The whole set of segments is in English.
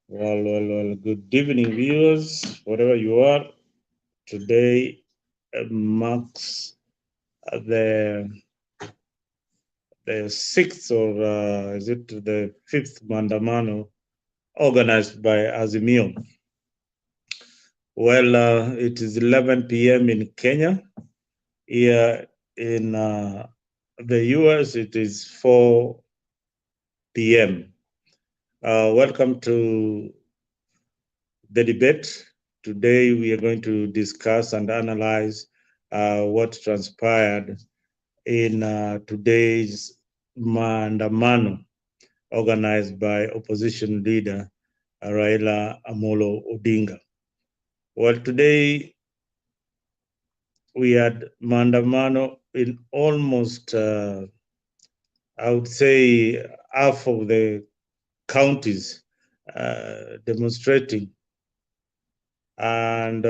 Well. Good evening, viewers, wherever you are. Today marks the sixth, or is it the fifth Mandamano organized by Azimio. Well, it is 11 p.m. in Kenya. Here in the US, it is 4 p.m. Welcome to the debate. Today, we are going to discuss and analyze what transpired in today's Maandamano organized by opposition leader Raila Amolo Odinga. Well, today we had Maandamano in almost, I would say, half of the counties demonstrating. And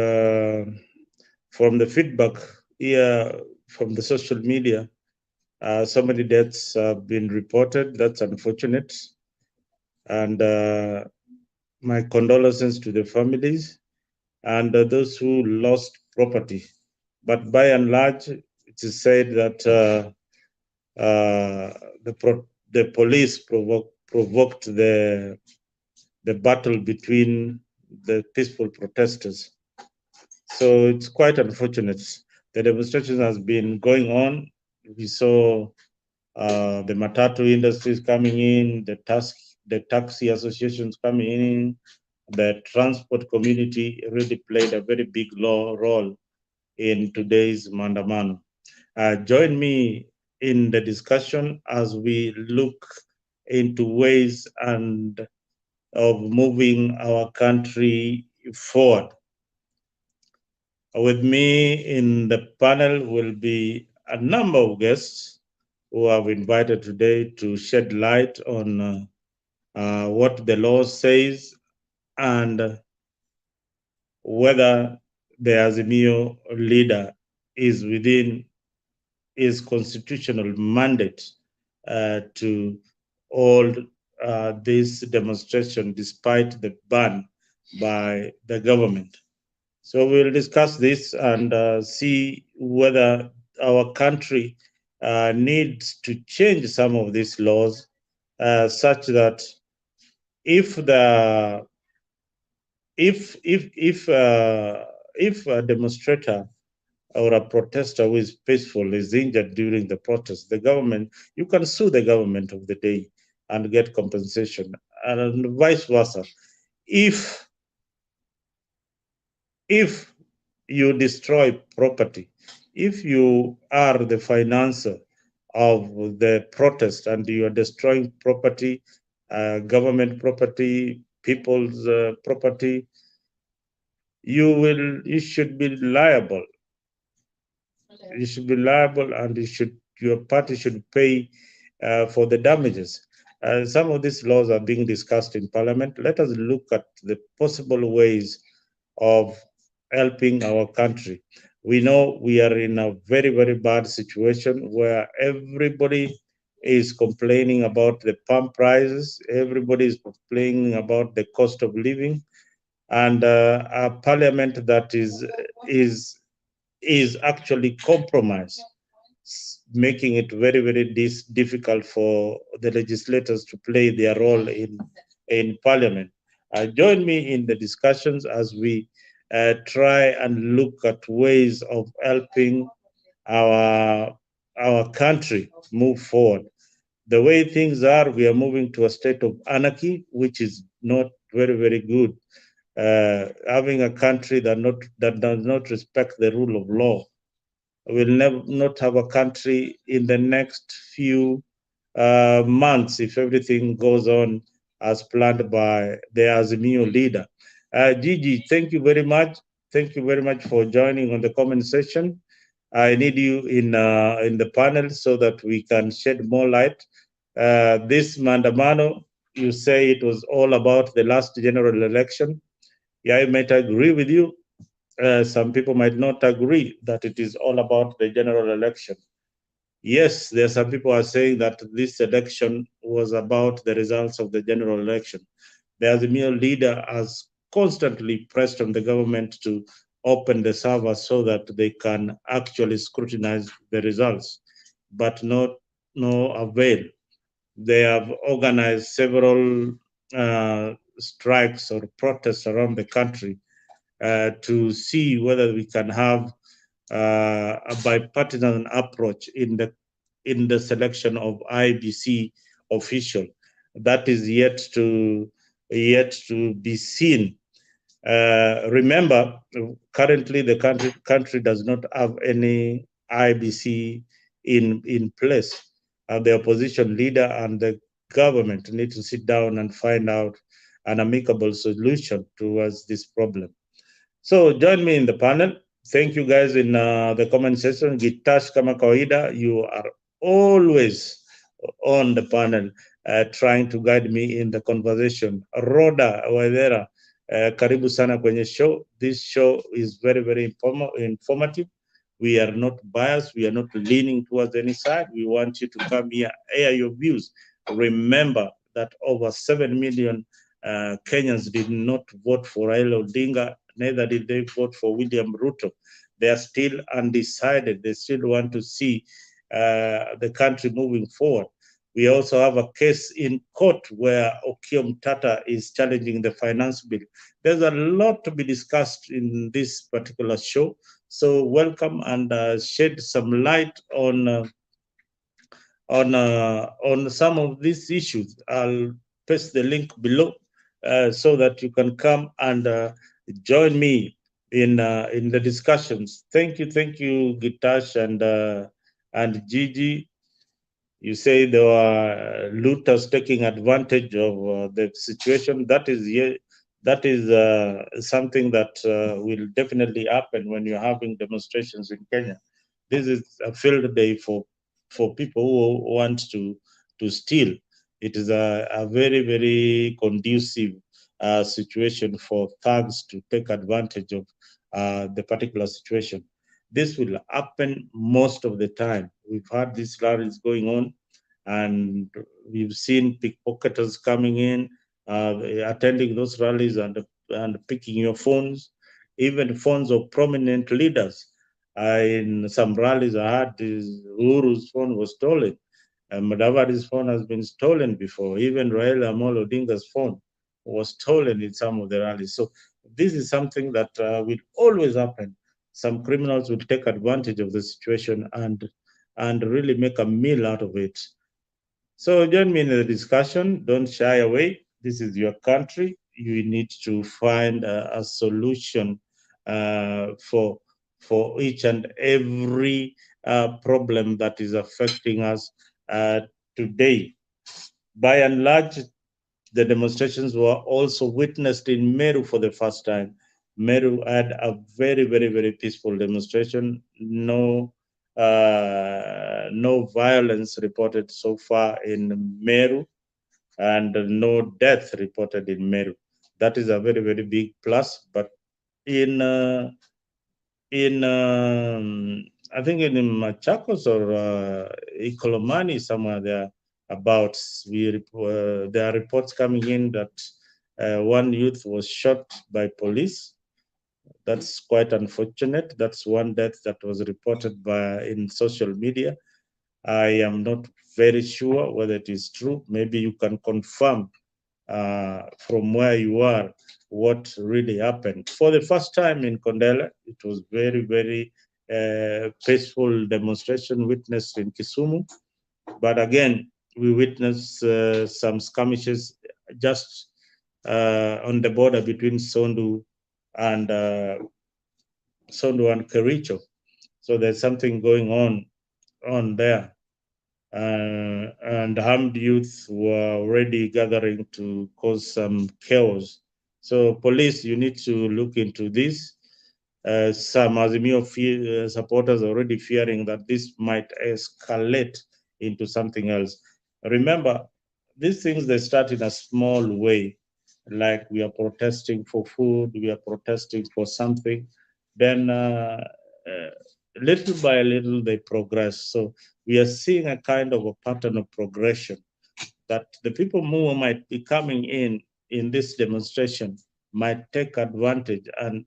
from the feedback here from the social media, so many deaths have been reported. That's unfortunate. And my condolences to the families and those who lost property. But by and large, it is said that the police provoked the battle between the peaceful protesters. So it's quite unfortunate. The demonstration has been going on. We saw the matatu industries coming in, the taxi associations coming in, the transport community really played a very big role in today's Mandamano. Join me in the discussion as we look into ways and of moving our country forward. With me in the panel will be a number of guests who have invited today to shed light on what the law says and whether the Azimio leader is within his constitutional mandate to hold this demonstration despite the ban by the government. So we'll discuss this and see whether our country needs to change some of these laws such that if the if a demonstrator or a protester who is peaceful is injured during the protest, the government, you can sue the government of the day and get compensation, and vice versa. If if you destroy property, if you are the financer of the protest and you are destroying property, government property, people's property, you should be liable. You should be liable, and your party should pay for the damages. Some of these laws are being discussed in Parliament. Let us look at the possible ways of helping our country. We know we are in a very, very bad situation where everybody is complaining about the pump prices, everybody is complaining about the cost of living, and a parliament that is actually compromised, making it very, very difficult for the legislators to play their role in parliament. Join me in the discussions as we try and look at ways of helping our our country move forward. The way things are, we are moving to a state of anarchy, which is not very, very good. Having a country that does not respect the rule of law will not have a country in the next few months if everything goes on as planned by the Azimio leader. Gigi, thank you very much. Thank you very much for joining on the comment section. I need you in the panel so that we can shed more light. This Mandamano, you say it was all about the last general election. Yeah, I might agree with you. Some people might not agree that it is all about the general election. Yes, there are some people are saying that this election was about the results of the general election. The Azimio leader has constantly pressed on the government to open the server so that they can actually scrutinize the results, but no avail. They have organized several strikes or protests around the country to see whether we can have a bipartisan approach in the selection of IBC official. That is yet to be seen. Remember, currently the country does not have any IBC in place. The opposition leader and the government need to sit down and find out an amicable solution towards this problem. So join me in the panel. Thank you guys in the comment section. Gitash kama kawaida, you are always on the panel trying to guide me in the conversation. Rhoda Waithera, karibu sana kwenye show. This show is very, very informative. We are not biased. We are not leaning towards any side. We want you to come here, air your views. Remember that over 7 million Kenyans did not vote for Raila Odinga, neither did they vote for William Ruto. They are still undecided. They still want to see the country moving forward. We also have a case in court where Okiya Mtata is challenging the finance bill. There's a lot to be discussed in this particular show. So welcome and shed some light on some of these issues. I'll paste the link below so that you can come and join me in the discussions. Thank you, Gitash and Gigi. You say there were looters taking advantage of the situation. That is something that will definitely happen when you're having demonstrations in Kenya. This is a field day for people who want to steal. It is a very, very conducive situation for thugs to take advantage of the particular situation. This will happen most of the time. We've had these rallies going on, and we've seen pickpocketers coming in, attending those rallies and picking your phones, even phones of prominent leaders. In some rallies I had, Uhuru's phone was stolen. Mudavadi's phone has been stolen before. Even Raila Amolo Odinga's phone was stolen in some of the rallies. So this is something that will always happen. Some criminals will take advantage of the situation and really make a meal out of it. So join me in the discussion. Don't shy away. This is your country. You need to find a solution for each and every problem that is affecting us today. By and large, the demonstrations were also witnessed in Meru for the first time. Meru had a very, very, very peaceful demonstration. No violence reported so far in Meru, and no death reported in Meru. That is a very, very big plus. But in I think in Machakos or Ikolomani, somewhere there, there are reports coming in that one youth was shot by police. That's quite unfortunate. That's one death that was reported in social media. I am not very sure whether it is true. Maybe you can confirm from where you are what really happened. For the first time in Kondele, it was very, very peaceful demonstration witnessed in Kisumu. But again, we witnessed some skirmishes just on the border between Sondu and Kericho. So there's something going on there. And armed youth were already gathering to cause some chaos. So police, you need to look into this. Some Azimio supporters are already fearing that this might escalate into something else. Remember, these things, they start in a small way, like we are protesting for food, we are protesting for something. Then little by little, they progress. So we are seeing a kind of a pattern of progression that the people who might be coming in in this demonstration might take advantage and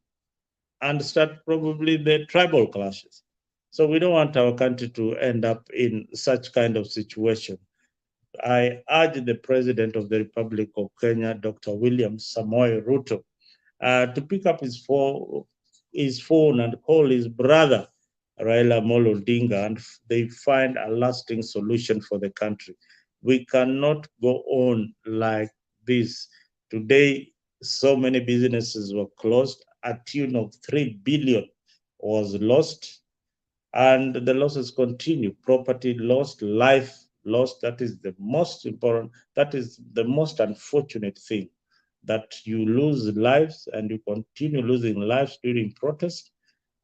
start probably the tribal clashes. So we don't want our country to end up in such kind of situation. I urge the President of the Republic of Kenya, Dr. William Samoei Ruto, to pick up his phone and call his brother, Raila Amolo Odinga, and they find a lasting solution for the country. We cannot go on like this. Today, so many businesses were closed. A tune of 3 billion was lost, and the losses continue. Property lost, life lost. That is the most important, that is the most unfortunate thing, that you lose lives and you continue losing lives during protest,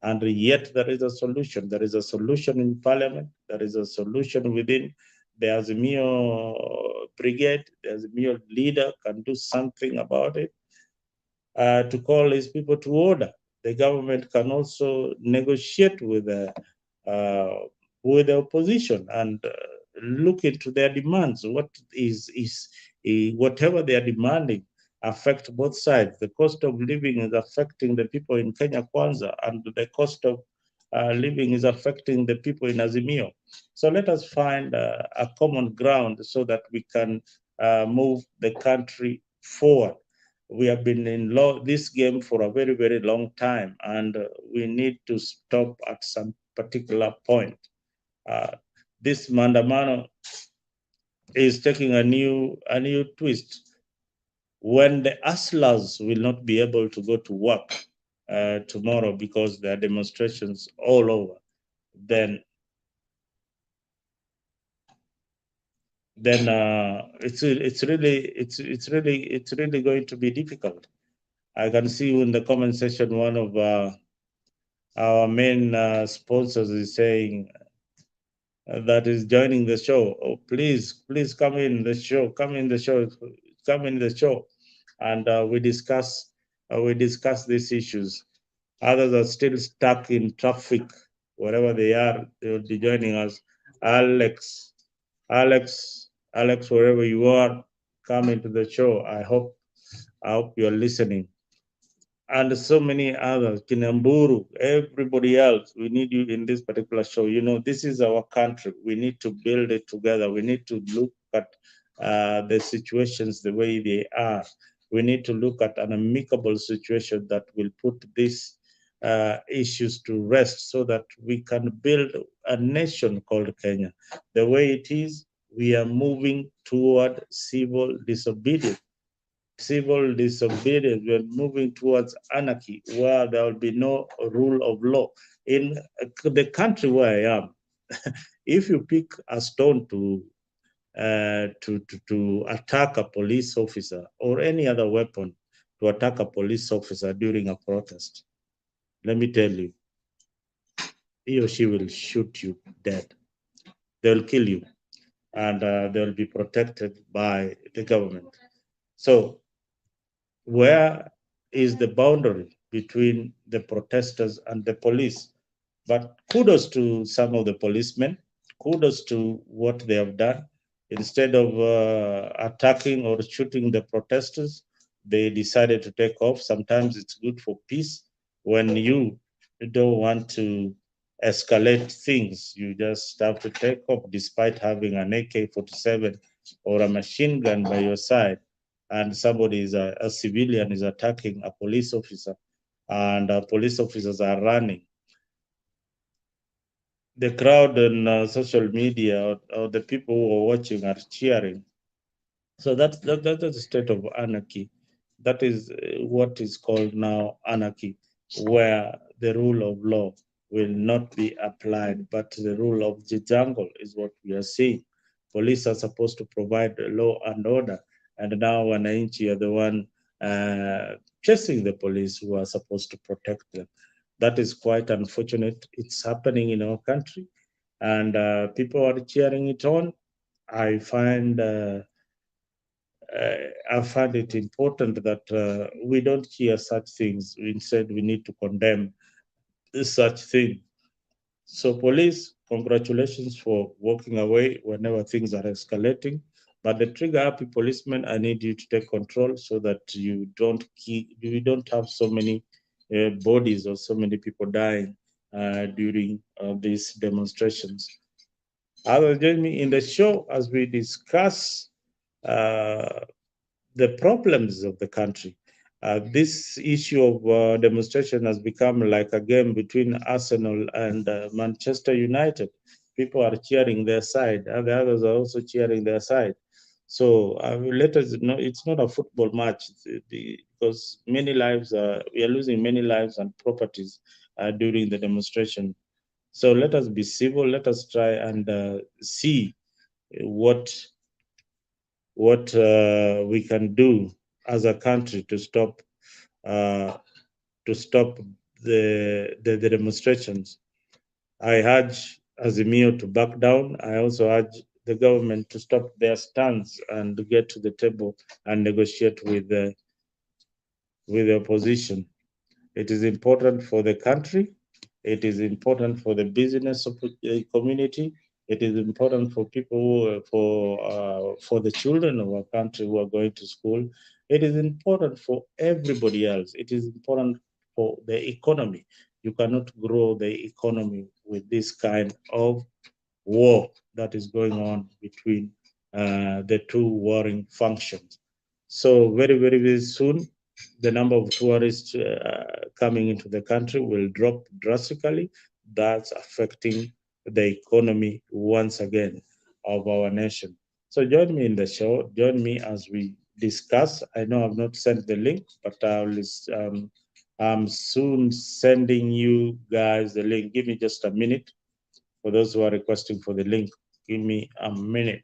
and yet there is a solution. There is a solution in parliament. There is a solution within the Azimio brigade. The Azimio leader can do something about it, to call these people to order. The government can also negotiate with the opposition and look into their demands. What is whatever they are demanding affect both sides. The cost of living is affecting the people in Kenya Kwanza, and the cost of living is affecting the people in Azimio. So let us find a common ground so that we can move the country forward. We have been in this game for a very, very long time, and we need to stop at some particular point. This Mandamano is taking a new twist. When the hustlers will not be able to go to work tomorrow because there are demonstrations all over, then it's really going to be difficult. I can see in the comment section one of our main sponsors is saying that is joining the show. Oh, please come in the show. Come in the show, and we discuss these issues. Others are still stuck in traffic, wherever they are. They will be joining us. Alex, wherever you are, come into the show. I hope you are listening. And so many others, Kinamburu, everybody else. We need you in this particular show. You know, this is our country. We need to build it together. We need to look at the situations the way they are. We need to look at an amicable situation that will put these issues to rest, so that we can build a nation called Kenya. The way it is, we are moving toward civil disobedience. We're moving towards anarchy, where there will be no rule of law. In the country where I am, if you pick a stone to attack a police officer, or any other weapon to attack a police officer during a protest, let me tell you, he or she will shoot you dead. They'll kill you, and they'll be protected by the government. So where is the boundary between the protesters and the police? But kudos to some of the policemen, kudos to what they have done. Instead of attacking or shooting the protesters, they decided to take off. Sometimes it's good for peace when you don't want to escalate things. You just have to take off despite having an AK-47 or a machine gun by your side, and somebody is a civilian is attacking a police officer, and police officers are running. The crowd on social media, or the people who are watching, are cheering. So that's a state of anarchy. That is what is called now anarchy, where the rule of law will not be applied, but the rule of the jungle is what we are seeing. Police are supposed to provide law and order, and now wananchi are the one chasing the police who are supposed to protect them. That is quite unfortunate. It's happening in our country, and people are cheering it on. I find it important that we don't hear such things. Instead, we need to condemn such things. So, police, congratulations for walking away whenever things are escalating. But the trigger happy policemen, I need you to take control so that you don't have so many bodies or so many people dying during these demonstrations. Others join me in the show as we discuss the problems of the country. This issue of demonstration has become like a game between Arsenal and Manchester United. People are cheering their side, and the others are also cheering their side. So let us know it's not a football match because many lives we are losing many lives and properties during the demonstration. So let us be civil. Let us try and see what we can do as a country to stop uh, the demonstrations. I urge Azimio to back down. I also urge the government to stop their stance and get to the table and negotiate with the opposition. It is important for the country. It is important for the business community. It is important for people, for the children of our country who are going to school. It is important for everybody else. It is important for the economy. You cannot grow the economy with this kind of war that is going on between the two warring functions. So very soon, the number of tourists coming into the country will drop drastically. That's affecting the economy once again of our nation. So join me in the show. Join me as we discuss. I know I've not sent the link, but I'm soon sending you guys the link. Give me just a minute. For those who are requesting for the link, give me a minute.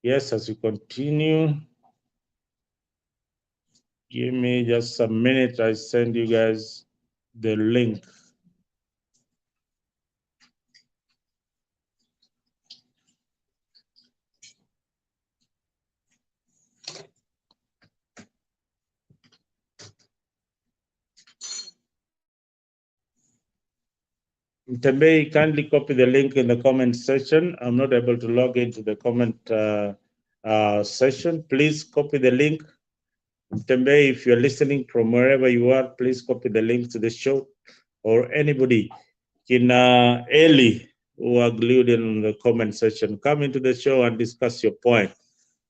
Yes, as we continue, give me just a minute. I send you guys the link. Tembei, kindly copy the link in the comment section. I'm not able to log into the comment session. Please copy the link. Tembei, if you're listening from wherever you are, please copy the link to the show, or anybody in Eli who are glued in the comment section. Come into the show and discuss your point.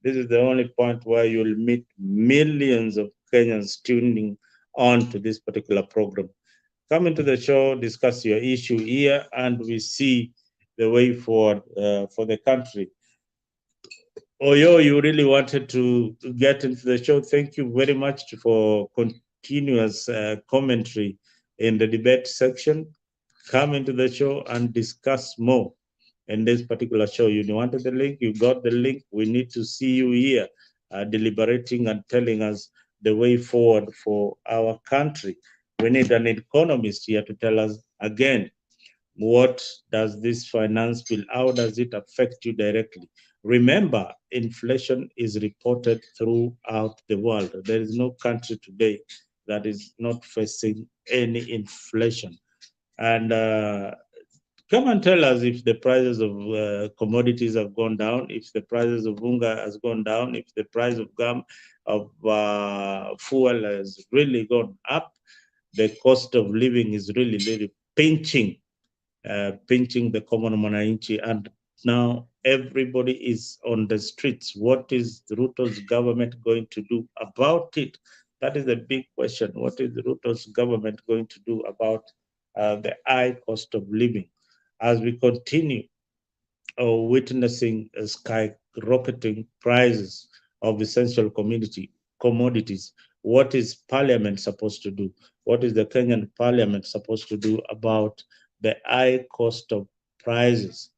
This is the only point where you'll meet millions of Kenyans tuning on to this particular program. Come into the show, discuss your issue here, and we see the way forward for the country. Oyo, you really wanted to get into the show. Thank you very much for continuous commentary in the debate section. Come into the show and discuss more in this particular show. You wanted the link, you got the link. We need to see you here deliberating and telling us the way forward for our country. We need an economist here to tell us again, what does this finance bill, how does it affect you directly? Remember, inflation is reported throughout the world. There is no country today that is not facing any inflation. And come and tell us if the prices of commodities have gone down, if the prices of unga has gone down, if the price of fuel has really gone up. The cost of living is really pinching the common mwananchi, and now everybody is on the streets. What is Ruto's government going to do about it? That is the big question. What is Ruto's government going to do about the high cost of living as we continue witnessing skyrocketing prices of essential commodities? What is Parliament supposed to do? What is the Kenyan Parliament supposed to do about the high cost of prices?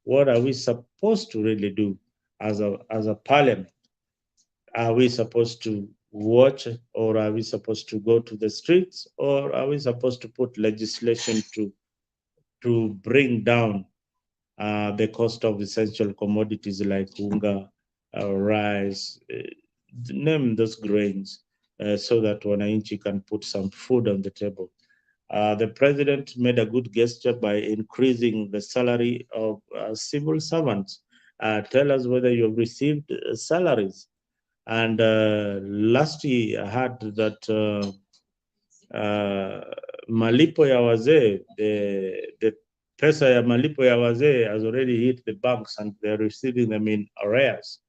What are we supposed to really do as a Parliament? Are we supposed to watch, or are we supposed to go to the streets, or are we supposed to put legislation to bring down the cost of essential commodities like unga, rice, name those grains so that wananchi can put some food on the table. The president made a good gesture by increasing the salary of civil servants. Tell us whether you have received salaries. And lastly, I heard that malipo ya wazee, the pesa ya malipo ya wazee has already hit the banks and they're receiving them in arrears.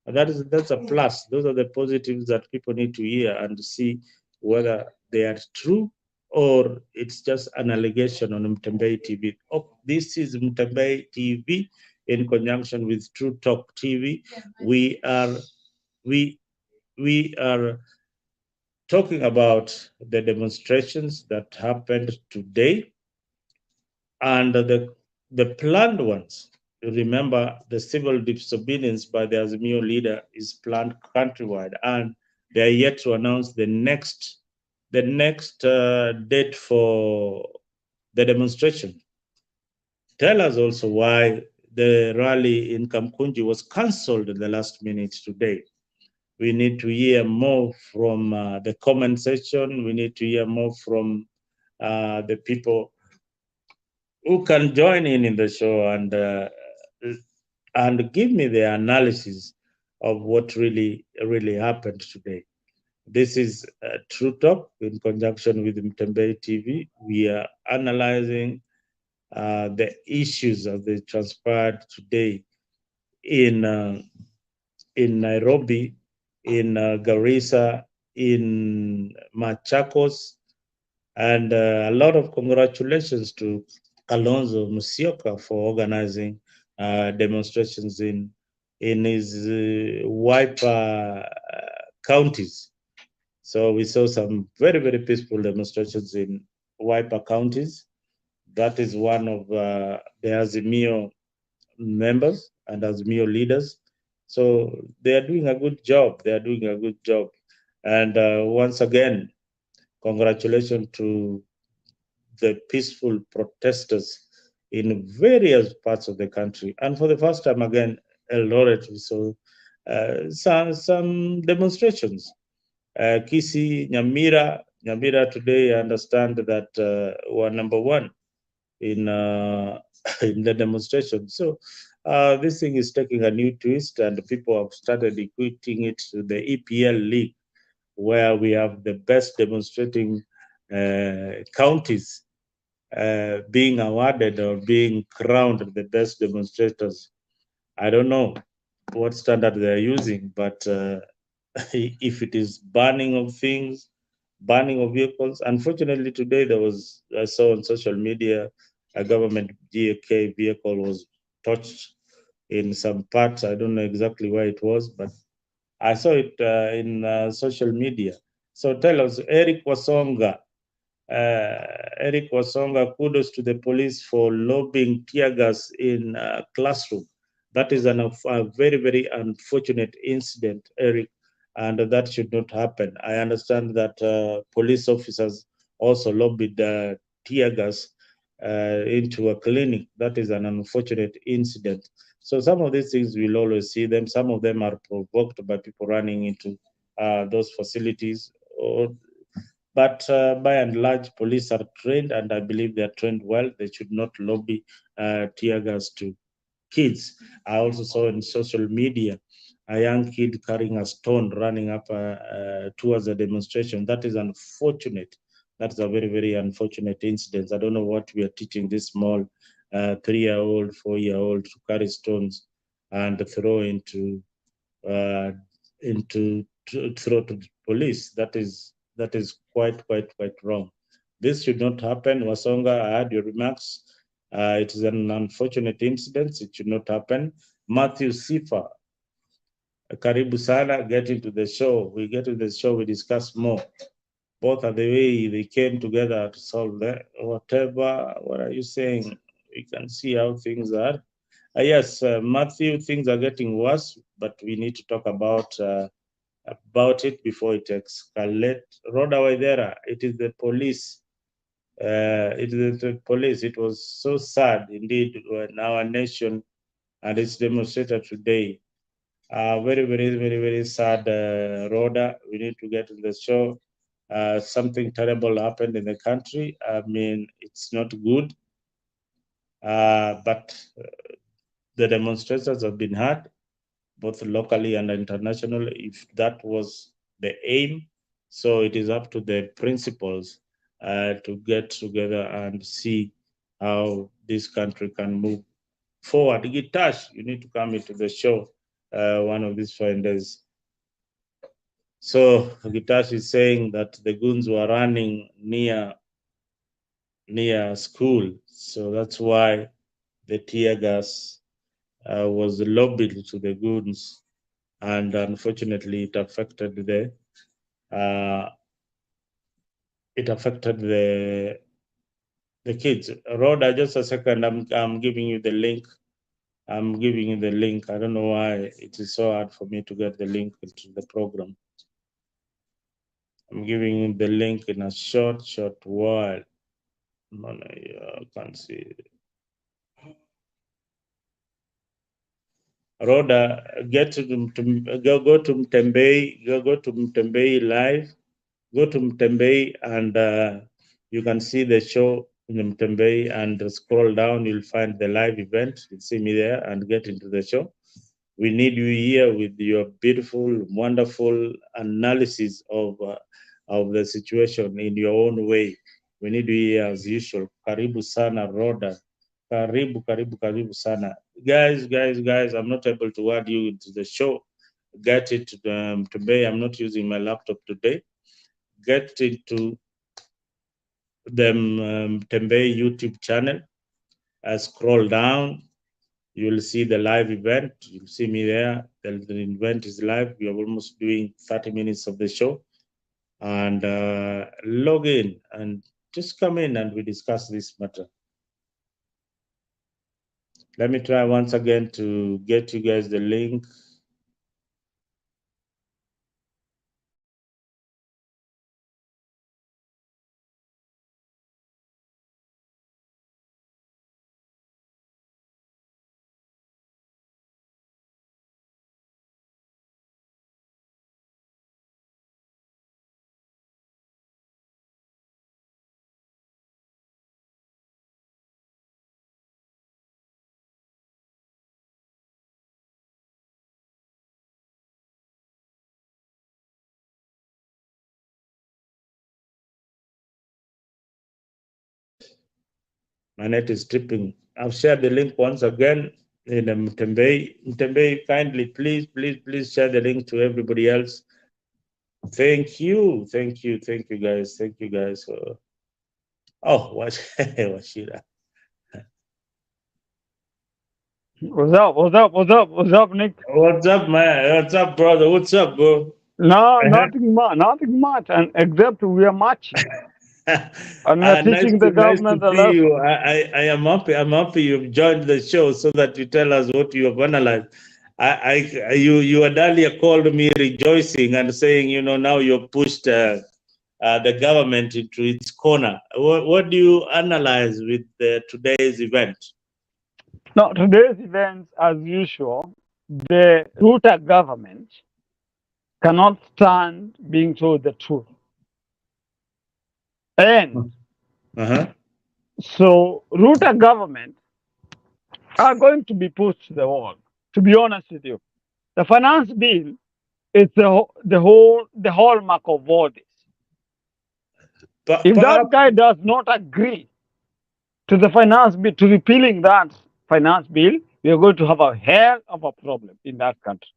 That's a plus. Those are the positives that people need to hear and see whether they are true or it's just an allegation on Mtembei TV. Oh, this is Mtembei TV in conjunction with True Talk TV. We are talking about the demonstrations that happened today and the planned ones. Remember, the civil disobedience by the Azimio leader is planned countrywide, and they are yet to announce the next date for the demonstration. Tell us also why the rally in Kamkunji was cancelled at the last minute today. We need to hear more from the comment section. We need to hear more from the people who can join in the show and give me the analysis of what really happened today. This is True Talk in conjunction with Mtembei TV. We are analyzing the issues as they transpired today in Nairobi, in Garissa, in Machakos, and a lot of congratulations to Kalonzo Musyoka for organizing demonstrations in his wiper counties. So we saw some very, very peaceful demonstrations in wiper counties. That is one of the Azimio members and Azimio leaders. So they are doing a good job. And once again, congratulations to the peaceful protesters in various parts of the country. And for the first time again, Eldoret, we saw some demonstrations. Kisi, Nyamira today, I understand that were number one in in the demonstration. So this thing is taking a new twist, and people have started equating it to the EPL league, where we have the best demonstrating counties being awarded or being crowned the best demonstrators. I don't know what standard they're using, but if it is banning of things, banning of vehicles. Unfortunately, today I saw on social media a government GAK vehicle was touched in some parts. I don't know exactly where it was, but I saw it in social media. So tell us, Eric Wasonga, kudos to the police for lobbing tear gas in a classroom. That is a very, very unfortunate incident, Eric, and that should not happen. I understand that police officers also lobbied tear gas into a clinic. That is an unfortunate incident. So some of these things we'll always see them. Some of them are provoked by people running into those facilities, but by and large, police are trained, and I believe they are trained well. They should not lobby tear gas to kids. I also saw in social media a young kid carrying a stone running up towards a demonstration. That is unfortunate. That's a very, very unfortunate incident. I don't know what we are teaching this small 3-year-old, 4-year-old to carry stones and throw throw to the police. That is quite wrong. This should not happen. Wasonga, I heard your remarks. It is an unfortunate incident. It should not happen. Matthew Sifa, karibu sana, get into the show. We get into the show, we discuss more. Both are the way they came together to solve that. Whatever, what are you saying? We can see how things are. Yes, Matthew, things are getting worse, but we need to talk about it before it escalates. Rhoda Waidera, it is the police. It is the police. It was so sad indeed when our nation and its demonstrator today Very, very, very, very sad, Rhoda. We need to get in the show. Something terrible happened in the country. I mean, it's not good. But the demonstrators have been heard, both locally and internationally, if that was the aim. So it is up to the principals to get together and see how this country can move forward. Gitash, you need to come into the show one of these fine days. So Gitash is saying that the goons were running near school, so that's why the tear gas was lobbied to the goons, and unfortunately, it affected the kids. Rhoda, just a second. I'm giving you the link. I'm giving you the link. I don't know why it is so hard for me to get the link into the program. I'm giving you the link in a short while. I can't see. Rhoda, get to go to Mtembei, go to Mtembei live, go to Mtembei, and you can see the show in Mtembei, and scroll down, you'll find the live event. You'll see me there and get into the show. We need you here with your beautiful, wonderful analysis of the situation in your own way. We need you here as usual. Karibu sana, Rhoda. Karibu sana. Guys, I'm not able to add you into the show. Get it today. I'm not using my laptop today. Get into the Tembei YouTube channel. Scroll down. You'll see the live event. You'll see me there. The event is live. We are almost doing 30 minutes of the show. And log in and just come in and we discuss this matter. Let me try once again to get you guys the link. My net is tripping. I've shared the link once again in Mtembei. Mtembei, kindly, please share the link to everybody else. Thank you, guys. Thank you, guys. Oh, Washira. What's up, Nick? What's up, man? What's up, brother? What's up, bro? No, Uh-huh. nothing much, and except we are marching and we are Nice teaching the to government a see you. lesson. I am happy. I'm happy you've joined the show so that you tell us what you have analyzed. You had earlier called me rejoicing and saying, now you've pushed the government into its corner. What do you analyze with today's event? Now, today's events, as usual, the Ruta government cannot stand being told the truth, and Uh-huh. so Ruta government are going to be pushed to the wall. To be honest with you, the finance bill is the hallmark of all this. If that Perhaps guy does not agree to the finance bill, to repealing that finance bill, we are going to have a hell of a problem in that country.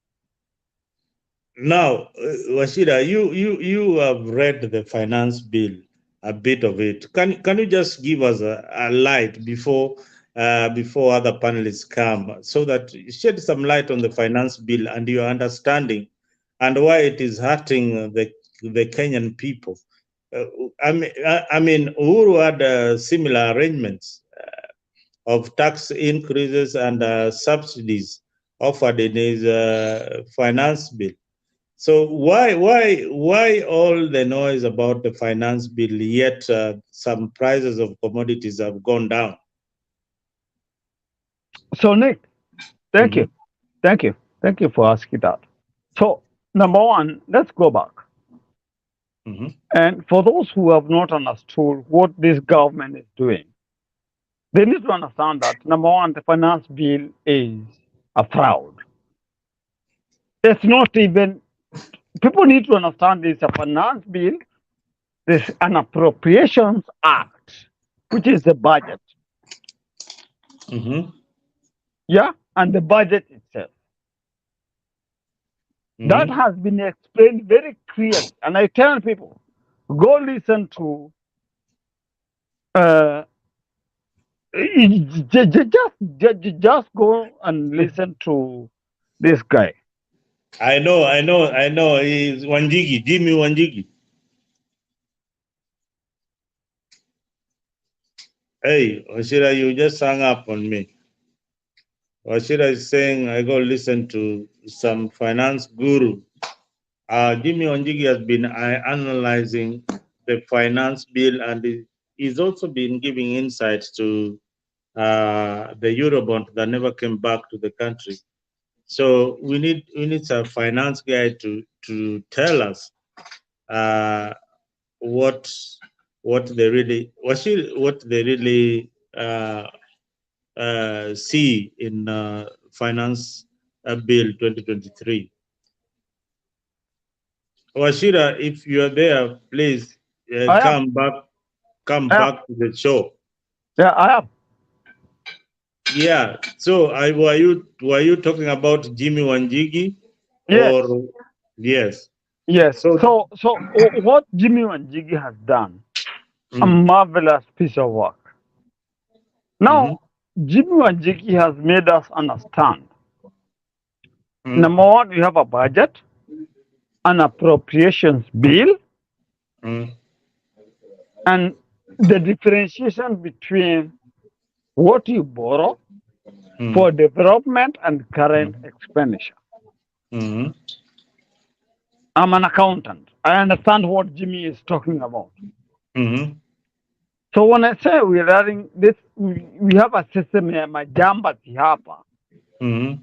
now, Washida, you have read the finance bill, a bit of it. Can you just give us a light before other panelists come, so that you shed some light on the finance bill and your understanding, and why it is hurting the Kenyan people? I mean, Uhuru had similar arrangements of tax increases and subsidies offered in his finance bill. So why all the noise about the finance bill, yet some prices of commodities have gone down? So, Nick, thank Mhm. you. Thank you. Thank you for asking that. So, number one, let's go back. Mhm. And for those who have not understood what this government is doing, they need to understand that number one, the finance bill is a fraud. It's not even, people need to understand this a finance bill, there's an appropriations act, which is the budget. Mhm. Yeah, and the budget itself. That Mhm. has been explained very clearly. And I tell people, go listen to uh, just go and listen to this guy. I know. He's Wanjigi, Jimmy Wanjigi. Hey, Washira, you just hung up on me. Washira is saying I go listen to some finance guru. Jimmy Wanjigi has been analyzing the finance bill, and he's also been giving insights to the Eurobond that never came back to the country. So we need a finance guy to tell us what they really see in finance bill 2023. Washira, if you are there, please I am. come I am. back to the show. Yeah, I am. Yeah. So were you talking about Jimmy Wanjigi Yes. or yes? Yes. So So what Jimmy Wanjigi has done, a mm, marvelous piece of work. mm-hmm, Now, Jimmy Wanjigi has made us understand. mm, Number one, we have a budget, an appropriations bill, mm, and the differentiation between what you borrow mm, for development and current mm, expenditure. mm, I'm an accountant. I understand what Jimmy is talking about. mm, So when I say we're running this, we have a system here, my Jamba Tihapa. mm,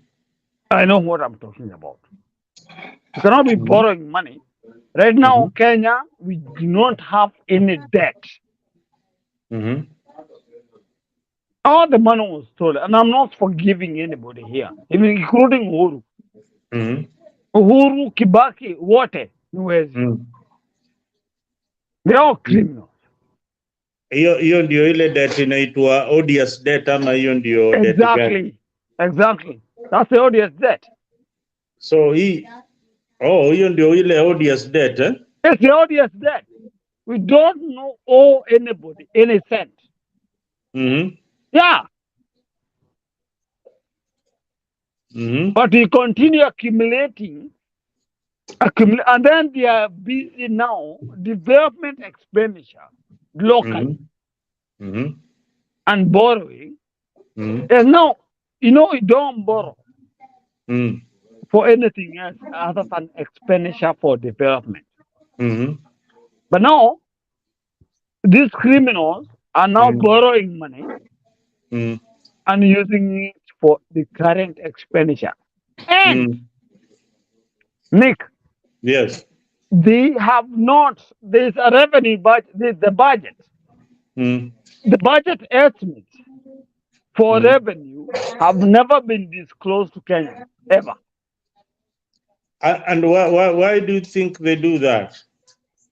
I know what I'm talking about. You cannot be mm, borrowing money. Right now, mm, Kenya, we do not have any debt. mm, All the money was stolen, and I'm not forgiving anybody here, even including Uhuru. mm, Uhuru, Kibaki, wote ni wezi. mm. They're all criminals. Hiyo ndio ile debt inaitwa odious debt ama hiyo ndio debt gani? Exactly. That's the odious debt. So hiyo ndio ile odious debt eh? It's the odious debt. We don't know owe anybody any cent. Mm-hmm. Yeah, Mm-hmm. but we continue accumulating, and then they are busy now development expenditure locally Mm-hmm. Mm-hmm. and borrowing. Mm-hmm. And now, you don't borrow Mm-hmm. for anything else other than expenditure for development. Mm-hmm. But now, these criminals are now Mm-hmm. borrowing money Mm-hmm. and using it for the current expenditure. And Nick, Yes. they have not. There's a revenue budget. There's the budget. Mm-hmm. The budget estimates for Mm-hmm. revenue have never been disclosed to Kenyans ever. And why do you think they do that?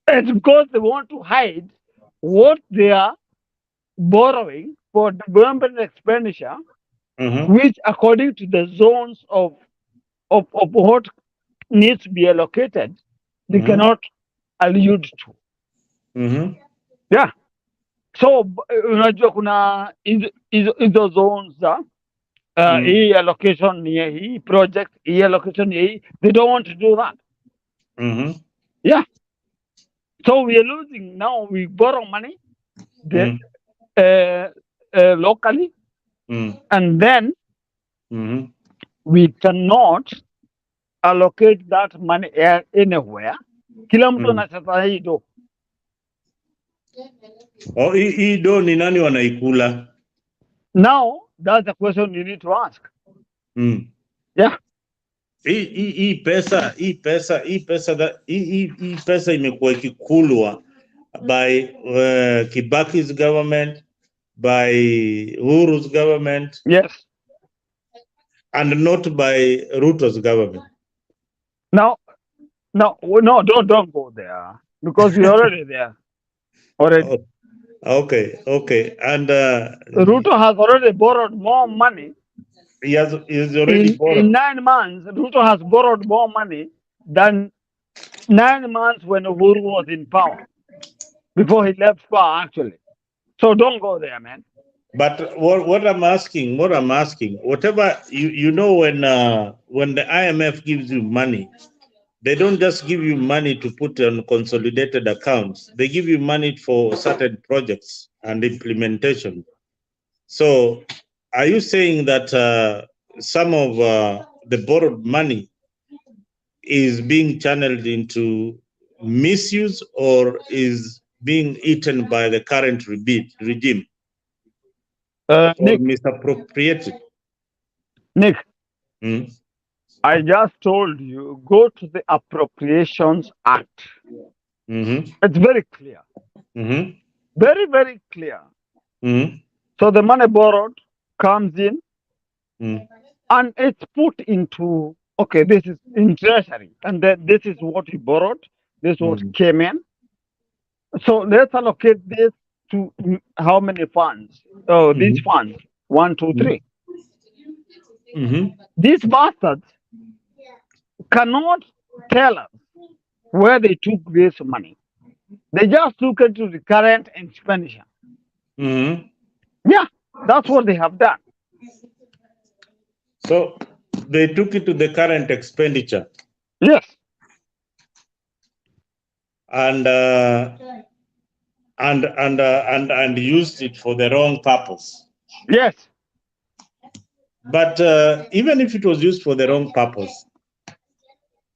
It's because they want to hide what they are borrowing for development expenditure, Mm-hmm. which according to the zones of what needs to be allocated, they Mm-hmm. cannot allude to. Mm-hmm. Yeah. So unajua kuna hizo zones za hii allocation ni ya hii project, hii allocation ni ya hii. They don't want to do that. Mm-hmm. Yeah. So we are losing now. We borrow money locally, and then Mm-hmm. we cannot allocate that money anywhere. Kila mtu anachota hii do. Oh, hii do ni nani wanaikula? Now that's the question you need to ask. Yeah. hii pesa imekuwa ikikulwa by Kibaki's government, by Uhuru's government, Yes. and not by Ruto's government. Now, no, don't go there because you're already there. Already, Okay. And Ruto has already borrowed more money. he's already borrowed. In 9 months, Ruto has borrowed more money than 9 months when Uhuru was in power before he left power, actually. So don't go there, man. But what I'm asking, whatever you know, when the IMF gives you money, they don't just give you money to put on consolidated accounts. They give you money for certain projects and implementation. So, are you saying that some of the borrowed money is being channeled into misuse or is being eaten by the current regime or Nick, misappropriated? Nick, Mm. I just told you go to the Appropriations Act. Mm-hmm. It's very clear, Mm-hmm. very, very clear. Mm-hmm. So the money borrowed comes in Mm. and it's put into, okay, this is in treasury, and then this is what you borrowed, this is what Mm. came in. So let's allocate this to how many funds? Oh, these Mm-hmm. funds, 1, 2, 3. Mm-hmm. These bastards cannot tell us where they took this money. They just took it to the current expenditure. Mm-hmm. Yeah, that's what they have done. So they took it to the current expenditure Yes. and used it for the wrong purpose. Yes. But even if it was used for the wrong purpose,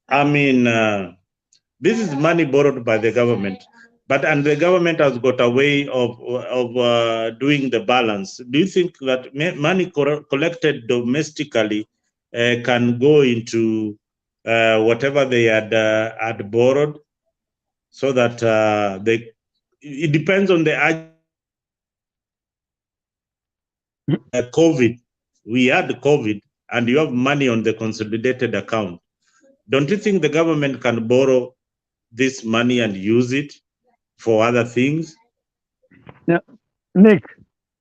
I mean, this is money borrowed by the government, and the government has got a way of doing the balance. Do you think that money collected domestically can go into whatever they had borrowed, so that it depends on the COVID. We had COVID, and you have money on the consolidated account. Don't you think the government can borrow this money and use it for other things? Yeah. Nick,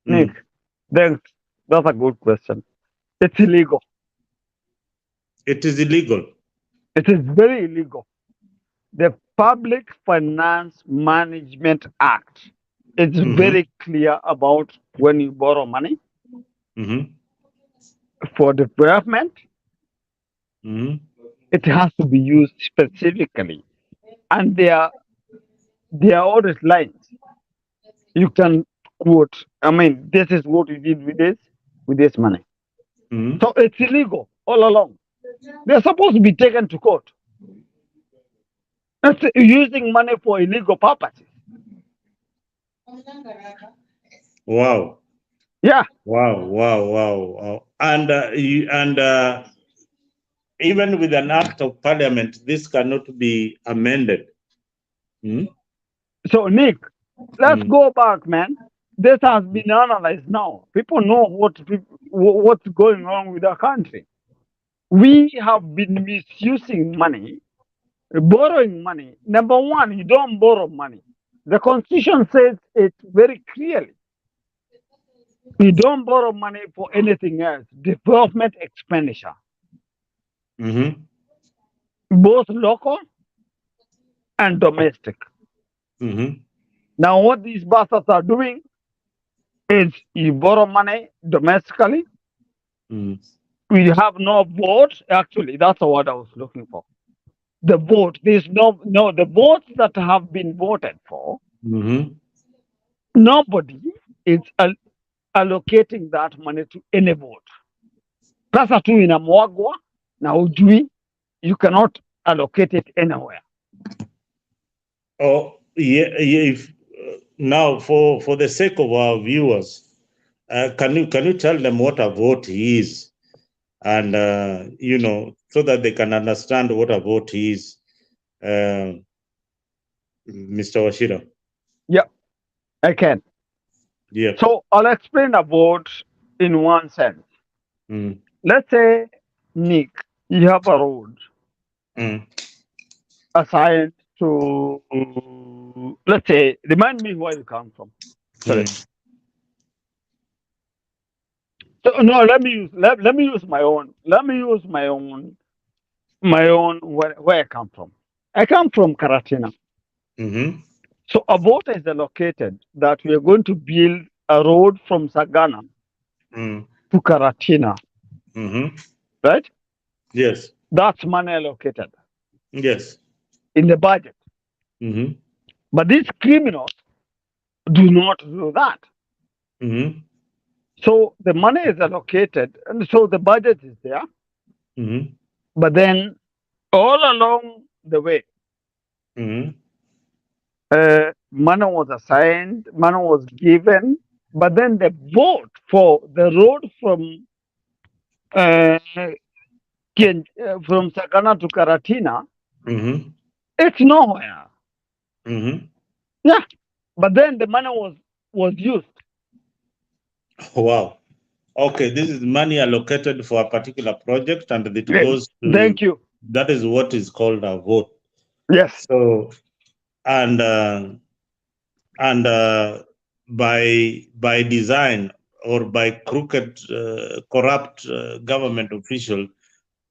thanks. That's a good question. It's illegal. It is illegal. It is very illegal. The Public Finance Management Act is very clear about when you borrow money for development, it has to be used specifically. And there are always lines. You can quote, I mean, this is what you did with this money. So it's illegal all along. They're supposed to be taken to court. It's using money for illegal purposes. Wow. Yeah. Wow. And even with an act of parliament, this cannot be amended. So, Nick, let's go back, man. This has been analyzed now. People know what's going on with our country. We have been misusing money, borrowing money. Number one, you don't borrow money. The Constitution says it very clearly. You don't borrow money for anything else. Development expenditure, both local and domestic. Now, what these bastards are doing is you borrow money domestically. We have no vote. Actually, that's the word I was looking for. The vote. There's the votes that have been voted for. Nobody is allocating that money to any vote. Pesa tu inamwagwa na ujui, you cannot allocate it anywhere. Oh, yeah. If, now, for the sake of our viewers, can you tell them what a vote is? and so that they can understand what a vote is. Mr. Washira. Yeah, I can. Yeah. So I'll explain a vote in one sense. Mm, Let's say, Nick, you have a road mm, assigned to, let's say, remind me where you come from. Sorry. mm, So, no, let me use my own. Let me use my own where I come from. I come from Karatina. mm-hmm, So a vote is allocated that we are going to build a road from Sagana mm, to Karatina, mm-hmm. right? Yes. That's money allocated Yes. in the budget. Mm-hmm, But these criminals do not do that. mm-hmm, So the money is allocated, and so the budget is there. mm-hmm, But then all along the way, mm-hmm, money was assigned, money was given, but then the vote for the road uh, from Sagana to Karatina, mm-hmm, it's nowhere. mm-hmm. Yeah, but then the money was used. Wow. Okay, this is money allocated for a particular project, and it Yeah, goes to thank you. that is what is called a vote. Yes. So, and and by design or by crooked, corrupt government official,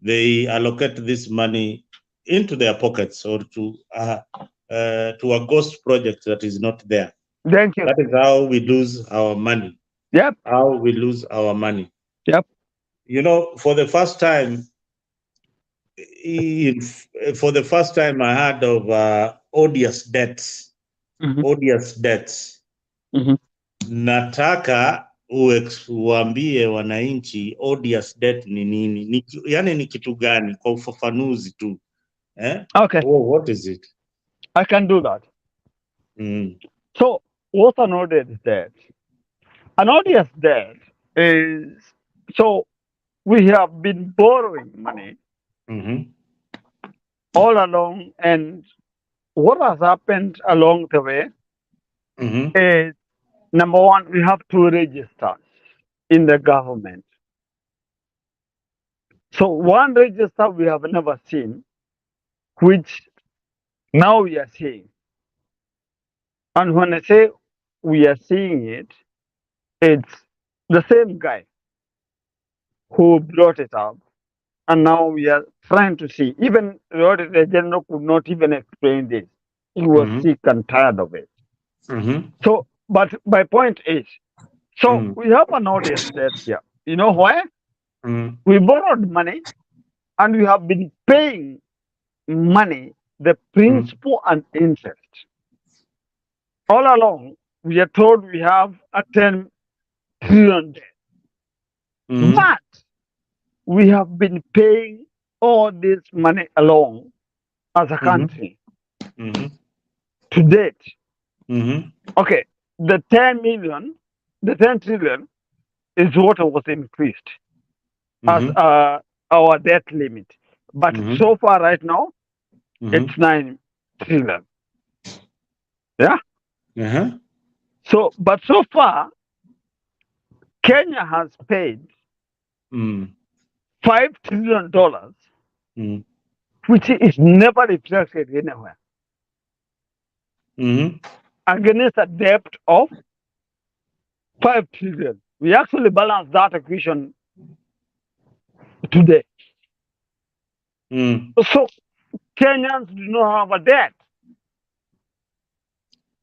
they allocate this money into their pockets or to a ghost project that is not there. Thank you. That is how we lose our money. Yep. How we lose our money. Yep. For the first time, for the first time, I heard of odious debts. Hmm. Odious debts. Hmm. Nataka uambie wananchi odious debt ni nini, yani ni kitu gani, kwa ufafanuzi tu eh? Okay, What is it? I can do that. Mm. So, what's an odious debt? An odious debt is, so we have been borrowing money Mm-hmm. all along, and what has happened along the way Mm-hmm. is, number one, we have two registers in the government. So one register we have never seen, which now we are seeing. And when I say we are seeing it, it's the same guy who brought it up. And now we are trying to see. Even the Auditor General could not even explain this. He was Mm-hmm. sick and tired of it. Mm-hmm. So, but my point is, so Mm-hmm. we have an audience debt here. You know why? Mm-hmm. We borrowed money and we have been paying money, the principal and interest. All along, we are told we have a 10 trillion debt. Mm-hmm. But we have been paying all this money along as a country Mm-hmm. to date. Mm-hmm. Okay, the 10 million, the 10 trillion is what was increased as Mm-hmm. our debt limit. But Mm-hmm. so far, right now, Mm-hmm. it's 9 trillion. Yeah. Uh-huh. But so far, Kenya has paid Mm-hmm. $5 trillion, Mm-hmm. which is never reflected anywhere, Mm-hmm. against a debt of 5 trillion. We actually balance that equation today. Mm. So Kenyans do not have a debt.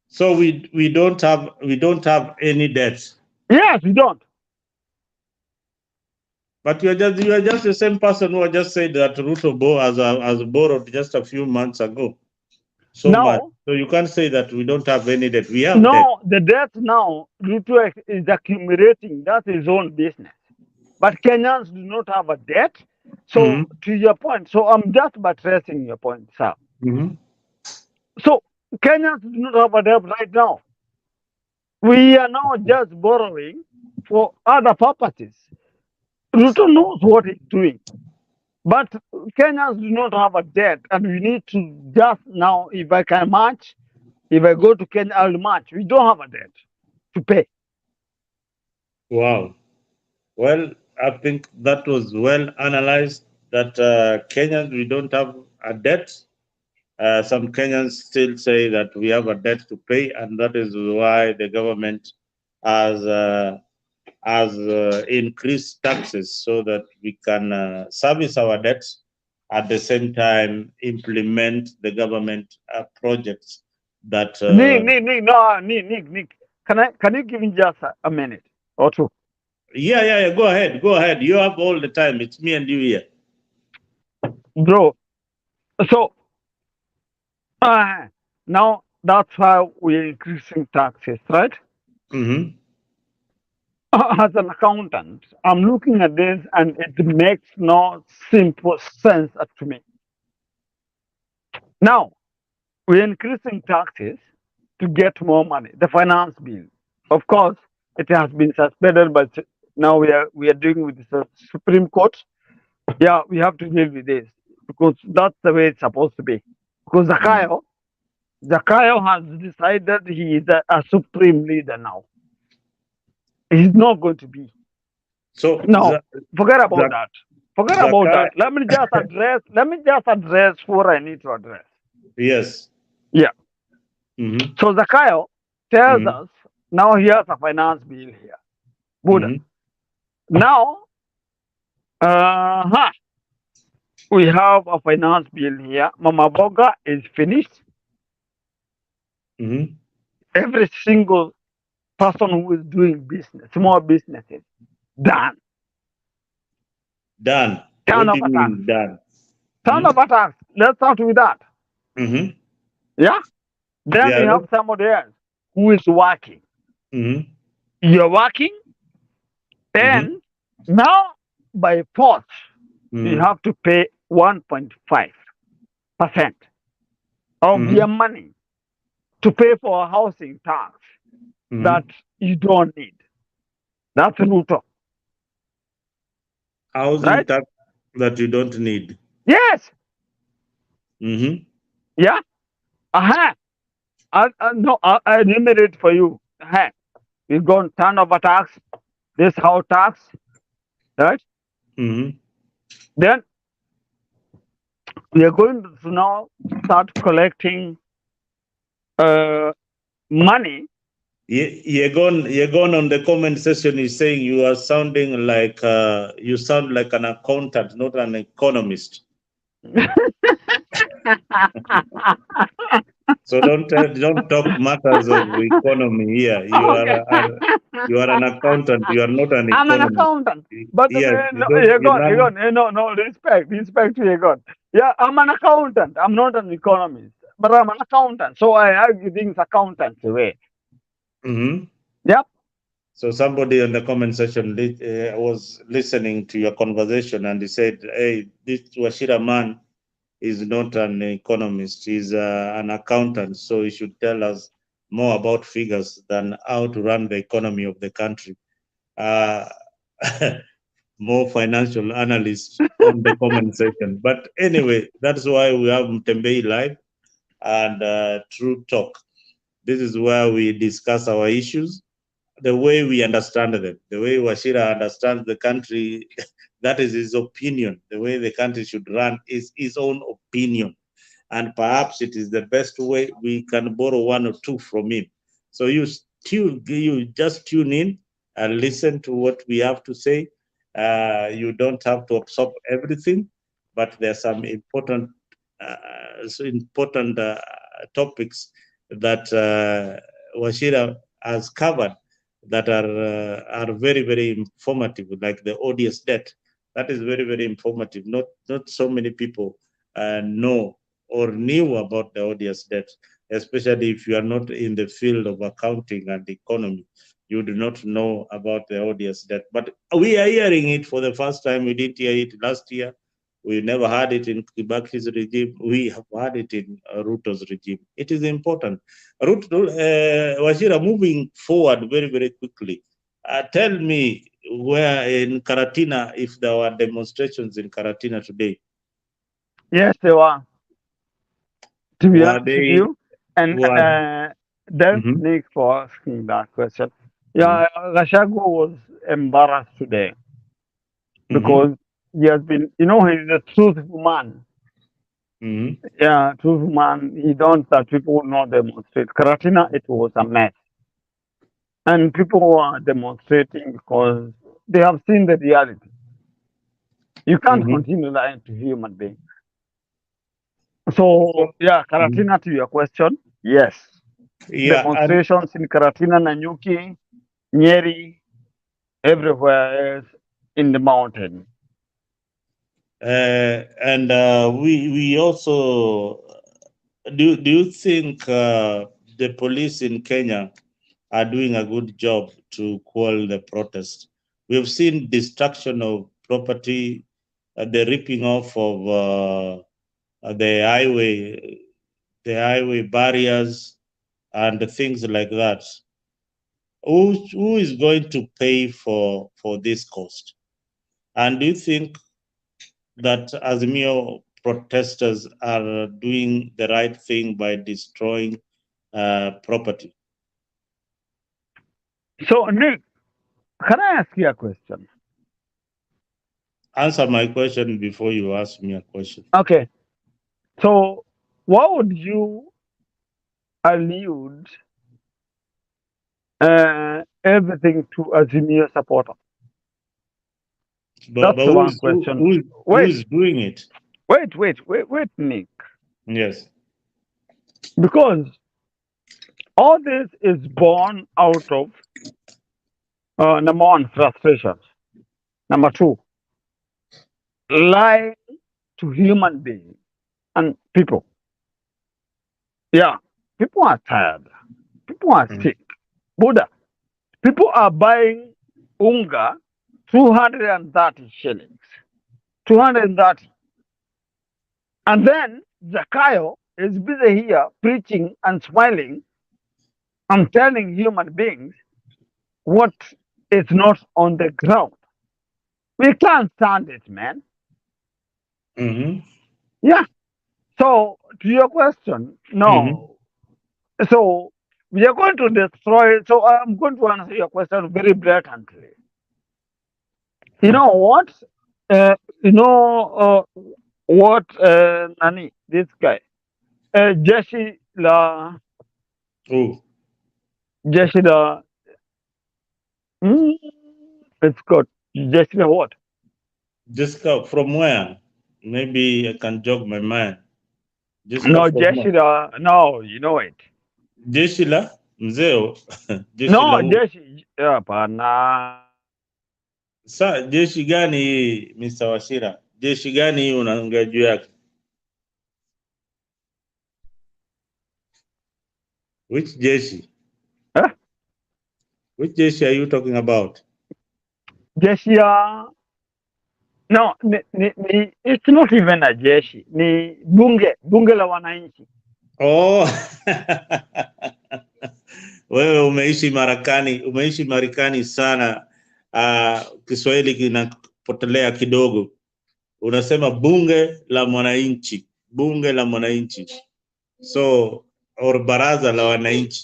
So we don't have any debts. Yes, we don't. But you are just the same person who just said that Ruto has borrowed just a few months ago so much. Now, So you can't say that we don't have any debt. We have debt. no, the debt now, Ruto is accumulating. That's his own business. But Kenyans do not have a debt. So, Mhm. to your point, so I'm just buttressing your point, sir. Mhm. So, Kenyans do not have a debt right now. We are now just borrowing for other purposes. Ruto knows what he's doing. But Kenyans do not have a debt, and we need to just now, if I can match, if I go to Kenya, I'll match. We don't have a debt to pay. Wow. Well, I think that was well analyzed that Kenyans, we don't have a debt. Some Kenyans still say that we have a debt to pay, and that is why the government has increased taxes so that we can service our debts, at the same time implement the government projects that Nick. Can you give me just a minute or two, yeah, go ahead, you have all the time, it's me and you here. bro? So now that's how we're increasing taxes, right? Mm-hmm. As an accountant, I'm looking at this and it makes no simple sense to me. Now, we're increasing taxes to get more money. The finance bill, of course, it has been suspended, but now we are dealing with the Supreme Court. Yeah, we have to deal with this because that's the way it's supposed to be. Because Zakayo has decided he is a supreme leader now. He's not going to be. So No, forget about Zak- that. Forget about Zakai, that. Let me just address. Let me just address what I need to address. yes. Yeah. Mm-hmm. So Zakayo tells Mm-hmm. us now he has a finance bill here. Buddha. Mm-hmm. Now, uh, we have a finance bill here. Mama Boga is finished. Mm-hmm. Every single person who is doing business, small businesses, done. Done. Turn What do you over tax. mean done? Turn Mm-hmm. over tax. Let's start with that. Mm-hmm. Yeah. Then Yeah. we have somebody else who is working. Mm-hmm. You're working, Mm-hmm. and now by force, you Mm-hmm. have to pay 1.5% of Mm-hmm. your money to pay for a housing tax that Mm-hmm. you don't need. That's Ruto, Housing right? tax that you don't need. Yes. Mm-hmm. Yeah. Uh-huh. No, I enumerate for you. Uh-huh. We go on turnover tax, this house tax, right? Mm-hmm. Then we are going to now start collecting uh, money. Yegon on the comment section is saying you are sounding like you sound like an accountant, not an economist. So don't talk matters of economy here. Okay. You are an accountant. You are not an I'm an economist. accountant. But Yes, no, you learn. no, respect to Egon. Yeah, I'm an accountant. I'm not an economist, but I'm an accountant. So I argue things accountants way. Mm-hmm. Yep. So somebody in the comment section was listening to your conversation and he said, "Hey, this Washira man is not an economist. He's an accountant. So he should tell us more about figures than how to run the economy of the country." Uh, more financial analysts on the comment section. But anyway, that's why we have Mtembei Live and True Talk. This is where we discuss our issues the way we understand them, the way Washira understands the country. That is his opinion. The way the country should run is his own opinion. And perhaps it is the best way we can borrow one or two from him. So you just tune in and listen to what we have to say. You don't have to absorb everything, but there are some important topics that Washira has covered that are very very informative, like the ODS debt. That is very very informative. Not so many people know or knew about the ODS debt, especially if you are not in the field of accounting and economy. You do not know about the ODS debt. But we are hearing it for the first time. We didn't hear it last year. We never had it in Kibaki's regime. We have had it in Ruto's regime. It is important. Washira, moving forward very, very quickly. Tell me, where in Karatina, if there were demonstrations in Karatina today, Yes, they were. To be were honest with they you, and were thanks mhm, Nick for asking that question. mhm, Yeah, Gashago was embarrassed today mhm, because he has been, he's a truthful man. mhm, Yeah, truthful man. He don't that people will not demonstrate. Karatina, it was a mess, and people were demonstrating because they have seen the reality. You can't mhm. continue lying to human beings. So So, yeah, mhm. Karatina, to your question, yes, Yeah, and demonstrations in Karatina, Nanyuki, Nyeri, everywhere else in the mountain. we also do you think the police in Kenya are doing a good job to quell the protest? We've seen destruction of property, the ripping off of the highway barriers, and things like that. Who is going to pay for this cost? And do you think that Azimio protesters are doing the right thing by destroying property? So Nick, can I ask you a question? Answer my question before you ask me a question. Okay, so what would you allude everything to Azimio supporter? But That's the who one is who, question. who is who Wait, is doing it? wait, Nick. Yes. Because all this is born out of number one, frustration. Number two, lying to human beings and people. Yeah, people are tired. People are Mm. sick. Buddha, people are buying unga 230 shillings. 230. And then Zakayo is busy here preaching and smiling and telling human beings what is not on the ground. We can't stand it, man. Mm-hmm. Yeah. So to your question, Mm-hmm. no. So we are going to destroy. So I'm going to answer your question very blatantly. You know what? Uh, you know what? Nani, this guy, Jesse la, Oh, Jesse la. Mm, it's good. Jesse la what? Jessica from where? Maybe I can jog my mind. Jessica No, from where? Jesse la. No, you know it. Jeshila mzeo. Jeshila No, who? Jesse. Pana. Sa jeshi gani hii Mr. Washira? Jeshi gani hii unaongea juu yake? Which jeshi? Huh? Which jeshi are you talking about? Jesse no, it's not even a jeshi. Ni bunge la wananchi. Oh. Wewe umeishi Marekani sana. Kiswahili kinapotelea kidogo. Unasema bunge la mwananchi. So or baraza la wananchi.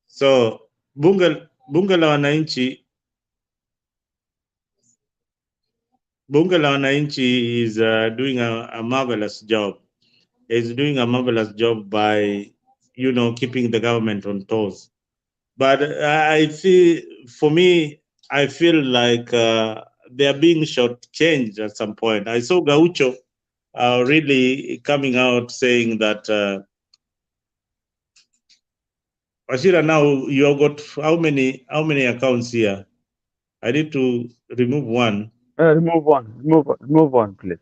So bunge la wananchi, is doing a marvelous job. Is doing a marvelous job by keeping the government on toes. But I feel, for me, I feel like they are being shortchanged at some point. I saw Gaucho really coming out saying that Ashira, now you have got how many accounts here? I need to remove one. Remove one, please.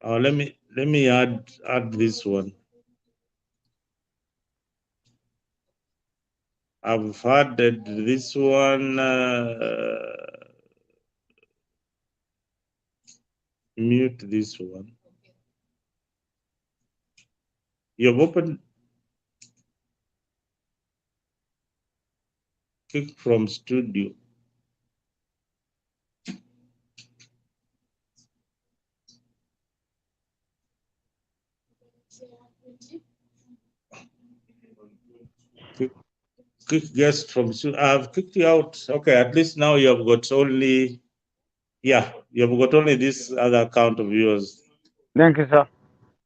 Let me add this one. I've added this one. Mute this one. You've opened. kicked from studio. Kick guest from studio. I've kicked you out. Okay, at least now you have got only, yeah, you have got only this other account of yours. Thank you, sir.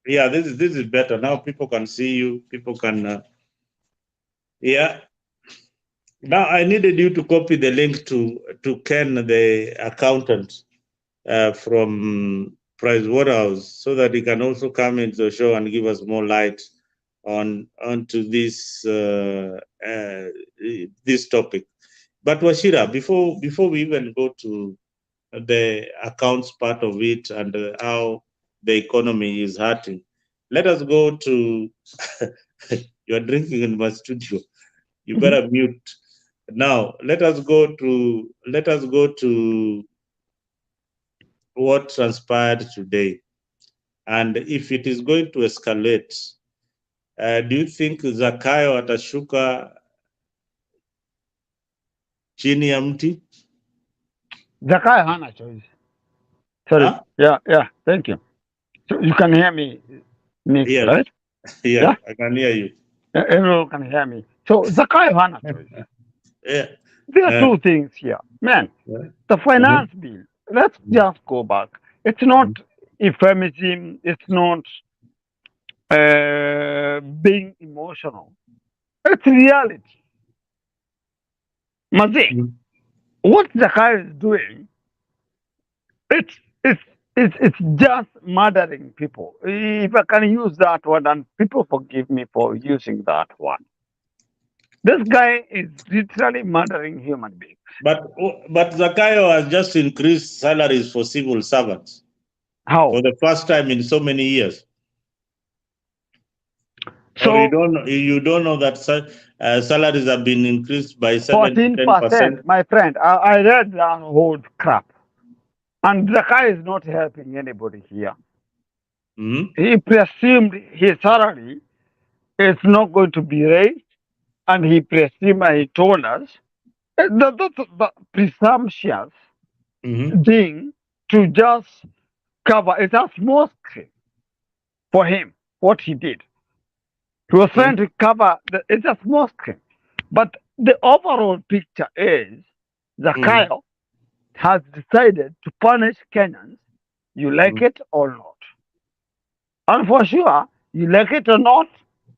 Yeah, this is better. Now people can see you. People can, yeah. Now I needed you to copy the link to Ken, the accountant from Pricewaterhouse, so that he can also come into the show and give us more light onto this this topic. But Washira, before we even go to the accounts part of it and how the economy is hurting, let us go to you are drinking in my studio. You better mute. Now let us go to what transpired today, and if it is going to escalate. Do you think Zakayo atashuka chini ya mti? Zakai hana choice. Sorry. Huh? Yeah. Thank you. So you can hear me, Nick, Yes, right? yes, Yeah. I can hear you. Everyone can hear me. So Zakai hana choice. Yeah. There are Uh, two things here, man. yeah. The finance bill. Let's just go back. It's not euphemism. It's not being emotional. It's reality. Mazik, what Zakai is doing, it's it's it's just murdering people. If I can use that word, and people forgive me for using that one. This guy is literally murdering human beings. But Zakayo has just increased salaries for civil servants How? for the first time in so many years. Or So you don't know that salaries have been increased by 7 to 14%, 10%. my friend. I read that whole crap. And the guy is not helping anybody here. Mm-hmm. He presumed his salary is not going to be raised, and he presumed and he told us the presumptuous Mm-hmm. thing to just cover. It's a small screen for him, what he did. He was trying to cover, it's a small screen. But the overall picture is Mm-hmm. Zakayo has decided to punish Kenyans, you like it or not. And for sure, you like it or not,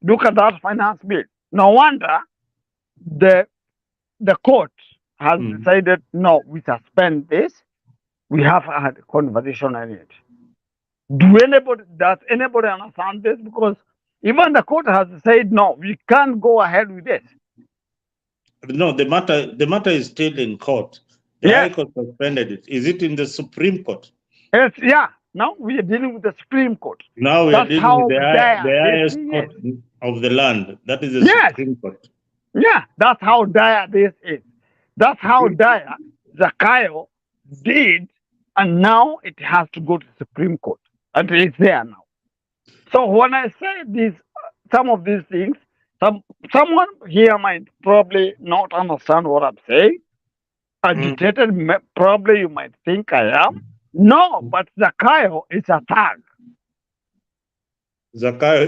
look at that finance bill. No wonder the the court has Mm-hmm. decided no, we suspend this. We have had a conversation on it. Does anybody understand this? Because even the court has said no, we can't go ahead with this. No, the matter is still in court. The High Yes, Court suspended it. Is it in the Supreme Court? yeah. Now we are dealing with the Supreme Court. Now we are That's dealing with how the dire this highest thing court is. of the land. That is the Yes, Supreme Court. yeah. That's how dire this is. That's how dire Zakayo did, and now it has to go to the Supreme Court, and it's there now. So when I say this, some of these things, someone here might probably not understand what I'm saying. Agitated, probably you might think I am. No, but Zakayo is a thug. Zakayo,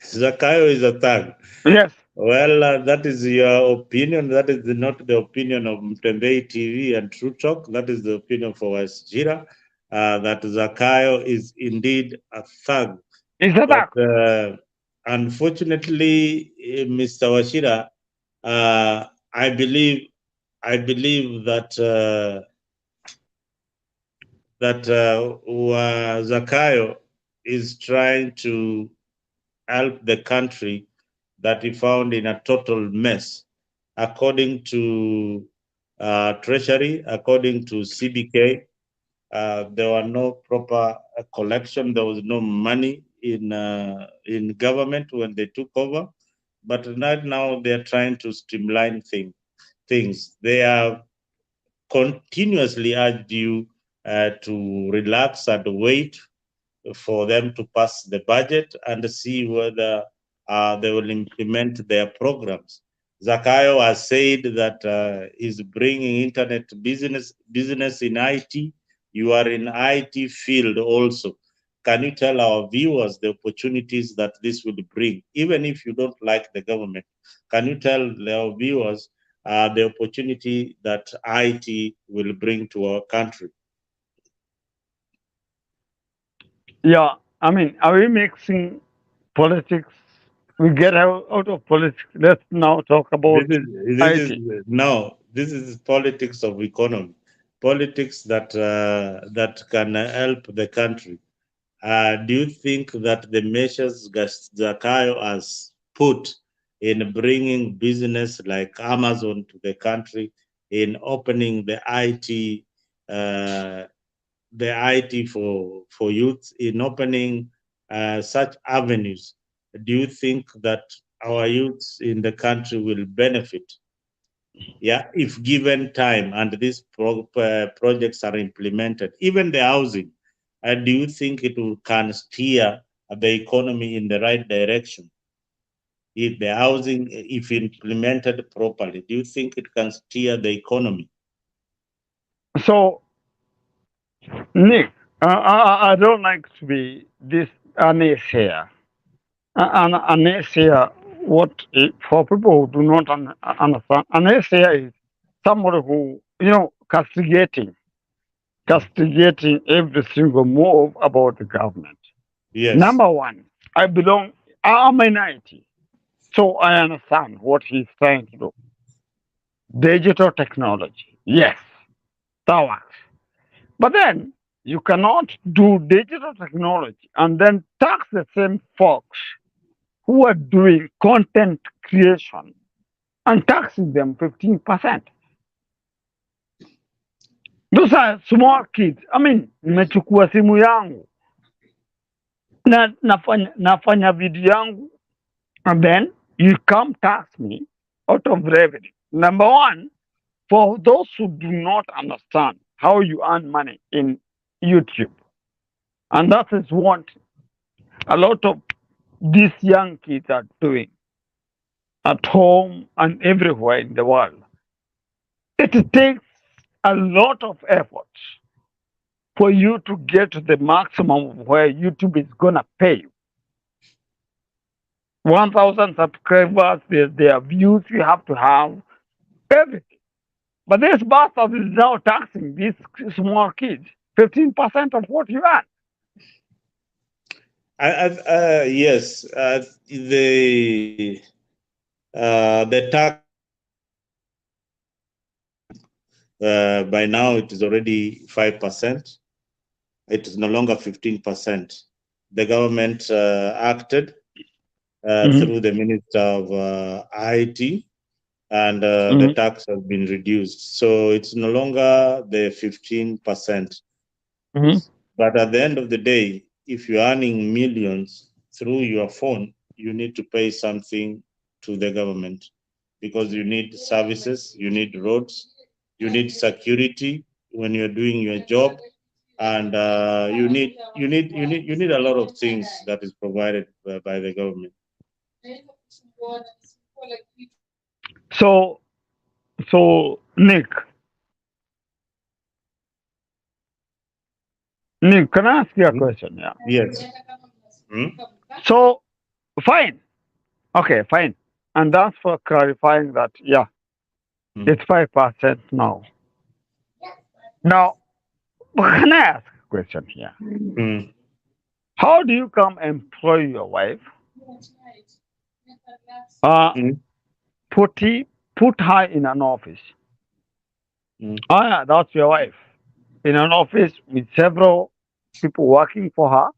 Zakayo is a thug. Yes. Well, that is your opinion. That is not the opinion of Mtembei TV and True Talk. That is the opinion for Wasjira, that Zakayo is indeed a thug. It's a But thug. unfortunately, Mr. Washira, I believe that Zakayo is trying to help the country that he found in a total mess. According to Treasury, according to CBK, there were no proper collection. There was no money in government when they took over. But right now they are trying to streamline things. They have continuously urged you to relax and wait for them to pass the budget and see whether they will implement their programs. Zakayo has said that he's bringing internet business in IT. You are in IT field also. Can you tell our viewers the opportunities that this will bring, even if you don't like the government? Can you tell our viewers the opportunity that IT will bring to our country? Yeah, I mean, are we mixing politics? We get out of politics. Let's now talk This about is this is IT. no. This is politics of economy, politics that can help the country. Do you think that the measures Zakayo has put in bringing business like Amazon to the country, in opening uh, the IT for youth, in opening such avenues, do you think that our youths in the country will benefit? Yeah, if given time and these projects are implemented, even the housing, do you think it will can steer the economy in the right direction? If the housing, if implemented properly, do you think it can steer the economy? So, Nick, I don't like to be this an naysayer. An naysayer, for people who do not understand, an naysayer is somebody who, castigating every single move about the government. Yes, Number one, I'm a 90, so I understand what he's trying to do. Digital technology, yes, that works. But then you cannot do digital technology and then tax the same folks who are doing content creation and taxing them 15%. Those are small kids. I mean, nimechukua simu yangu na nafanya video yangu, and then you come tax me out of revenue. Number one, for those who do not understand how you earn money in YouTube, and that is what a lot of these young kids are doing at home and everywhere in the world. It takes a lot of effort for you to get to the maximum of where YouTube is gonna pay you. 1,000 subscribers, their views, you have to have everything. But this bastard is now taxing these small kids 15% of what you earn. yes, the tax by now it is already 5%. It is no longer 15%. The government acted through the Minister of IT, and the Mhm. tax has been reduced. So it's no longer the 15%. Mhm. But at the end of the day, if you're earning millions through your phone, you need to pay something to the government, because you need services, you need roads, you need security when you're doing your job, and you need a lot of things that is provided by the government. So, Nick, can I ask you a Hmm? question? Yeah. Yes. Hmm? So, fine. Okay, fine. And that's for clarifying that, yeah, Hmm. it's 5% now. Now, can I ask a question here? Hmm. How do you come employ your wife? Uh, Hmm. put, he, put her in an office. Hmm. Oh, yeah, that's your wife. In an office with several people working for her.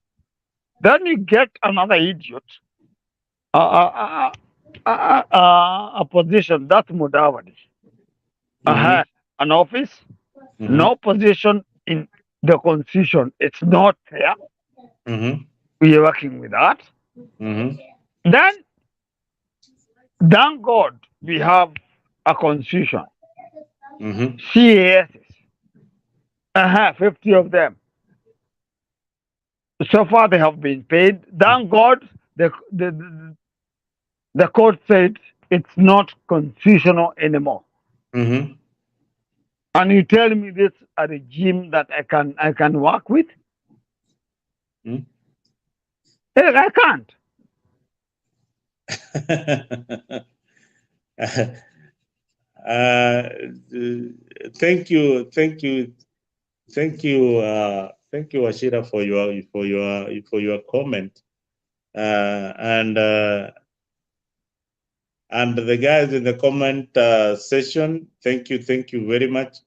Then you get another idiot, a position. That's Mudavadi. Hmm. An office, Hmm. no position in the constitution. It's not fair. Hmm. We are working with that. Hmm. Then, thank God, we have a constitution. Hmm. CAS, 50 of them. So far, they have been paid. Thank God, the, the, the court said it's not constitutional anymore. Mm-hmm. And you tell me this a regime that I can work with? I can't. uh, thank you, Ashira, for your comment. And the guys in the comment session, thank you very much.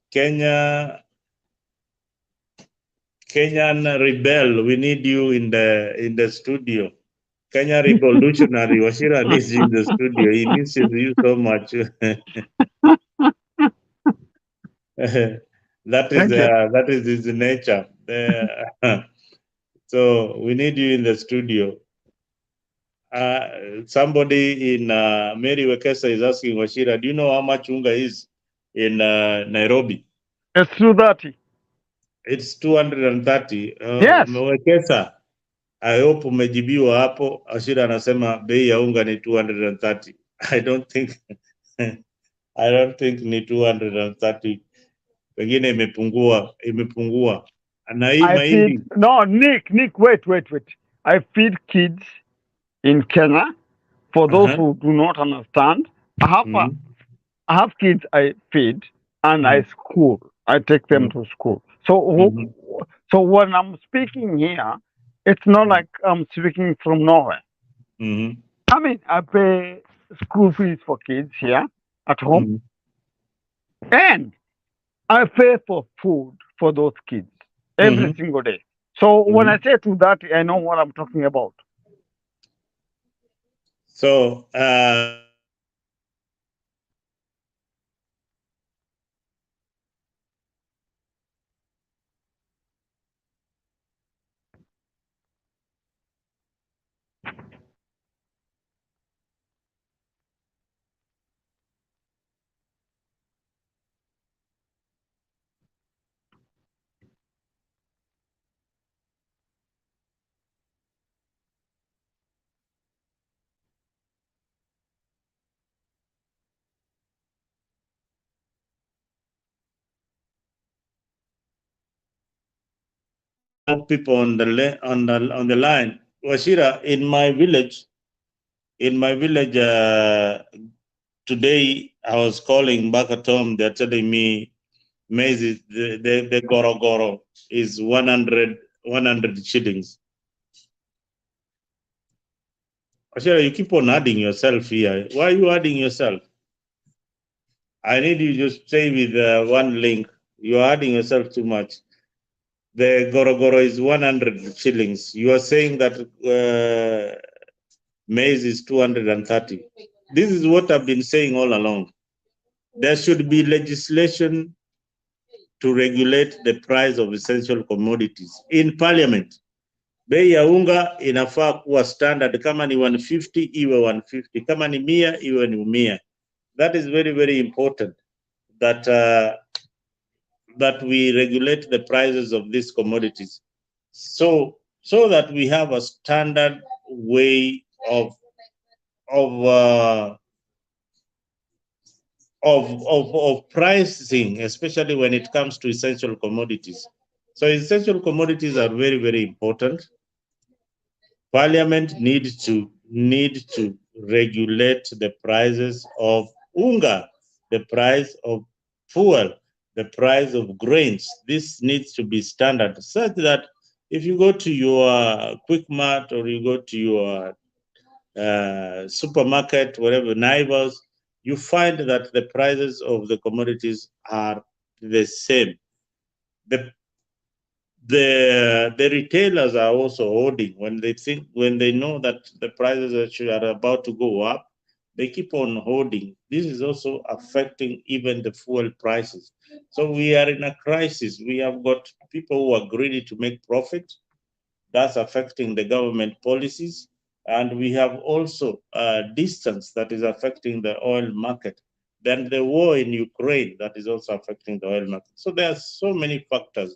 Kenyan Rebel, we need you in the studio. Kenya Revolutionary, Washira needs you in the studio. He misses you so much. Thank you. That is his nature. So we need you in the studio. Somebody in Mary Wekesa is asking Washira, do you know how much unga is in Nairobi? It's 230. It's 230. Yes. Wekesa, I hope umejibiwa hapo. Washira anasema bei ya unga ni 230. I don't think ni 230. Pengine imepungua. Na hii I feed mahindi. no Nick, wait. I feed kids in Kenya. For those Uh-huh. who do not understand, I have kids I feed and I school. I take them to school. Mhm. So when I'm speaking here, it's not like I'm speaking from nowhere. Mhm. I mean, I pay school fees for kids here at home, Mhm. and I pay for food for those kids every Mhm. single day. So when I Mhm. say to that, I know what I'm talking about. So more people on the line. Washira, in my village today, I was calling back at home. They're telling me maize, the goro is 100 shillings. Washira, you keep on adding yourself here. Why are you adding yourself? I need you to stay with one link. You're adding yourself too much. The Gorogoro is 100 shillings. You are saying that maize is 230. This is what I've been saying all along. There should be legislation to regulate the price of essential commodities in parliament. Bei ya unga inafaa kuwa standard, kama ni 150 iwe 150, kama ni 100 iwe ni 100. That is very, very important that that we regulate the prices of these commodities, so that we have a standard way of pricing, especially when it comes to essential commodities. So essential commodities are very, very important. Parliament needs to regulate the prices of unga, the price of fuel, the price of grains. This needs to be standard, such that if you go to your Quick Mart or you go to your supermarket, wherever, neighbors, you find that the prices of the commodities are the same. The retailers are also holding when they know that the prices actually are about to go up. They keep on holding. This is also affecting even the fuel prices. So we are in a crisis. We have got people who are greedy to make profit. That's affecting the government policies. And we have also distance that is affecting the oil market. Then the war in Ukraine, that is also affecting the oil market. So there are so many factors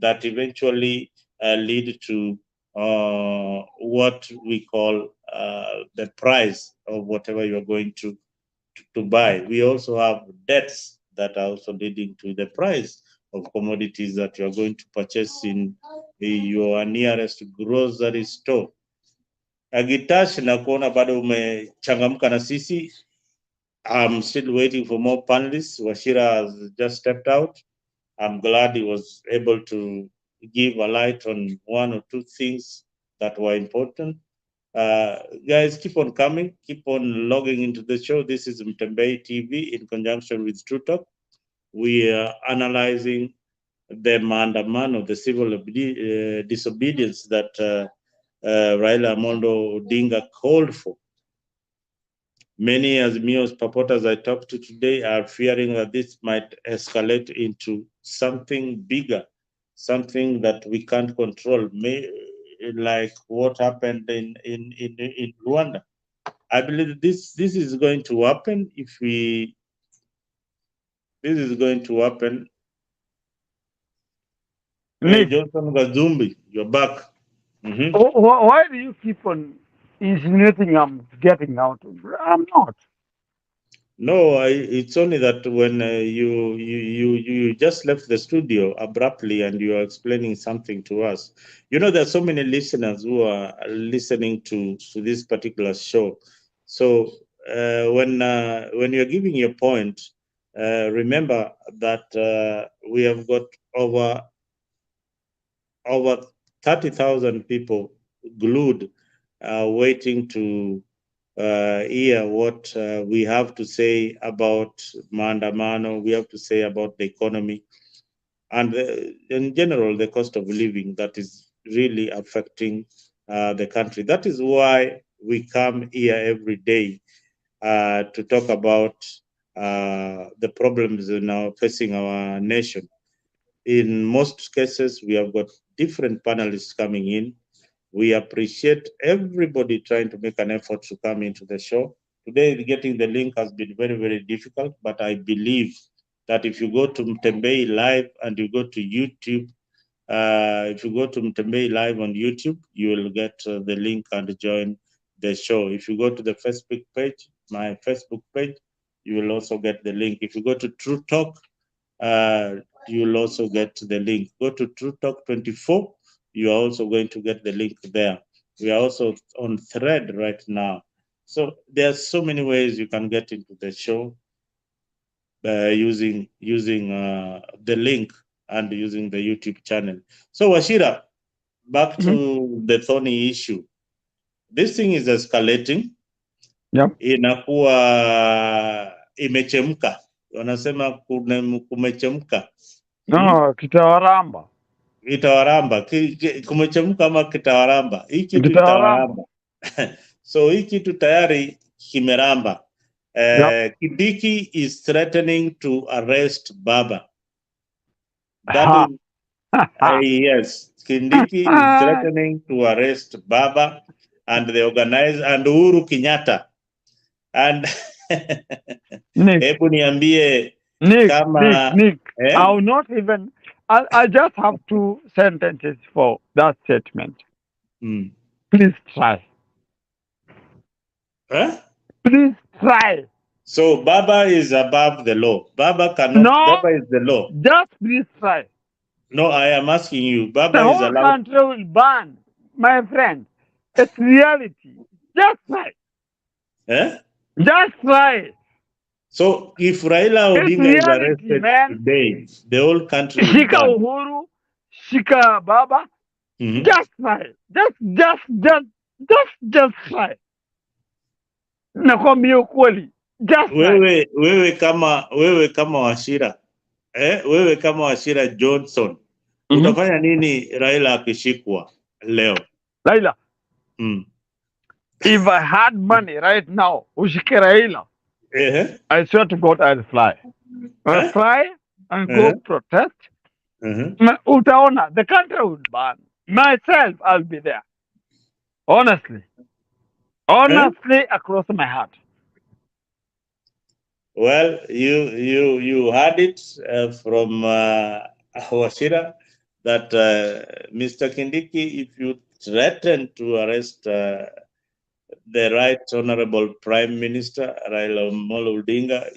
that eventually lead to what we call the price of whatever you're going to to buy. We also have debts that are also leading to the price of commodities that you are going to purchase in your nearest grocery store. Agitash, na kuona bado umechangamka na sisi. I'm still waiting for more panelists. Washira has just stepped out. I'm glad he was able to give a light on one or two things that were important. Guys, keep on coming, keep on logging into the show. This is Mtembei TV in conjunction with True Talk. We are analyzing the maandamano, the civil disobedience that Raila Amolo Odinga called for. Many Azimio supporters I talked to today are fearing that this might escalate into something bigger, something that we can't control, like what happened in Rwanda. I believe this is going to happen if we. This is going to happen. Hey, Nick, Johnson Gazumbi, you're back. Mhm. why do you keep on insinuating I'm getting out? I'm not. No, it's only that when you just left the studio abruptly and you are explaining something to us. You know, there are so many listeners who are listening to this particular show. So when you're giving your point, remember that we have got over 30,000 people glued, waiting to hear what we have to say about maandamano, we have to say about the economy, and in general, the cost of living that is really affecting the country. That is why we come here every day to talk about the problems now facing our nation. In most cases, we have got different panelists coming in. We appreciate everybody trying to make an effort to come into the show. Today, getting the link has been very, very difficult, but I believe that if you go to Mtembei Live and you go to YouTube, if you go to Mtembei Live on YouTube, you will get the link and join the show. If you go to the Facebook page, my Facebook page, you will also get the link. If you go to True Talk, you'll also get the link. Go to True Talk 24. You are also going to get the link there. We are also on Thread right now. So there are so many ways you can get into the show using the link and using the YouTube channel. So Washira, back Mhm. to the thorny issue. This thing is escalating, Yep. inakuwa imechemka. Wanasema kumechemka. No, kitawaramba. Itawaramba, kumechemka ama kitawaramba? Hii kitu Kitawaramba. itawaramba. So hii kitu tayari kimeramba. Yep. Kindiki is threatening to arrest Baba. That Ha. is, yes, Kindiki is threatening to arrest Baba and the organizer and Uhuru Kenyatta. And Nick, hebu niambie Nick, kama Nick. eh? I'll not even. I just have 2 sentences for that statement. Mm. Please try. Huh? Please try. So Baba is above the law. Baba cannot. No, Baba is the law. just please try. No, I am asking you. The Baba is whole allowed. country will burn, my friend. It's reality. Just try. Eh? Just try. So if Raila It's Odinga is reality, arrested man. today, the whole country will Shika burn. Uhuru, Shika Baba. Mhm. Just try. Just try. Nakwambia ukweli. Just try. Wewe kama Washira, wewe kama Washira Johnson, utafanya nini Raila akishikwa leo? Laila, Mm. if I had money right now, ushike Raila, I swear to God I'll fly. I'll fly and go protest. Utaona, the country will burn. Myself, I'll be there. Honestly. Honestly, across my heart. Well, you heard it from Washira that Mr. Kindiki, if you threaten to arrest the Right Honorable Prime Minister Raila Amolo Odinga,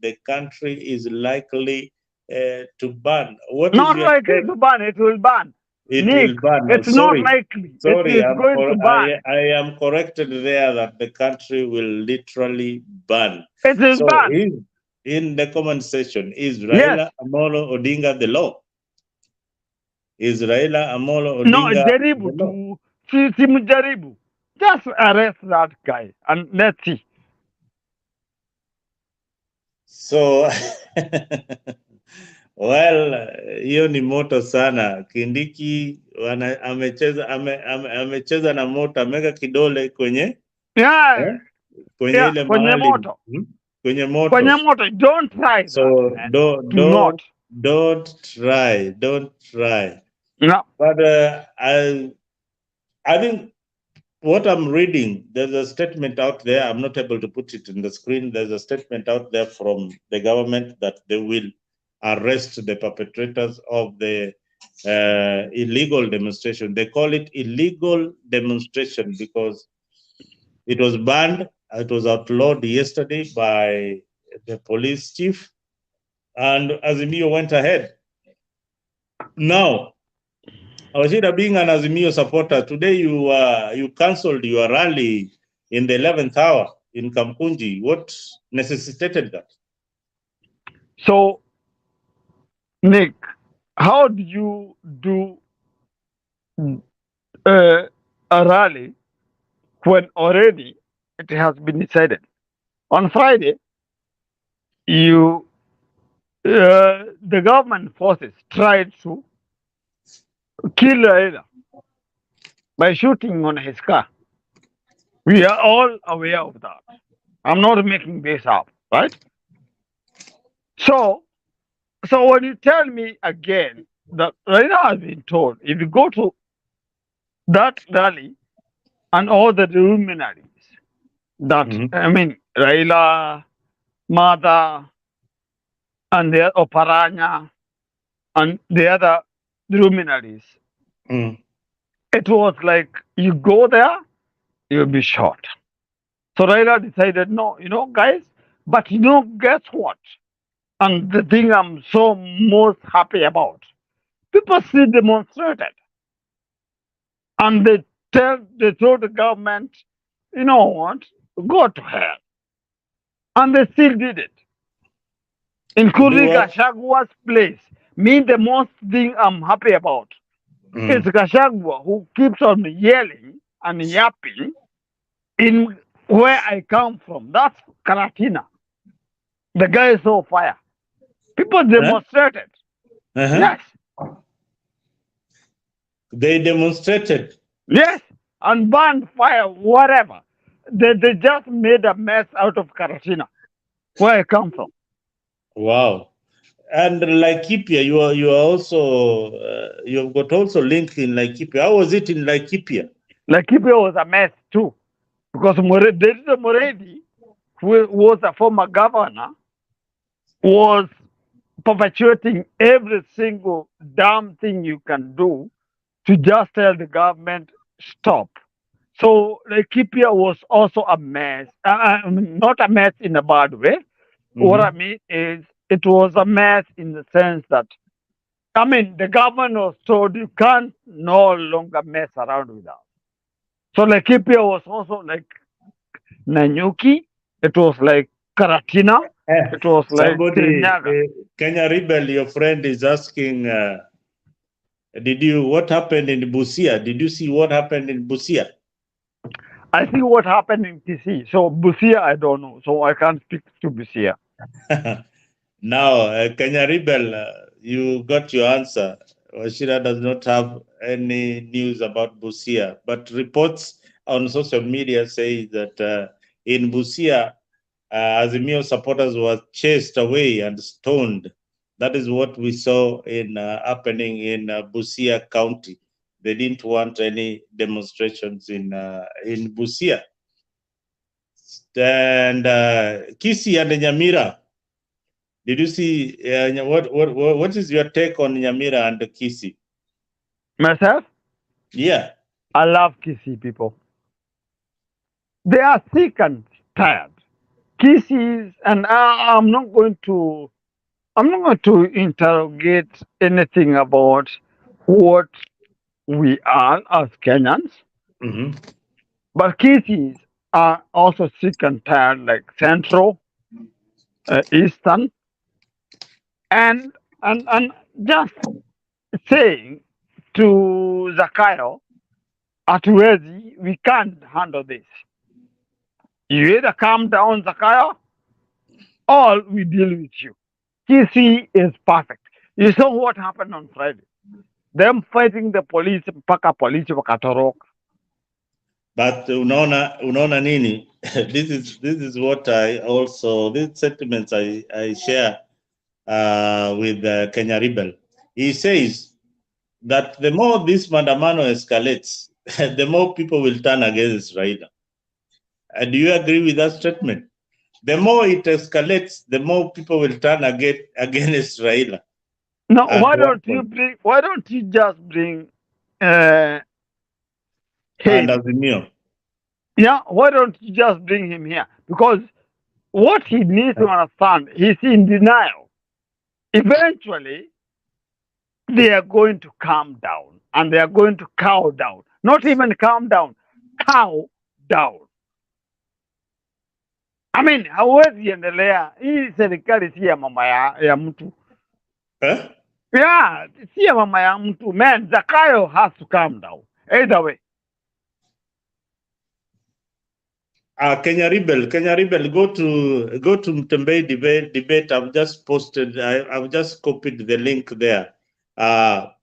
the country is likely to ban. What is Not your likely take? to ban. It will ban. It Nick, will ban. it's not Sorry, likely. It sorry, is going to ban. I am corrected there that the country will literally ban. It is So ban. in the comment section, is Yes. Raila Amolo Odinga the law? Is Raila Amolo No, Odinga jaribu the law? tu. Simjaribu. Just arrest that guy and let's see. So well, hiyo ni moto sana. Kindiki amecheza na moto, ameweka kidole kwenye Yeah. kwenye Yeah. ile Kwenye mahali moto. kwenye moto. Kwenye moto. Don't try that, So man. Do not. don't try. No. But I think what I'm reading, there's a statement out there. I'm not able to put it in the screen. There's a statement out there from the government that they will arrest the perpetrators of the illegal demonstration. They call it illegal demonstration because it was banned. It was outlawed yesterday by the police chief, and Azimio went ahead. Now, Awashida, being an Azimio supporter, today you cancelled your rally in the 11th hour in Kamkunji. What necessitated that? So, Nick, how do you do a rally when already it has been decided? On Friday, the government forces tried to kill Raila by shooting on his car. We are all aware of that. I'm not making this up, right? So when you tell me again that Raila has been told, if you go to that rally and all the luminaries, that I mean Raila, Mada, and the Oparanya, and the other luminaries, it was like you go there, you'll be shot. So Raila decided, no, guys, but guess what? And the thing I'm so most happy about, people still demonstrated. And they told the government, you know what, go to hell. And they still did it. Including Gashagua's place. Me, the most thing I'm happy about is Gashagua, who keeps on yelling and yapping in where I come from. That's Karatina. The guy is on fire. People demonstrated. Yes. They demonstrated. Yes. And burned fire, whatever. They just made a mess out of Karatina, where I come from. Wow. And Laikipia, you are also you've got also link in Laikipia. How was it in Laikipia? Laikipia was a mess too, because David Moredi, who was a former governor, was perpetuating every single damn thing you can do to just tell the government stop. So Laikipia was also a mess. Not a mess in a bad way. What I mean is it was a mess in the sense that, the government was told you can't no longer mess around with us. So Laikipia was also like Nanyuki. It was like Karatina. It was like Kirinyaga. Kenya Rebel, your friend, is asking, what happened in Busia? Did you see what happened in Busia? I see what happened in Kisii. So Busia, I don't know. So I can't speak to Busia. Now, Kenya Rebel, you got your answer. Washira does not have any news about Busia, but reports on social media say that in Busia, Azimio supporters were chased away and stoned. That is what we saw in happening in Busia County. They didn't want any demonstrations in Busia. And Kisii and Nyamira. Did you see what is your take on Nyamira and Kisii? Myself? Yeah. I love Kisii people. They are sick and tired. Kisses, and I'm not going to interrogate anything about what we are as Kenyans, Mhm. but Kisses are also sick and tired, like Central, Eastern, and and just saying to Zakayo, hatuwezi, we can't handle this. You either calm down, Zakayo, or we deal with you. TC is perfect. You saw what happened on Friday. Them fighting the police mpaka polisi wakatoroka. But unaona nini? This is what I also, these sentiments I share with Kenya Rebel. He says that the more this mandamano escalates, the more people will turn against Raila. And do you agree with that statement? The more it escalates, the more people will turn against Raila. Now, At one point, why don't you just bring uh, and him? Azimio. Yeah, why don't you just bring him here? Because what he needs to understand, he's in denial. Eventually, they are going to calm down and they are going to cow down. Not even calm down, cow down. I mean, hauwezi endelea. Hii serikali si ya mama ya mtu. Huh? Yeah, si ya mama ya mtu. Man, Zakayo has to calm down. Either way. Kenya Rebel, go to Mtembei debate. I've just posted. I've just copied the link there. Go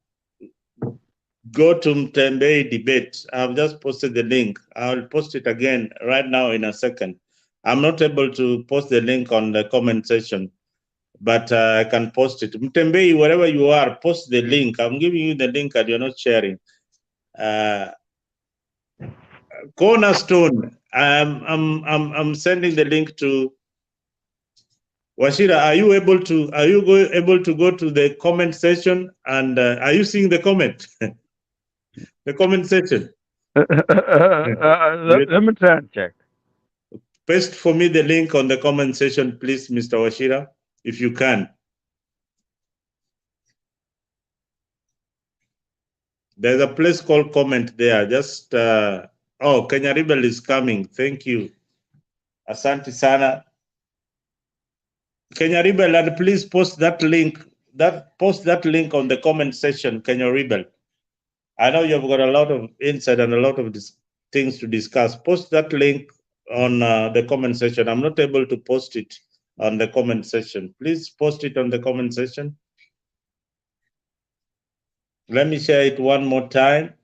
to Mtembei debate. I've just posted the link. I'll post it again right now in a second. I'm not able to post the link on the comment section, but I can post it. Mtembei, wherever you are, post the link. I'm giving you the link and you're not sharing. Cornerstone. I'm sending the link to Washira. Are you able to go to the comment section and are you seeing the comment? The comment section. Let me try and check. Paste for me the link on the comment section, please, Mr. Washira, if you can. There's a place called comment there. Just Kenya Rebel is coming. Thank you. Asante sana. Kenya Rebel, and please post that link. Post that link on the comment section, Kenya Rebel. I know you've got a lot of insight and a lot of things to discuss. Post that link on the comment section. I'm not able to post it on the comment section. Please post it on the comment section. Let me share it one more time.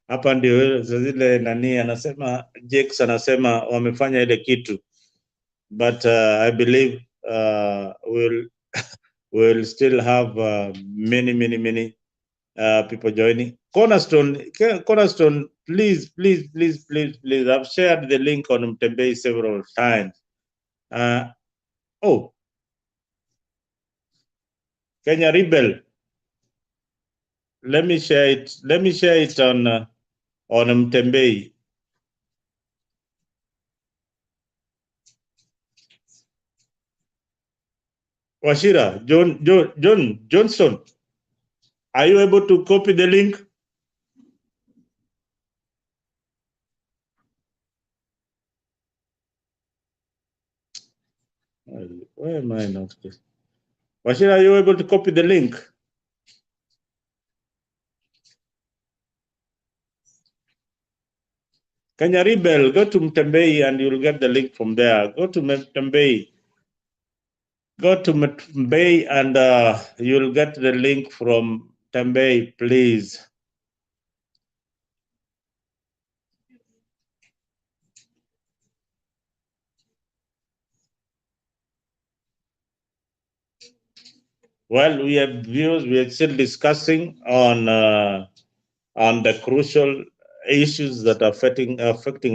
Hapa ndio zile nani anasema, Jakes anasema wamefanya ile kitu, but I believe we'll still have many people joining. Cornerstone, please. I've shared the link on Mtembei several times. Kenya Rebel. Let me share it. Let me share it on Mtembei. Washira, Johnson, are you able to copy the link? Why am I not? Washira, are you able to copy the link? Kenya Rebel, go to Mtembei and you'll get the link from there. Go to Mtembei. Go to Mtembei and you'll get the link from Mtembei, please. Well, we have views. We are still discussing on the crucial issues that are affecting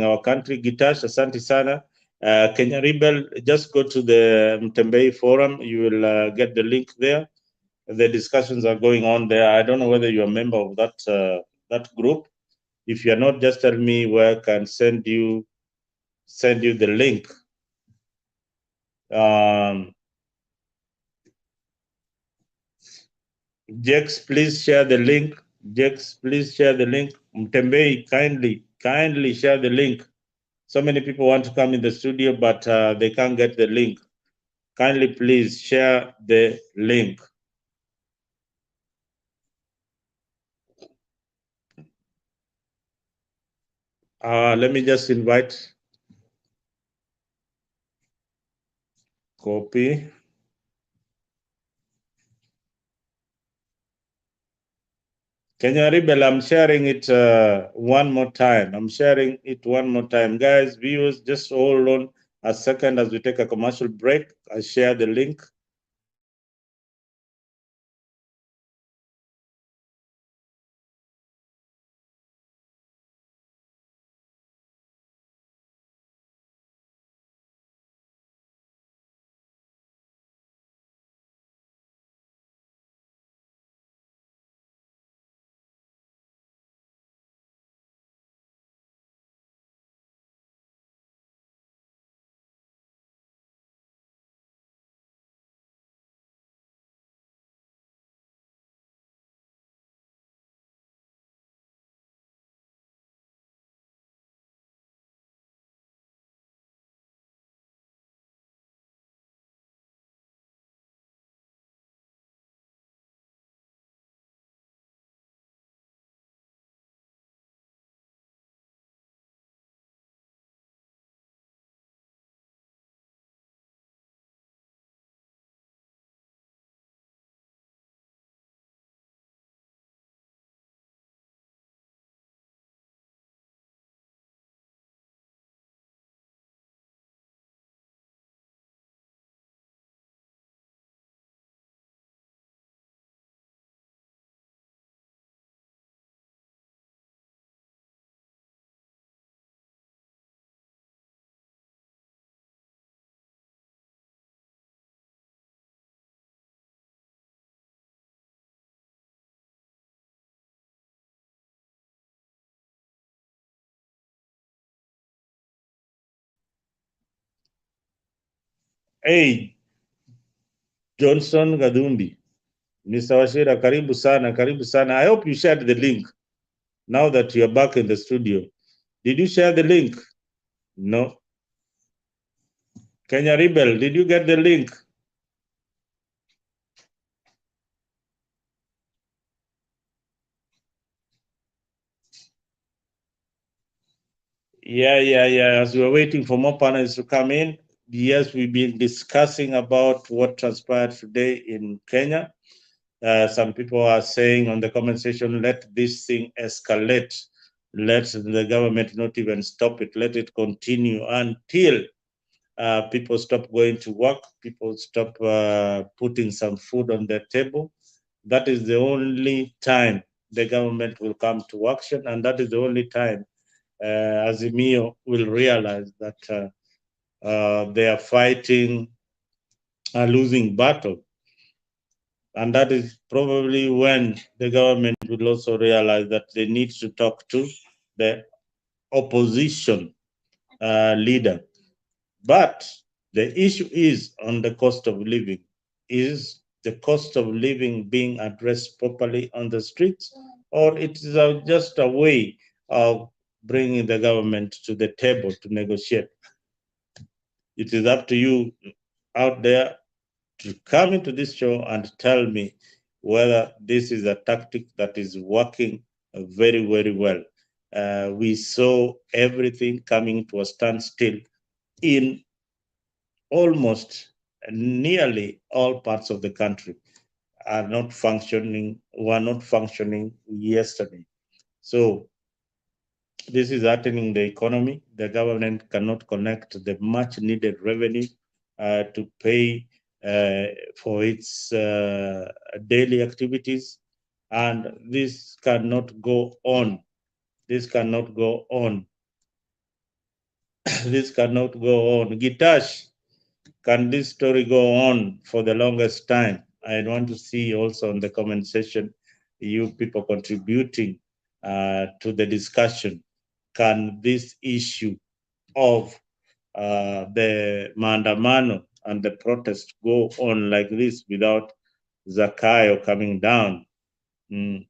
our country. Gitash, asante sana. Kenya Rebel, just go to the Mtembei forum. You will get the link there. The discussions are going on there. I don't know whether you're a member of that group. If you're not, just tell me where I can send you the link. Jex, please share the link. Jex, please share the link. Mtembei, kindly share the link. So many people want to come in the studio, but they can't get the link. Kindly, please share the link. Let me just invite. Copy. Kenya Rebel, I'm sharing it one more time. I'm sharing it one more time. Guys, viewers, just hold on a second as we take a commercial break. I share the link. Hey, Johnson Gadumbi. Mr. Washira, karibu sana, karibu sana. I hope you shared the link now that you're back in the studio. Did you share the link? No. Kenya Rebel, did you get the link? Yeah. As we were waiting for more panelists to come in, yes, we've been discussing about what transpired today in Kenya. Some people are saying on the comment section, let this thing escalate. Let the government not even stop it. Let it continue until people stop going to work, people stop putting some food on their table. That is the only time the government will come to action, and that is the only time Azimio will realize that they are fighting a losing battle. And that is probably when the government will also realize that they need to talk to the opposition leader. But the issue is on the cost of living. Is the cost of living being addressed properly on the streets, or it is just a way of bringing the government to the table to negotiate? It is up to you out there to come into this show and tell me whether this is a tactic that is working very, very well. We saw everything coming to a standstill in almost nearly all parts of the country were not functioning yesterday. So this is hurting the economy. The government cannot connect the much needed revenue to pay for its daily activities. And this cannot go on. This cannot go on. This cannot go on. Gitash, can this story go on for the longest time? I want to see also in the comment section you people contributing to the discussion. Can this issue of the maandamano and the protest go on like this without Zakayo coming down? Mm.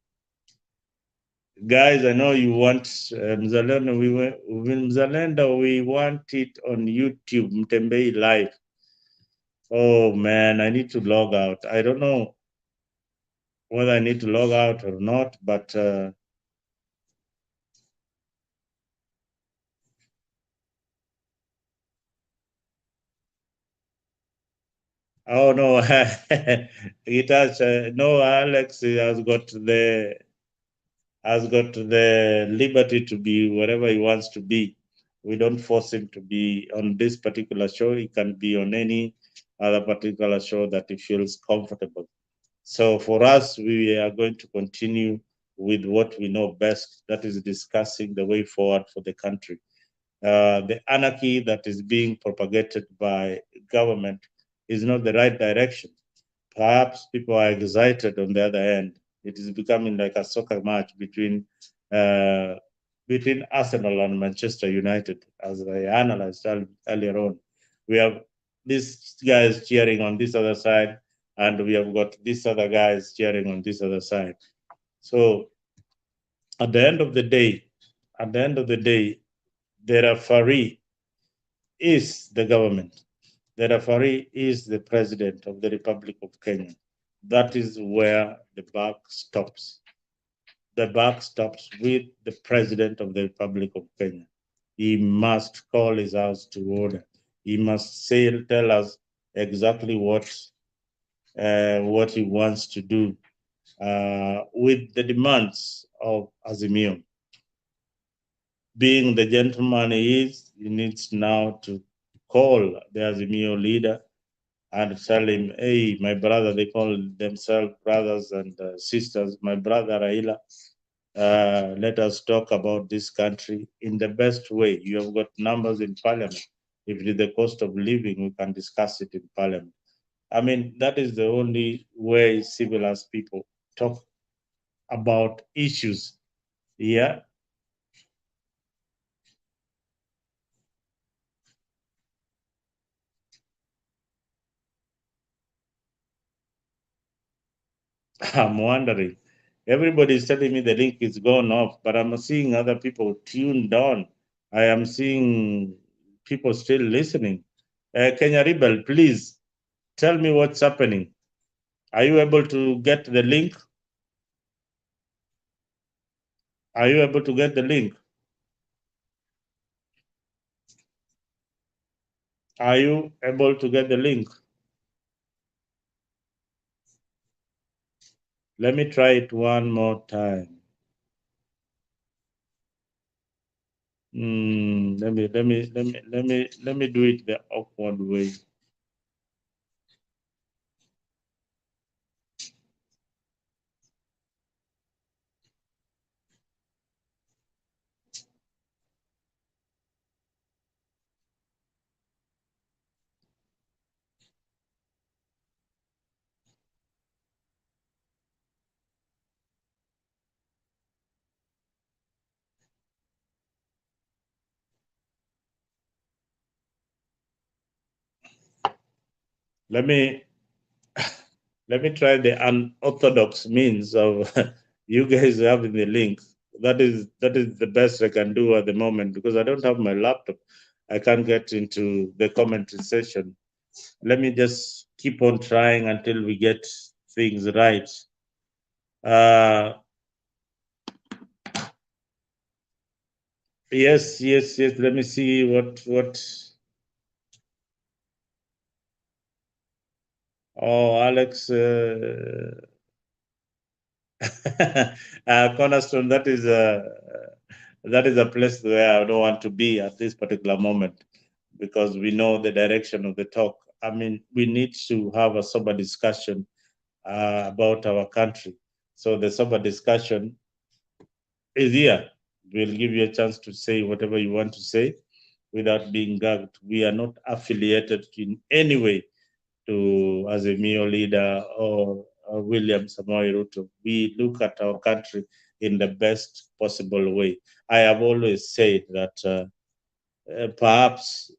Guys, I know you want Mzalendo. Mzalendo, we want it on YouTube, Mtembei Live. Oh man, I need to log out. I don't know whether I need to log out or not, but oh no, it has no. Alex has got the liberty to be wherever he wants to be. We don't force him to be on this particular show. He can be on any other particular show that he feels comfortable. So for us, we are going to continue with what we know best, that is discussing the way forward for the country. The anarchy that is being propagated by government is not the right direction. Perhaps people are excited on the other end. It is becoming like a soccer match uh, between Arsenal and Manchester United, as I analyzed earlier on. We have these guys cheering on this other side, and we have got these other guys cheering on this other side. So at the end of the day, the referee is the government. The referee is the president of the Republic of Kenya. That is where the buck stops. The buck stops with the president of the Republic of Kenya. He must call his house to order. He must tell us exactly what he wants to do with the demands of Azimio. Being the gentleman he is, he needs now to call the Azimio leader and tell him, hey, my brother, they call themselves brothers and sisters, my brother Raila, let us talk about this country in the best way. You have got numbers in parliament. If it is the cost of living, we can discuss it in parliament. I mean, that is the only way civilized people talk about issues. Yeah. I'm wondering. Everybody is telling me the link is gone off, but I'm seeing other people tuned on. I am seeing people still listening. Kenya Rebel, please tell me what's happening. Are you able to get the link? Are you able to get the link? Are you able to get the link? Let me try it one more time. Let me do it the awkward way. Let me let me try the unorthodox means of you guys having the link. That is the best I can do at the moment because I don't have my laptop. I can't get into the commentary session. Let me just keep on trying until we get things right. Uh, yes, yes, yes. Let me see what. Oh, Alex, Cornerstone. That is a place where I don't want to be at this particular moment because we know the direction of the talk. I mean, we need to have a sober discussion about our country. So the sober discussion is here. We'll give you a chance to say whatever you want to say without being gagged. We are not affiliated in any way to Azimio leader or William Samoei Ruto. We look at our country in the best possible way. I have always said that perhaps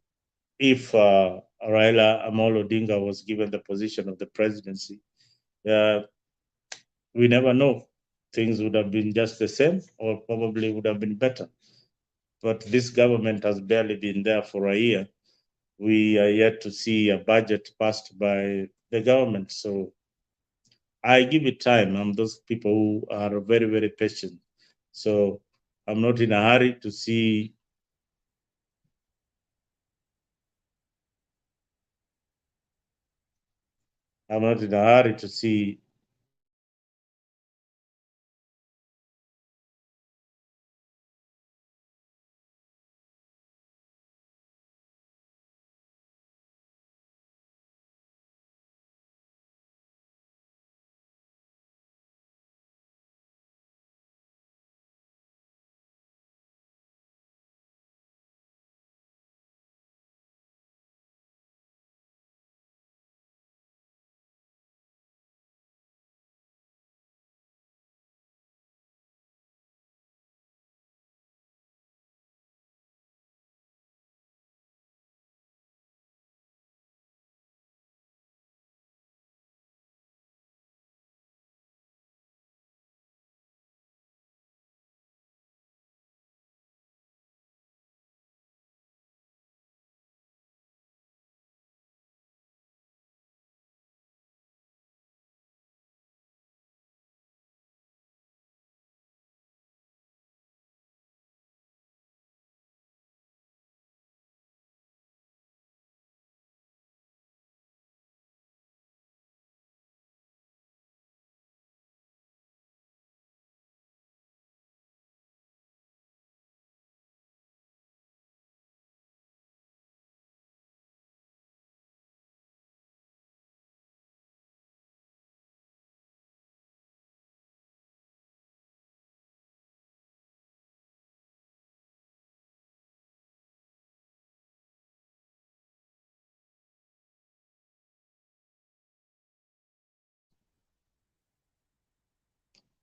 if Raila Amolo Odinga was given the position of the presidency, uh, we never know. Things would have been just the same or probably would have been better. But this government has barely been there for a year. We are yet to see a budget passed by the government. So I give it time. I'm those people who are very, very patient. So I'm not in a hurry to see. I'm not in a hurry to see.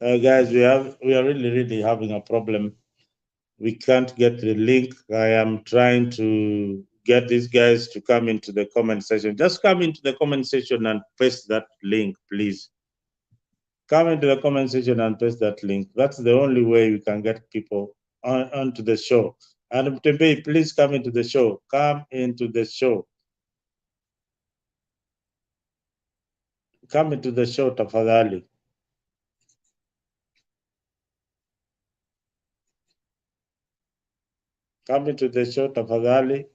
Guys, we are really having a problem. We can't get the link. I am trying to get these guys to come into the comment section. Just come into the comment section and paste that link, please. Come into the comment section and paste that link. That's the only way we can get people onto the show. And Tempe, please come into the show. Come into the show. Come into the show, tafadhali. Come into the show, tafadhali.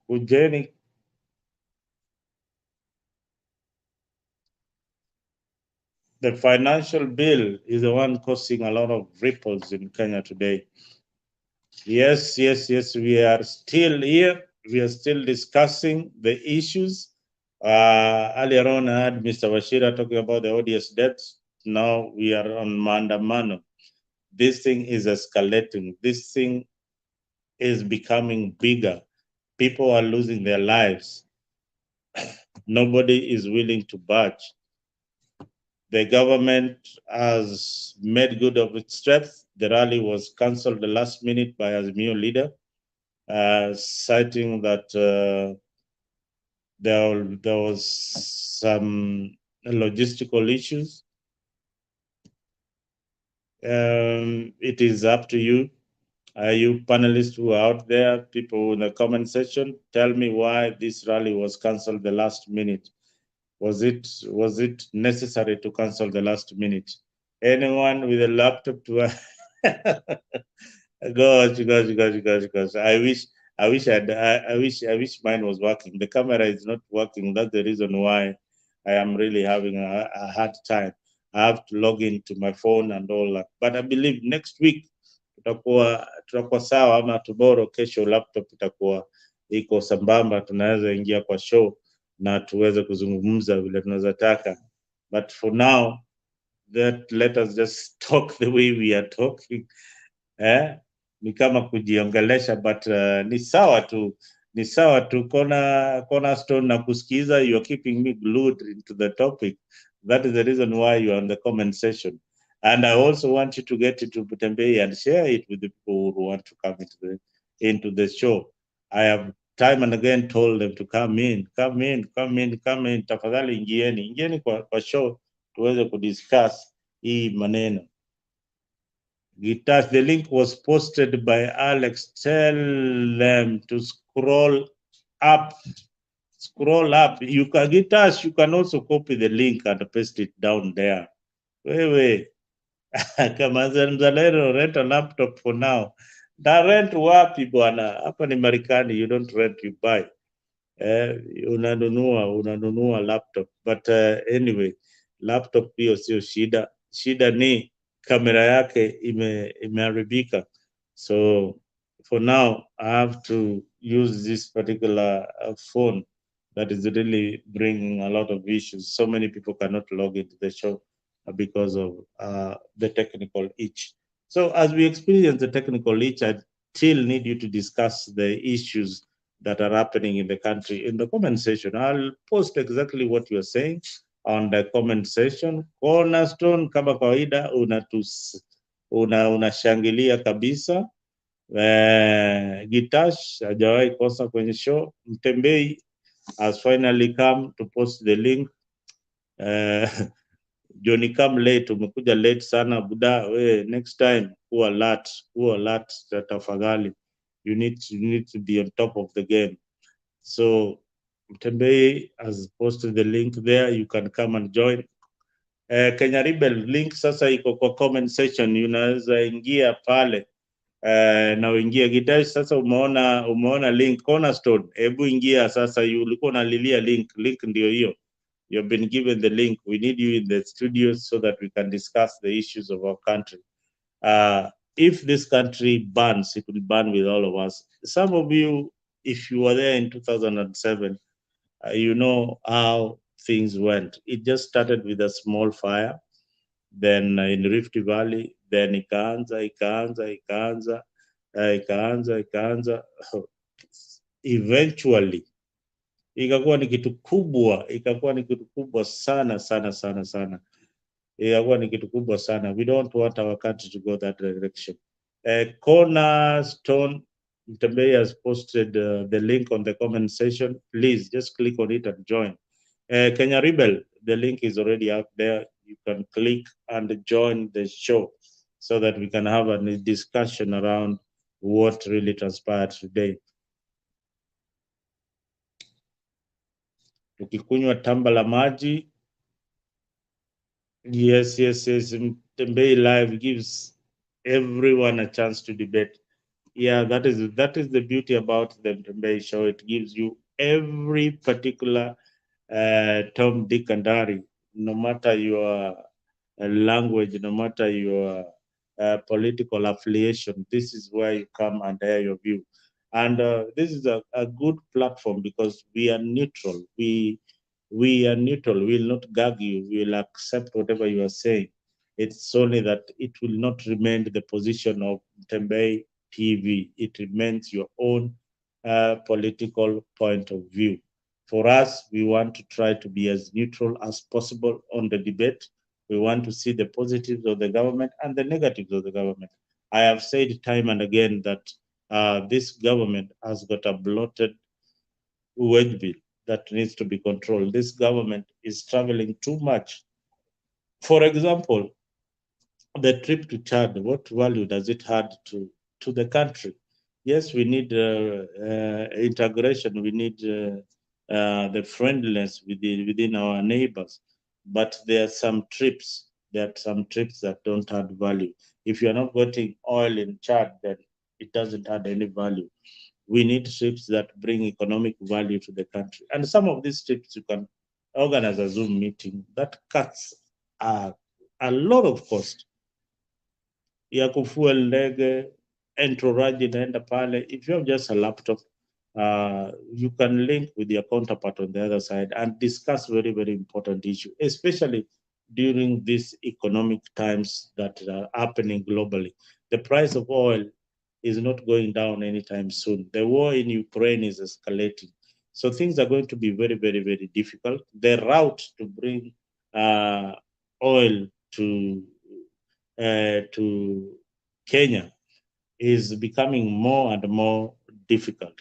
Kujeni. The financial bill is the one causing a lot of ripples in Kenya today. Yes, yes, yes, we are still here. We are still discussing the issues. Earlier on, I had Mr. Washira talking about the ODS debts. Now we are on Mandamano. This thing is escalating. This thing is becoming bigger. People are losing their lives. Nobody is willing to budge. The government has made good of its steps. The rally was cancelled the last minute by Azimio leader, citing that there was some logistical issues. It is up to you. You panelists who are out there, people in the comment section, tell me why this rally was cancelled the last minute. Was it necessary to cancel the last minute? Anyone with a laptop to gosh. I wish mine was working. The camera is not working. That's the reason why I am really having a hard time. I have to log into my phone and all that. But I believe next week tutakuwa sawa, ama tomorrow, kesho laptop itakuwa iko sambamba, tunaweza ingia kwa show na tuweze kuzungumza vile tunawezataka. But for now, let us just talk the way we are talking. Ni kama kujiongelesha, but ni sawa tu cornerstone na kusikiza. You are keeping me glued into the topic. That is the reason why you are on the comment section. And I also want you to get into Butembei and share it with the people who want to come into the show. I have time and again told them to come in. Tafadhali ingieni kwa show tuweze kudiscuss hii maneno. Guitars, the link was posted by Alex. Tell them to scroll up. You can guitars, you can also copy the link and paste it down there. Wewe kama mzalendo, rent a laptop for now. Da rent wapi bwana? Hapa ni Marekani, you don't rent, you buy. Unanunua laptop. But anyway, laptop hiyo sio shida. Shida ni kamera yake imeharibika. So for now, I have to use this particular phone that is really bringing a lot of issues. So many people cannot log into the show because of the technical itch. So as we experience the technical itch, I still need you to discuss the issues that are happening in the country in the comment section. I'll post exactly what you're saying on the comment section. Cornerstone, kama kawaida, unashangilia kabisa. Gitash hajawahi kosa kwenye show. Mtembei has finally come to post the link. Johnny come late, umekuja late sana buda. Next time kuwa alert tafadhali. You need to be on top of the game. So Mtembei has posted the link there. You can come and join. Kenya Rebel link sasa iko kwa comment section, unaweza ingia pale na uingie Gitash. Sasa umeona link Cornerstone, hebu ingia sasa. Ulikuwa unalilia link ndio hiyo. You've been given the link. We need you in the studios so that we can discuss the issues of our country. If this country burns, it will burn with all of us. Some of you, if you were there in 2007, you know how things went. It just started with a small fire, then in Rift Valley, then ikaanza. Eventually ikakuwa ni kitu kubwa, sana. Ikakuwa ni kitu kubwa sana. We don't want our country to go that direction. Cornerstone, Mtembei has posted the link on the comment section. Please just click on it and join. Kenya Rebel, the link is already out there. You can click and join the show so that we can have a discussion around what really transpired today. Tukikunywa tamba la maji. Yes. Mtembei Live gives everyone a chance to debate. Yeah, that is the beauty about the Mtembei show. It gives you every particular Tom, Dick, and Harry, no matter your language, no matter your political affiliation. This is where you come and air your view. And this is a good platform because we are neutral. We are neutral. We will not gag you. We will accept whatever you are saying. It's only that it will not remain the position of Tembei TV. It remains your own political point of view. For us, we want to try to be as neutral as possible on the debate. We want to see the positives of the government and the negatives of the government. I have said time and again that this government has got a bloated wage bill that needs to be controlled. This government is traveling too much. For example, the trip to Chad, what value does it add to the country? Yes, we need integration. We need the friendliness within our neighbors, but there are some trips. There are some trips that don't add value. If you are not getting oil in Chad, then it doesn't add any value. We need trips that bring economic value to the country. And some of these trips you can organize a Zoom meeting that cuts a lot of cost ya kufuel ndege, entourage inaenda pale. If you have just a laptop, you can link with your counterpart on the other side and discuss very, very important issue, especially during these economic times that are happening globally. The price of oil is not going down anytime soon. The war in Ukraine is escalating. So things are going to be very, very, very difficult. The route to bring oil to Kenya is becoming more and more difficult,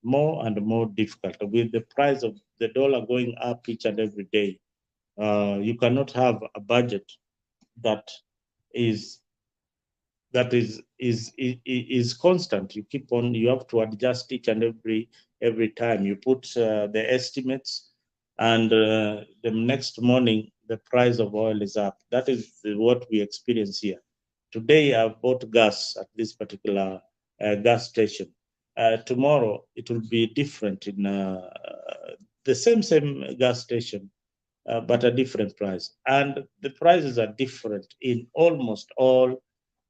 more and more difficult. With the price of the dollar going up each and every day, you cannot have a budget that is is constant. You keep on. You have to adjust each and every time. You put the estimates, and the next morning the price of oil is up. That is what we experience here. Today I bought gas at this particular gas station. Tomorrow it will be different in the same gas station, but a different price. And the prices are different in almost all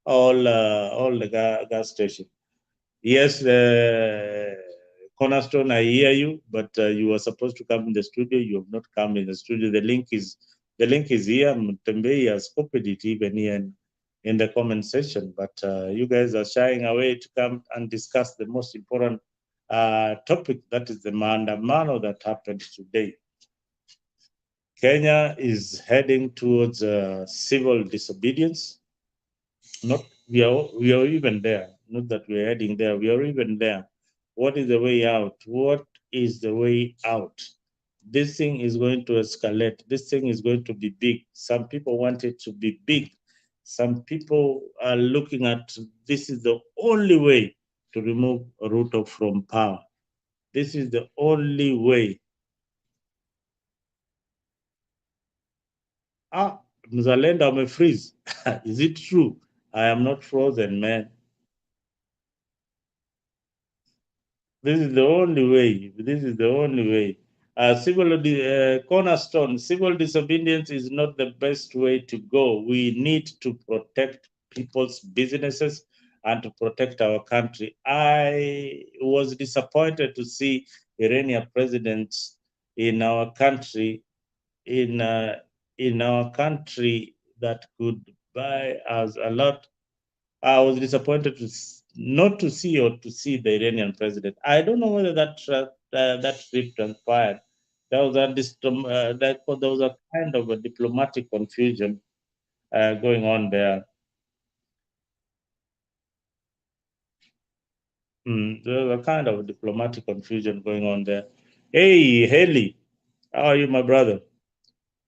the gas station. Yes, Cornerstone, I hear you, but you were supposed to come in the studio. You have not come in the studio. The link is here. Mtembei has copied it even here in the comment section. But you guys are shying away to come and discuss the most important topic, that is the maandamano that happened today. Kenya is heading towards civil disobedience. Not we are even there. Not that we're heading there. We are even there. What is the way out? What is the way out? This thing is going to escalate. This thing is going to be big. Some people want it to be big. Some people are looking at this is the only way to remove Ruto from power. This is the only way. Mzalendo amefreeze. Is it true? I am not frozen, man. This is the only way. This is the only way. Cornerstone, civil disobedience is not the best way to go. We need to protect people's businesses and to protect our country. I was disappointed to see Iranian presidents in our country, in our country that could buy us a lot. I was disappointed not to see or to see the Iranian president. I don't know whether that trip transpired. There was a kind of a diplomatic confusion going on there. There was a kind of diplomatic confusion going on there. Hey, Haley, how are you, my brother?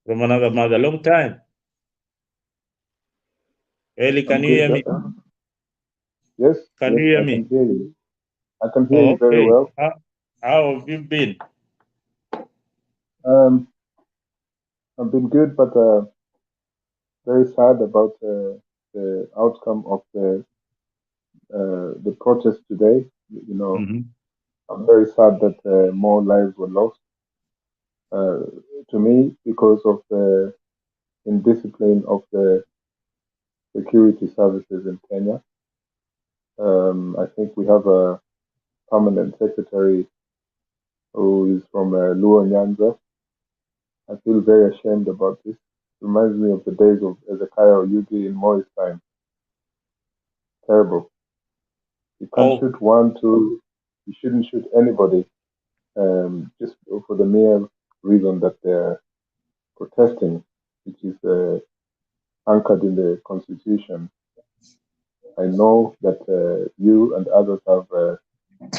From another mother, long time. Haley, can I'm you good. hear me? Yes, Can yes, you hear I me? can hear you. I can hear Oh, you very okay. well. How have you been? Um, I've been good, but very sad about the outcome of the protest today. You know, Mm-hmm. I'm very sad that more lives were lost. Uh, to me, because of the indiscipline of the security services in Kenya. I think we have a permanent secretary who is from Luo Nyanza. I feel very ashamed about this. Reminds me of the days of Ezekiel Oyugi in Moi's time. Terrible. You can't Oh, shoot one, two. You shouldn't shoot anybody just for the mere reason that they're protesting, which is anchored in the Constitution. I know that you and others have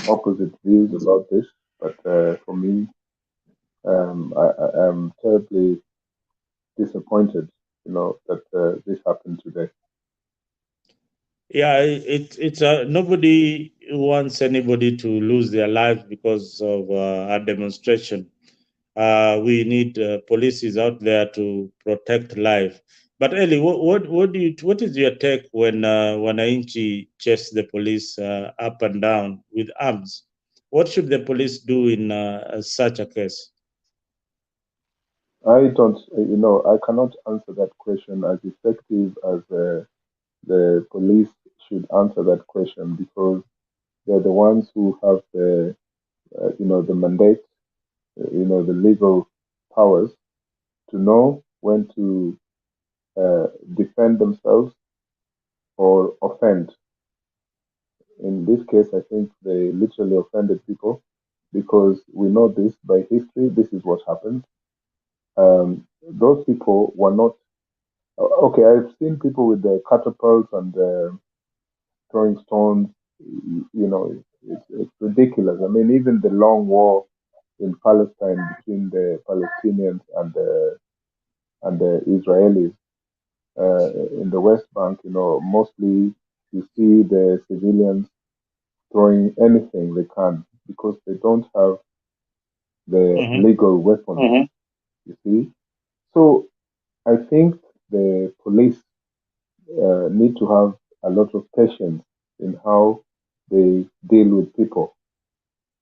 opposite views about this, but for me, I am terribly disappointed, that this happened today. Yeah, it's nobody wants anybody to lose their life because of a demonstration. We need policies out there to protect life. But Eli, what is your take when wananchi chase the police up and down with arms? What should the police do in such a case? I don't, I cannot answer that question as effective as the police should answer that question because they're the ones who have the mandate, the legal powers to know when to defend themselves or offend. In this case, I think they literally offended people because we know this by history. This is what happened. Those people were not okay. I've seen people with the catapults and throwing stones. It's ridiculous. I mean, even the long war in Palestine between the Palestinians and the Israelis in the West Bank. Mostly you see the civilians throwing anything they can because they don't have the legal weapons. You see, so I think the police need to have a lot of patience in how they deal with people.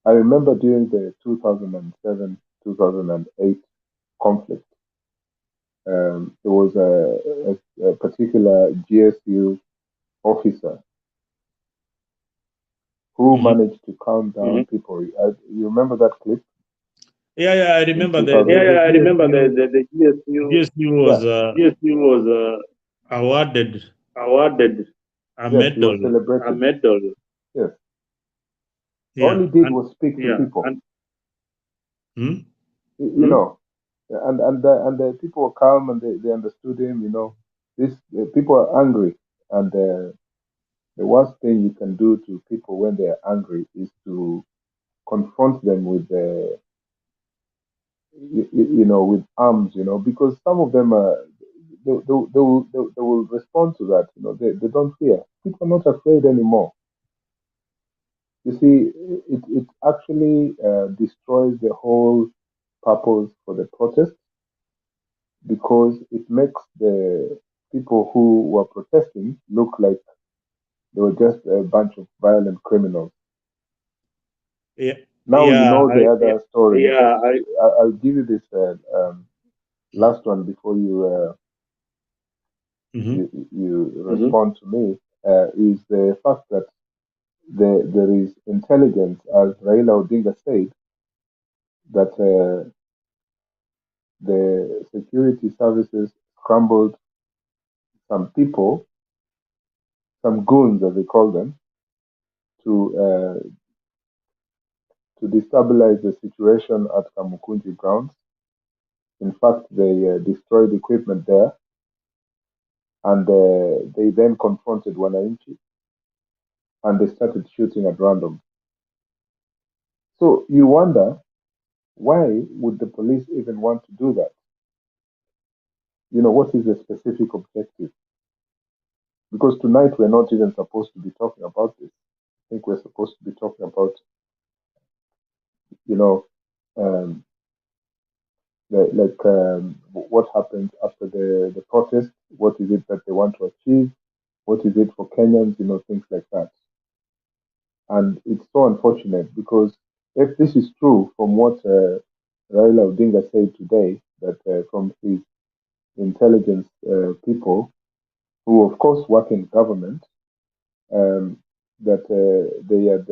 I remember during the 2007 2008 conflict, there was a particular GSU officer who managed to calm down people. You remember that clip? Yeah, I In remember 2000. I remember the GSU was GSU was awarded awarded a Yes, he medal. was celebrated. a medal. Yes. All Yeah, he did was speak to people. And hmm? You know, and the people were calm and they understood him. This people are angry, and the worst thing you can do to people when they are angry is to confront them with with arms. Because some of them are they will respond to that. They don't fear. People are not afraid anymore. You see, it actually destroys the whole purpose for the protest because it makes the people who were protesting look like they were just a bunch of violent criminals. Yeah, Now you know the other story. yeah, I'll give you this last one before mhm. you respond to me. Is the fact that there is intelligence, as Raila Odinga said, that the security services scrambled some people, some goons as they call them, to to destabilize the situation at Kamukunji grounds. In fact, they destroyed equipment there, and they then confronted Wananchi, and they started shooting at random. So you wonder, why would the police even want to do that? What is the specific objective? Because tonight we're not even supposed to be talking about this. I think we're supposed to be talking about, you know, um, what happens after the protest. What is it that they want to achieve? What is it for Kenyans? Things like that. And it's so unfortunate because if this is true from what Raila Odinga said today, that from his intelligence people, who of course work in government, um, that they had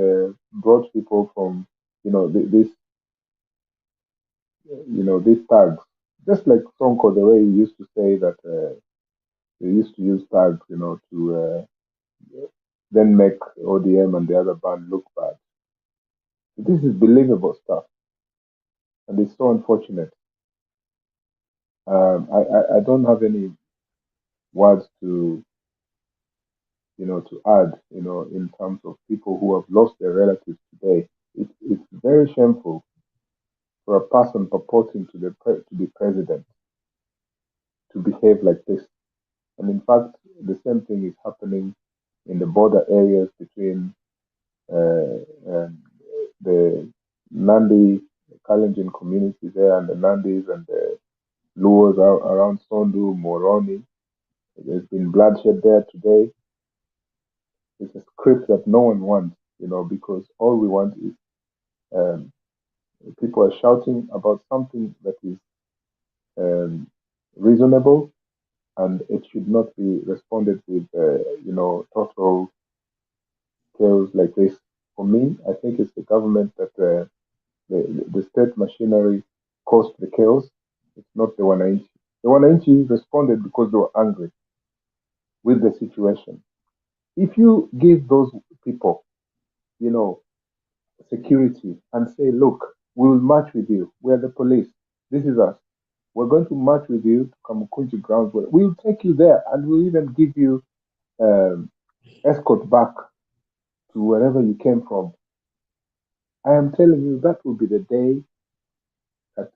brought people from, this, these tags, just like Sonko, the way he used to say that they used to use tags, to then make ODM and the other band look bad. This is believable stuff, and it's so unfortunate. I don't have any words to, to add, in terms of people who have lost their relatives today. It's very shameful for a person purporting to be president to behave like this. And in fact, the same thing is happening in the border areas between uh, the Nandi, Kalenjin community there, and the Nandis and the Luos around Sondu, Moroni. There's been bloodshed there today. It's a script that no one wants, because all we want is, um, people are shouting about something that is, um, reasonable, and it should not be responded with, total chaos like this. For me, I think it's the government that, the state machinery caused the chaos. It's not the Wananchi. The Wananchi responded because they were angry with the situation. If you give those people, you know, security and say, look, we will march with you. We're the police. This is us. We're going to march with you to Kamukunji grounds. We'll take you there and we'll even give you, um, escort back to wherever you came from. I am telling you, that will be the day that,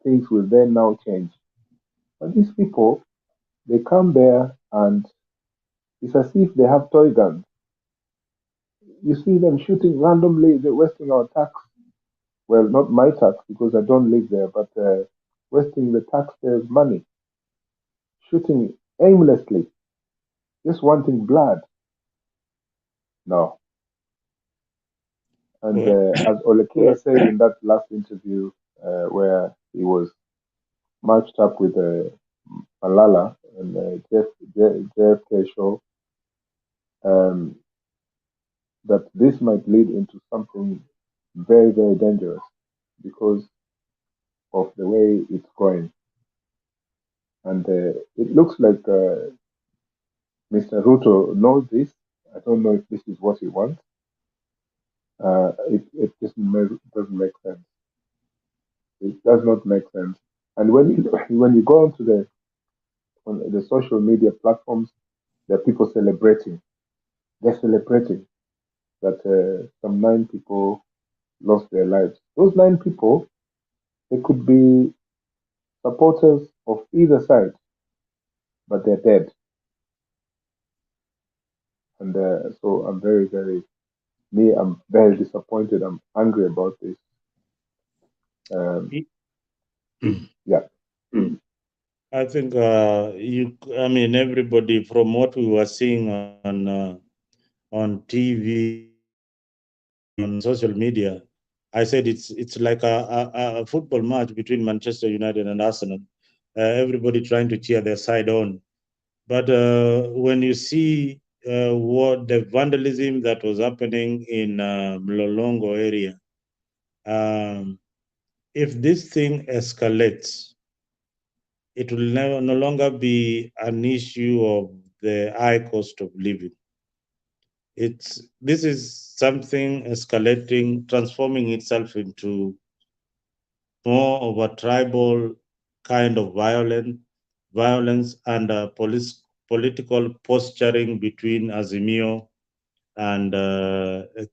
things will then now change. But these people, they come there and it's as if they have toy guns. You see them shooting randomly, they're wasting our tax. Well, not my tax because I don't live there, but, wasting the taxpayers' money, shooting aimlessly, just wanting blood. No. And, Well, as Olekina said in that last interview, where he was matched up with, Malala and, JFK show, um, that this might lead into something very, very dangerous because of the way it's going. And, it looks like, Mr. Ruto knows this. I don't know if this is what he wants. It doesn't make sense. It does not make sense. And when you when you go onto the social media platforms, there are people celebrating. They're celebrating that, some 9 people lost their lives. Those 9 people, they could be supporters of either side, but they're dead. And, so I'm very, very, I'm very disappointed. I'm angry about this. Um, yeah. I think I mean, everybody from what we were seeing on TV, on social media, I said it's like a football match between Manchester United and Arsenal. Everybody trying to cheer their side on. But when you see what the vandalism that was happening in Mlolongo area, um, if this thing escalates, it will no longer be an issue of the high cost of living. This is something escalating, transforming itself into more of a tribal kind of violence and political posturing between Azimio and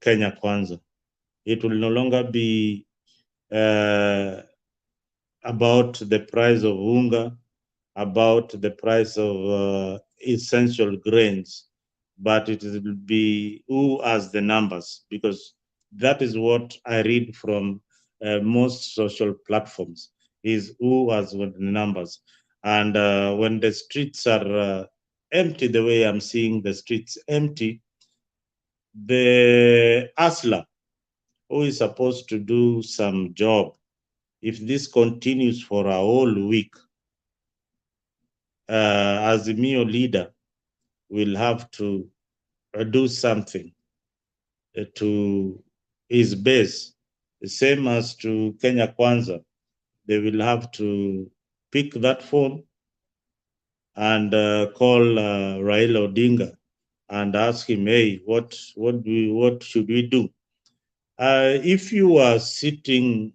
Kenya Kwanza. It will no longer be uh, about the price of unga, about the price of essential grains, but it will be who has the numbers, because that is what I read from most social platforms, is who has the numbers. And when the streets are empty, the way I'm seeing the streets empty, the hustler who is supposed to do some job, if this continues for a whole week, as the Mio leader will have to do something to his base, the same as to Kenya Kwanza. They will have to pick that phone and call Raila Odinga and ask him, hey, what should we do? If you are sitting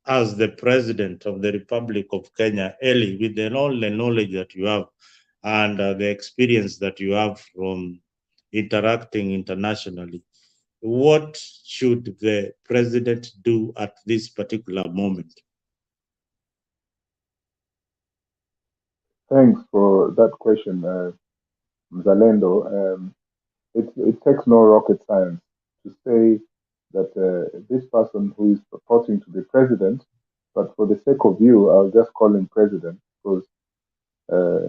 as the president of the Republic of Kenya, Eli, with all the knowledge that you have, and the experience that you have from interacting internationally, what should the president do at this particular moment? Thanks for that question, Mzalendo. It takes no rocket science to say that this person who is purporting to be president, but for the sake of you, I'll just call him president because uh,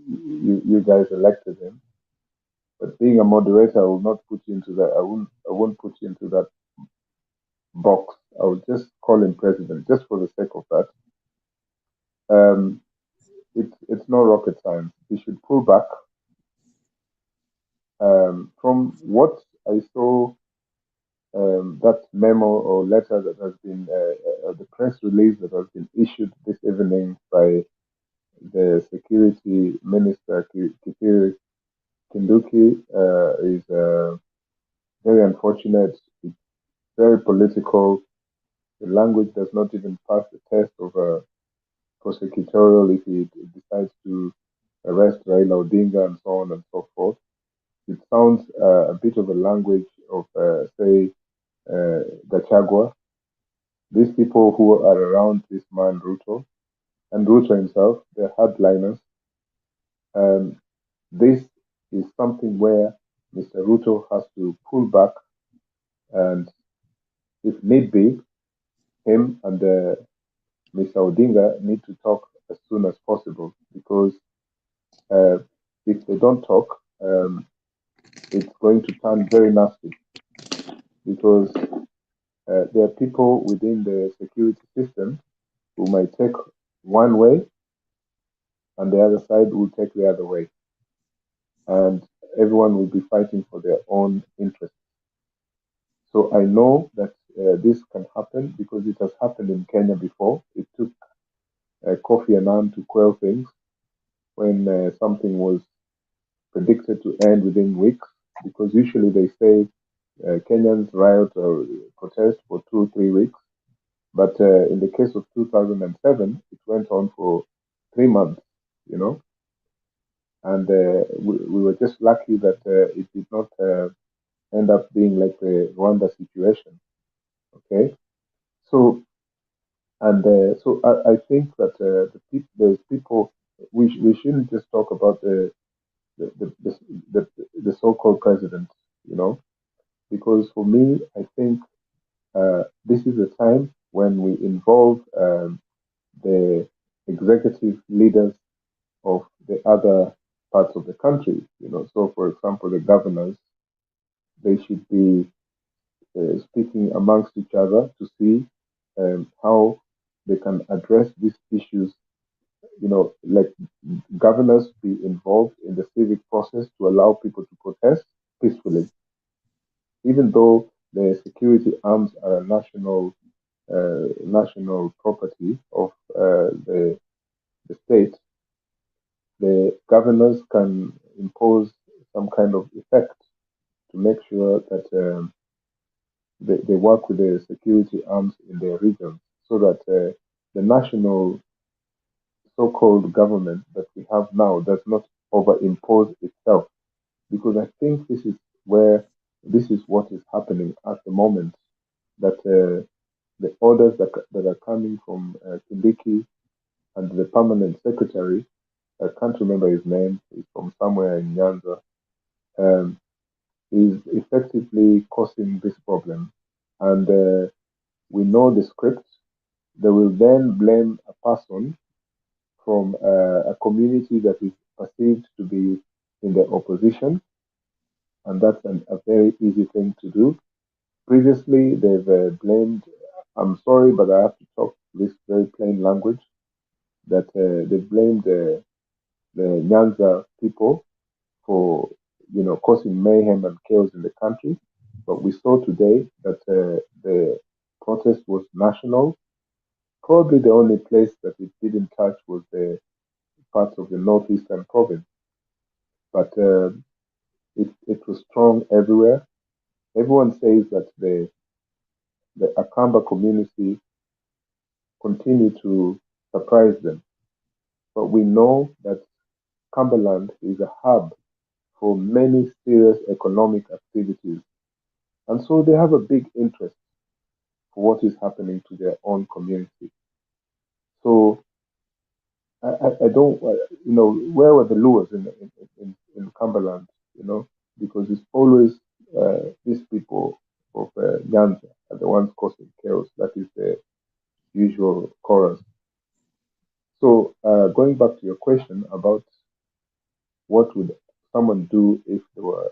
you guys elected him. But being a moderator, I will not put you into that. I won't put you into that box. I will just call him president, just for the sake of that. Um, it's no rocket science. He should pull back. From what I saw, that memo or letter that has been the press release that has been issued this evening by the security minister Kitiri Kindiki is very unfortunate. It's very political. The language does not even pass the test of prosecutorial if he decides to arrest Raila Odinga and so on and so forth. It sounds a bit of a language of, say, Gachagua. These people who are around this man Ruto and Ruto himself, they're hardliners. Um, this is something where Mr. Ruto has to pull back, and if need be, him and Mr. Odinga need to talk as soon as possible because uh, if they don't talk, it's going to turn very nasty because there are people within the security system who might take one way and the other side will take the other way. And everyone will be fighting for their own interests. So I know that this can happen because it has happened in Kenya before. It took Kofi Annan to quell things when something was predicted to end within weeks, because usually they say Kenyans riot or protest for 2 or 3 weeks. But in the case of 2007, it went on for 3 months, you know, and we were just lucky that it did not end up being like the Rwanda situation. Okay, so so I think that there's people we shouldn't just talk about the the, the, the so-called president, you know, because for me, I think this is a time when we involve the executive leaders of the other parts of the country. You know, so for example, the governors, they should be speaking amongst each other to see how they can address these issues. You know, like governors be involved in the civic process to allow people to protest peacefully, even though the security arms are a national property of the state. The governors can impose some kind of effect to make sure that they work with the security arms in their regions so that the national so-called government that we have now does not overimpose itself. Because I think this is what is happening at the moment, that the orders that are coming from Kindiki and the permanent secretary, I can't remember his name, he's from somewhere in Nyanza, um, is effectively causing this problem. And we know the script. They will then blame a person from a community that is perceived to be in the opposition, and that's a very easy thing to do. Previously, they've blamed, I'm sorry, but I have to talk this very plain language, that they blamed the Nyanza people for, you know, causing mayhem and chaos in the country. But we saw today that the protest was national. Probably the only place that it didn't touch was the parts of the northeastern province, but it was strong everywhere. Everyone says that the Akamba community continue to surprise them, but we know that Cumberland is a hub for many serious economic activities. And so they have a big interest for what is happening to their own community. So I don't, where were the lures in Cumberland, because it's always these people of Nyanza are the ones causing chaos. That is the usual chorus. So going back to your question about what would someone do if they were,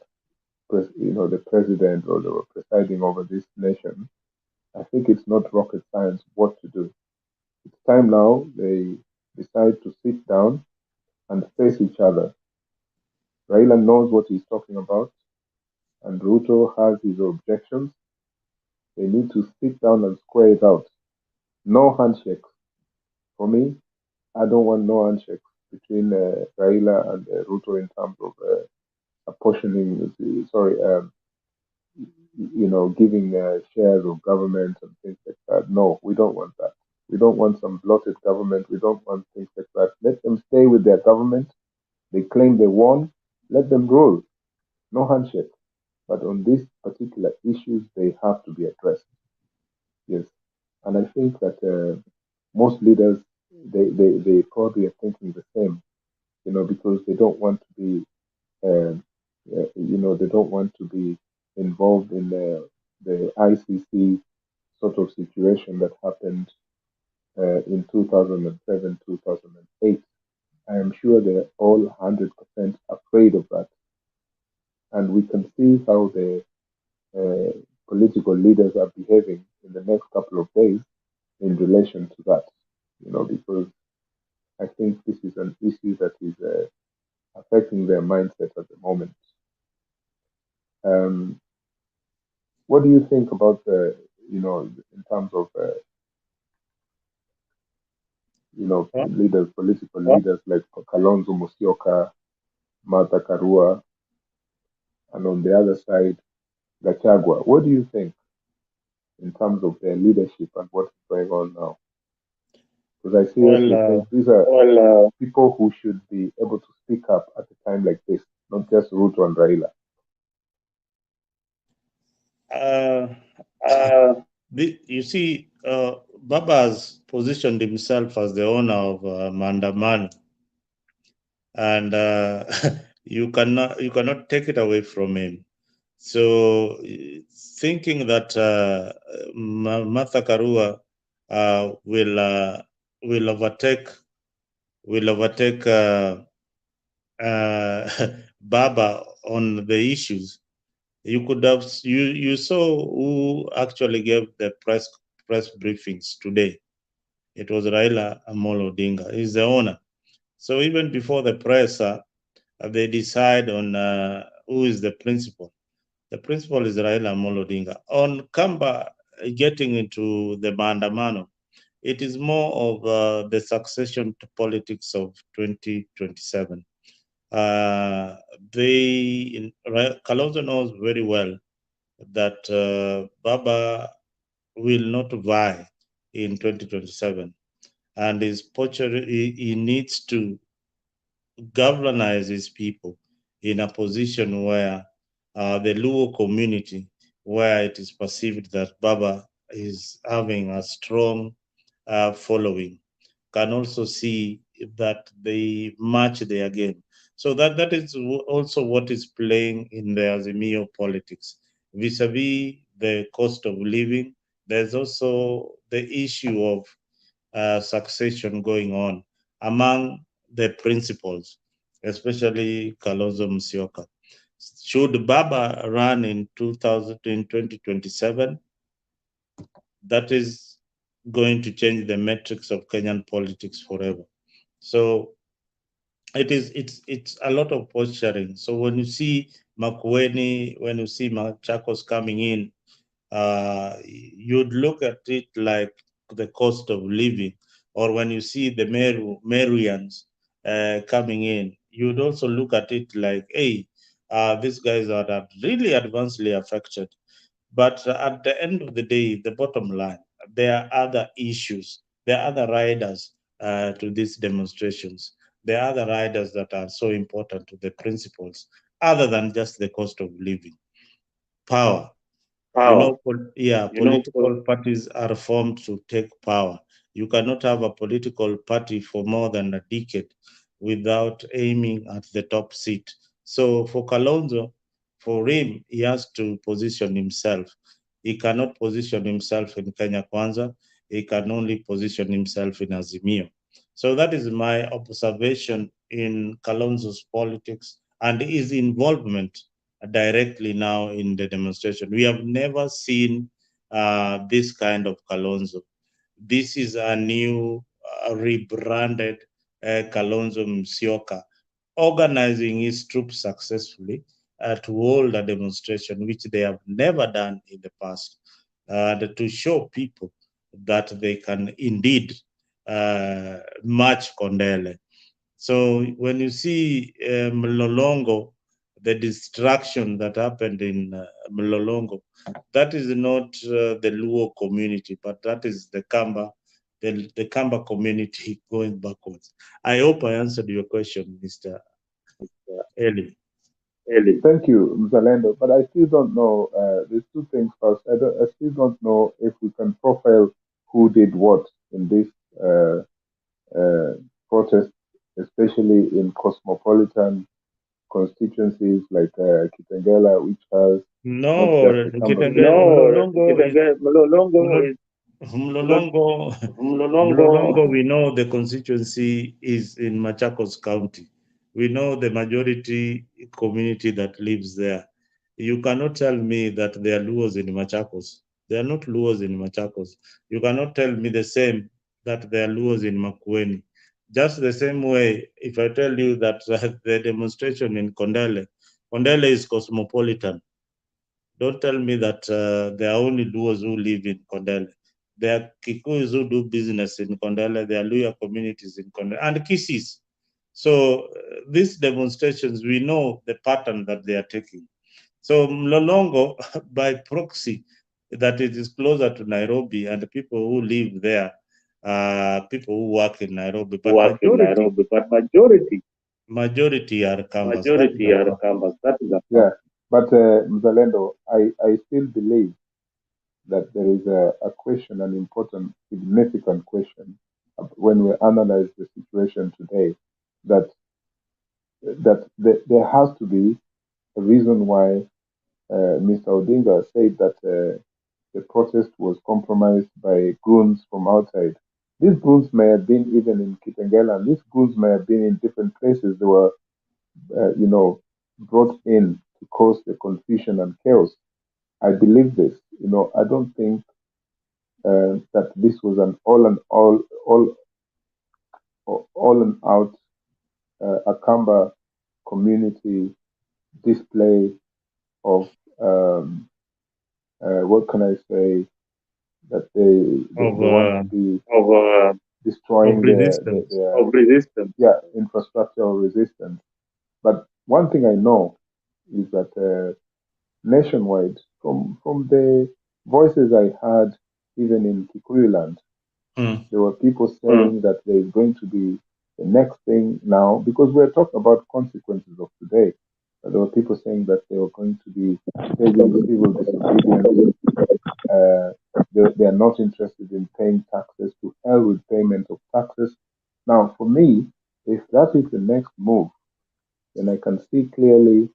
the president or they were presiding over this nation, I think it's not rocket science what to do. It's time now they decide to sit down and face each other. Raila knows what he's talking about, and Ruto has his objections. They need to sit down and square it out. No handshakes. For me, I don't want no handshakes between Raila and Ruto in terms of apportioning, giving shares of government and things like that. No, we don't want that. We don't want some bloated government. We don't want things like that. Let them stay with their government. They claim they won. Let them rule. No handshake. But on these particular issues, they have to be addressed. Yes. And I think that most leaders, they probably are thinking the same, because they don't want to be, they don't want to be involved in the ICC sort of situation that happened in 2007, 2008. I am sure they're all 100% afraid of that. And we can see how the uh, political leaders are behaving in the next couple of days in relation to that, because I think this is an issue that is affecting their mindset at the moment. Um, what do you think about in terms of, Huh? leaders, political leaders like Kalonzo Musyoka, Martha Karua, and on the other side, Gachagua? What do you think in terms of their leadership and what's going on now? Because I Well, seriously think these are people who should be able to speak up at a time like this, not just Ruto and Raila. uh, you see, Baba has positioned himself as the owner of Mandaman, and you cannot take it away from him. So, thinking that Martha Karua will overtake Baba on the issues, you could have you saw who actually gave the press briefings today. It was Raila Amolo Odinga. He's the owner. So even before the press, they decide on who is the principal. The principal is Raila Amolo Odinga. On Kamba getting into the Maandamano, it is more of the succession to politics of 2027. Uh, Kalonzo knows very well that Baba will not vie in 2027, and he needs to galvanize his people in a position where the Luo community, where it is perceived that Baba is having a strong following, can also see that they match their game. So that is also what is playing in the Azimio politics. Vis-a-vis the cost of living, there's also the issue of succession going on among the principals, especially Kalonzo Musyoka. Should Baba run in 2027, that is going to change the metrics of Kenyan politics forever. So it's a lot of posturing. So when you see Makueni, when you see Machakos coming in, you'd look at it like the cost of living. Or when you see the Meruians coming in, you'd also look at it like, hey, these guys are really adversely affected. But at the end of the day, the bottom line, there are other issues, there are other riders to these demonstrations. the other riders that are so important to the principles, other than just the cost of living. Power. Power. Political parties are formed to take power. You cannot have a political party for more than a decade without aiming at the top seat. So for Kalonzo, for him, he has to position himself. He cannot position himself in Kenya Kwanza. He can only position himself in Azimio. So that is my observation in Kalonzo's politics and his involvement directly now in the demonstration. We have never seen this kind of Kalonzo. This is a new rebranded Kalonzo Musyoka, organizing his troops successfully to hold a demonstration, which they have never done in the past, to show people that they can indeed match Kondele. So when you see Mlolongo, the distraction that happened in Mlolongo, that is not the Luo community, but that is the Kamba community going backwards. I hope I answered your question, Mr. Eli. Thank you, Mzalendo. But I still don't know. There's two things first. I still don't know if we can profile who did what in this protest, especially in cosmopolitan constituencies like Kitengela, which has not No, just the Kamba Mlolongo is Mlolongo, Mlolongo. Mlolongo, we know the constituency is in Machakos County. We know the majority community that lives there. You cannot tell me that there are Luos in Machakos. There are not Luos in Machakos. You cannot tell me the same that there are Luos in Makueni. Just the same way, if I tell you that the demonstration in Kondele is cosmopolitan, don't tell me that there are only Luos who live in Kondele. There are Kikuyus who do business in Kondele. There are Luya communities in Kondele and Kisis. So these demonstrations, we know the pattern that they are taking. So Mlolongo, by proxy, that it is closer to Nairobi and people who live there, people who work in Nairobi, but majority are Kambas. That is a Yeah, but Mzalendo, I still believe that there is a question, an important, significant question when we analyze the situation today, that there has to be a reason why Mr. Odinga said that the protest was compromised by goons from outside. These goons may have been even in Kitengela, and these goons may have been in different places. They were, brought in to cause the confusion and chaos. I believe this. I don't think that this was an all and out Akamba community display of what can I say, that they want to be destroying of resistance. infrastructure or resistance. But one thing I know is that nationwide, from the voices I heard, even in Kikuyu land, there were people saying that there is going to be the next thing now, because we're talking about consequences of today. But there were people saying that they were going to be staging civil disobedience. They are not interested in paying taxes. To hell with payment of taxes. Now, for me, if that is the next move, then I can see clearly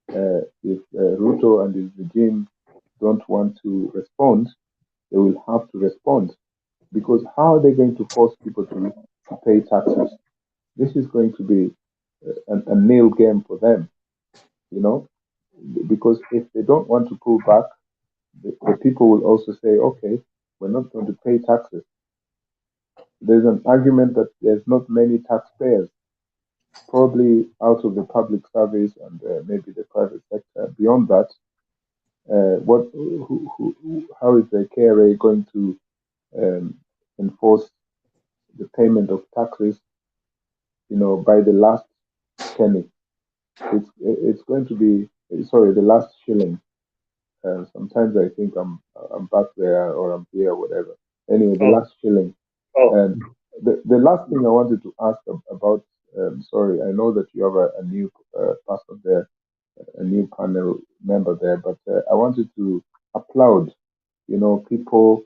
if Ruto and his regime don't want to respond, they will have to respond. Because how are they going to force people to pay taxes? This is going to be a nail game for them, because if they don't want to pull back, the people will also say, okay, we're not going to pay taxes. There's an argument that there's not many taxpayers, probably out of the public service and maybe the private sector. Beyond that, how is the KRA going to enforce the payment of taxes? By the last penny, it's going to be the last shilling. Sometimes I think I'm back there or I'm here, whatever. Anyway, the last shilling. And the last thing I wanted to ask about sorry, I know that you have a new person there, a new panel member there, but I wanted to applaud, people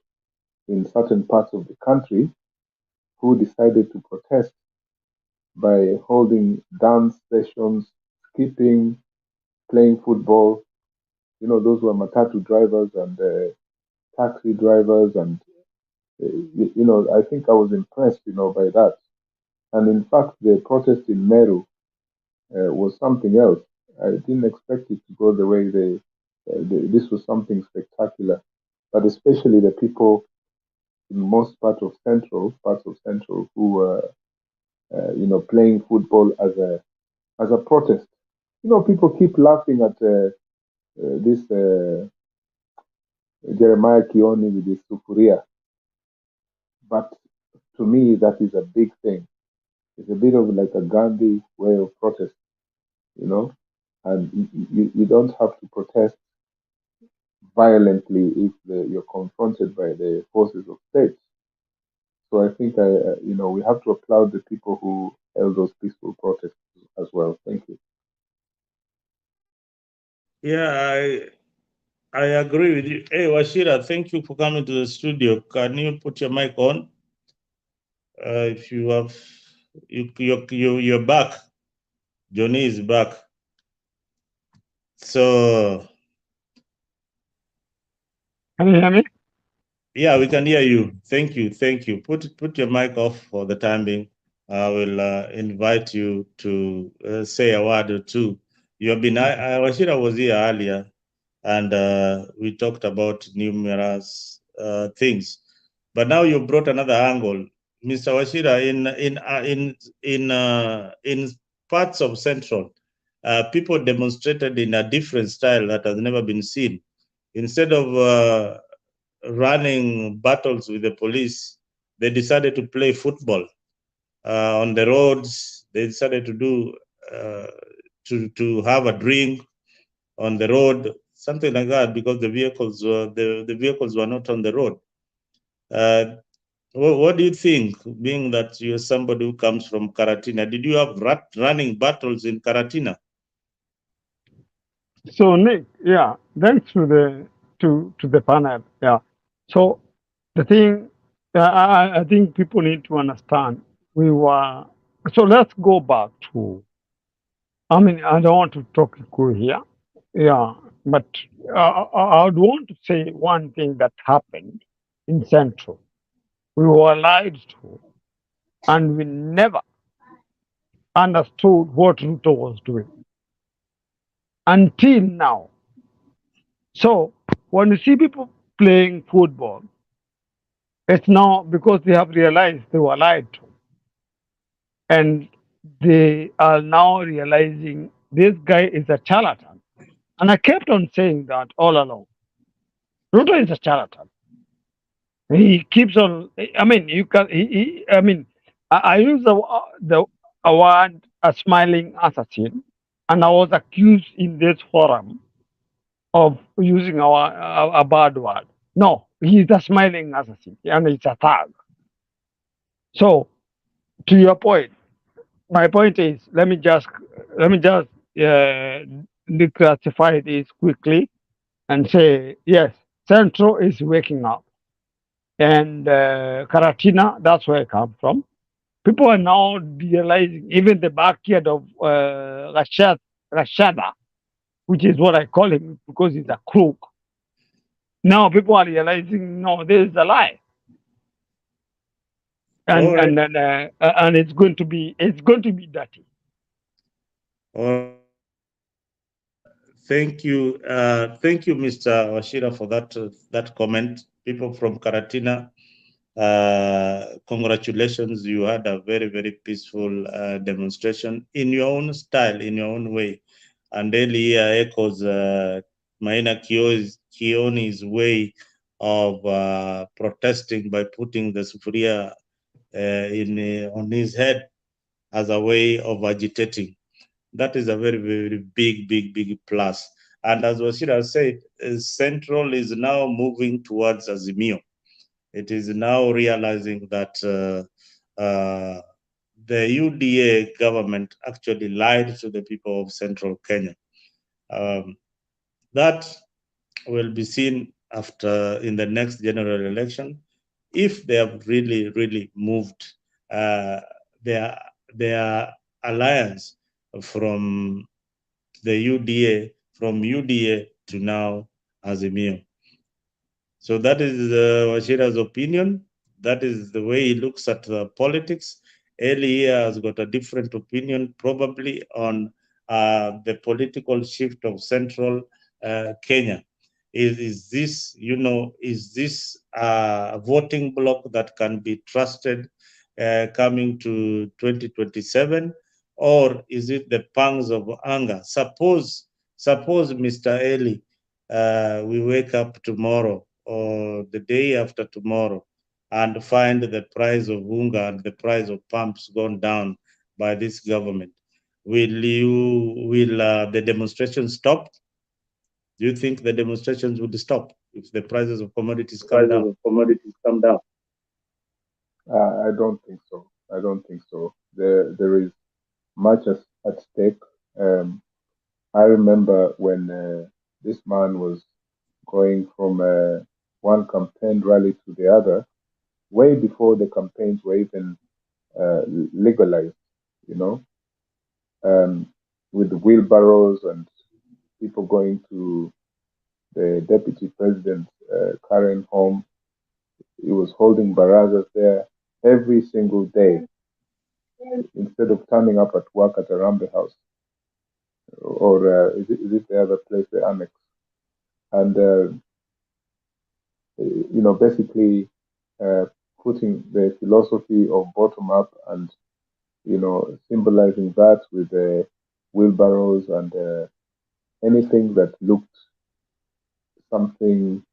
in certain parts of the country who decided to protest by holding dance sessions, skipping, playing football. Those were matatu drivers and taxi drivers, and I think I was impressed, by that. And in fact, the protest in Meru was something else. I didn't expect it to go the way this was something spectacular. But especially the people in most parts of Central, who were, playing football as a protest. People keep laughing at this Jeremiah Kioni with his sufuria, but to me that is a big thing. It's a bit of like a Gandhi way of protest, and you don't have to protest violently if you're confronted by the forces of state. So I think we have to applaud the people who held those peaceful protests as well. Thank you. Yeah, I agree with you. Hey, Washira, thank you for coming to the studio. Can you put your mic on? If you have, you're back. Johnny is back. So, Can you hear me? yeah, we can hear you. Thank you. Put your mic off for the time being. I will invite you to say a word or two. You have been, Washira was here earlier, and we talked about numerous things. But now you brought another angle, Mr. Washira. In parts of Central, people demonstrated in a different style that has never been seen. Instead of running battles with the police, they decided to play football on the roads. They decided to do to have a drink on the road, something like that, because the vehicles were not on the road. What do you think, being that you're somebody who comes from Karatina? Did you have running battles in Karatina? So Nick, yeah, thanks to the panel. Yeah. So the thing, I think people need to understand. We were so let's go back to. I mean, I don't want to talk Kikuyu here. Yeah, but I would want to say one thing that happened in Central. We were lied to, and we never understood what Ruto was doing until now. So when you see people playing football, it's now because they have realized they were lied to. And they are now realizing this guy is a charlatan. And I kept on saying that all along. Ruto is a charlatan. He keeps on. I mean, you can. I mean, I use the a word a smiling assassin, and I was accused in this forum of using a bad word. No, he's a smiling assassin, and it's a tag. So, to your point, my point is, let me just declassify this quickly and say yes, Central is waking up, and Karatina, that's where I come from. People are now realizing even the backyard of Rashada, which is what I call him because he's a crook. Now people are realizing no, this is a lie, and All right. and it's going to be dirty. All right. Thank you, Mr. Washira, for that comment. People from Karatina, congratulations! You had a very, very peaceful demonstration in your own style, in your own way, and Delhi echoes Maina Kioni's way of protesting by putting the sufuria on his head as a way of agitating. That is a very, very big plus. And as Washira said, Central is now moving towards Azimio. It is now realizing that the UDA government actually lied to the people of Central Kenya. That will be seen after in the next general election if they have really moved their alliance from the UDA to now Azimio. So that is Wachira's opinion. That is the way he looks at politics. Eli here has got a different opinion, probably on the political shift of central Kenya. Is this, is this a voting bloc that can be trusted coming to 2027? Or is it the pangs of anger? Suppose Mr. Eli, we wake up tomorrow or the day after tomorrow and find the price of unga and the price of pumps gone down by this government. Will the demonstrations stop? Do you think the demonstrations would stop if the prices of commodities come down? I don't think so. I don't think so. There is much at stake. I remember when this man was going from one campaign rally to the other, way before the campaigns were even legalized, you know, with wheelbarrows and people going to the deputy president Karen home. He was holding barazas there every single day instead of turning up at work at Arambe House or is it the other place, the annex? And basically putting the philosophy of bottom up and symbolizing that with wheelbarrows and anything that looked something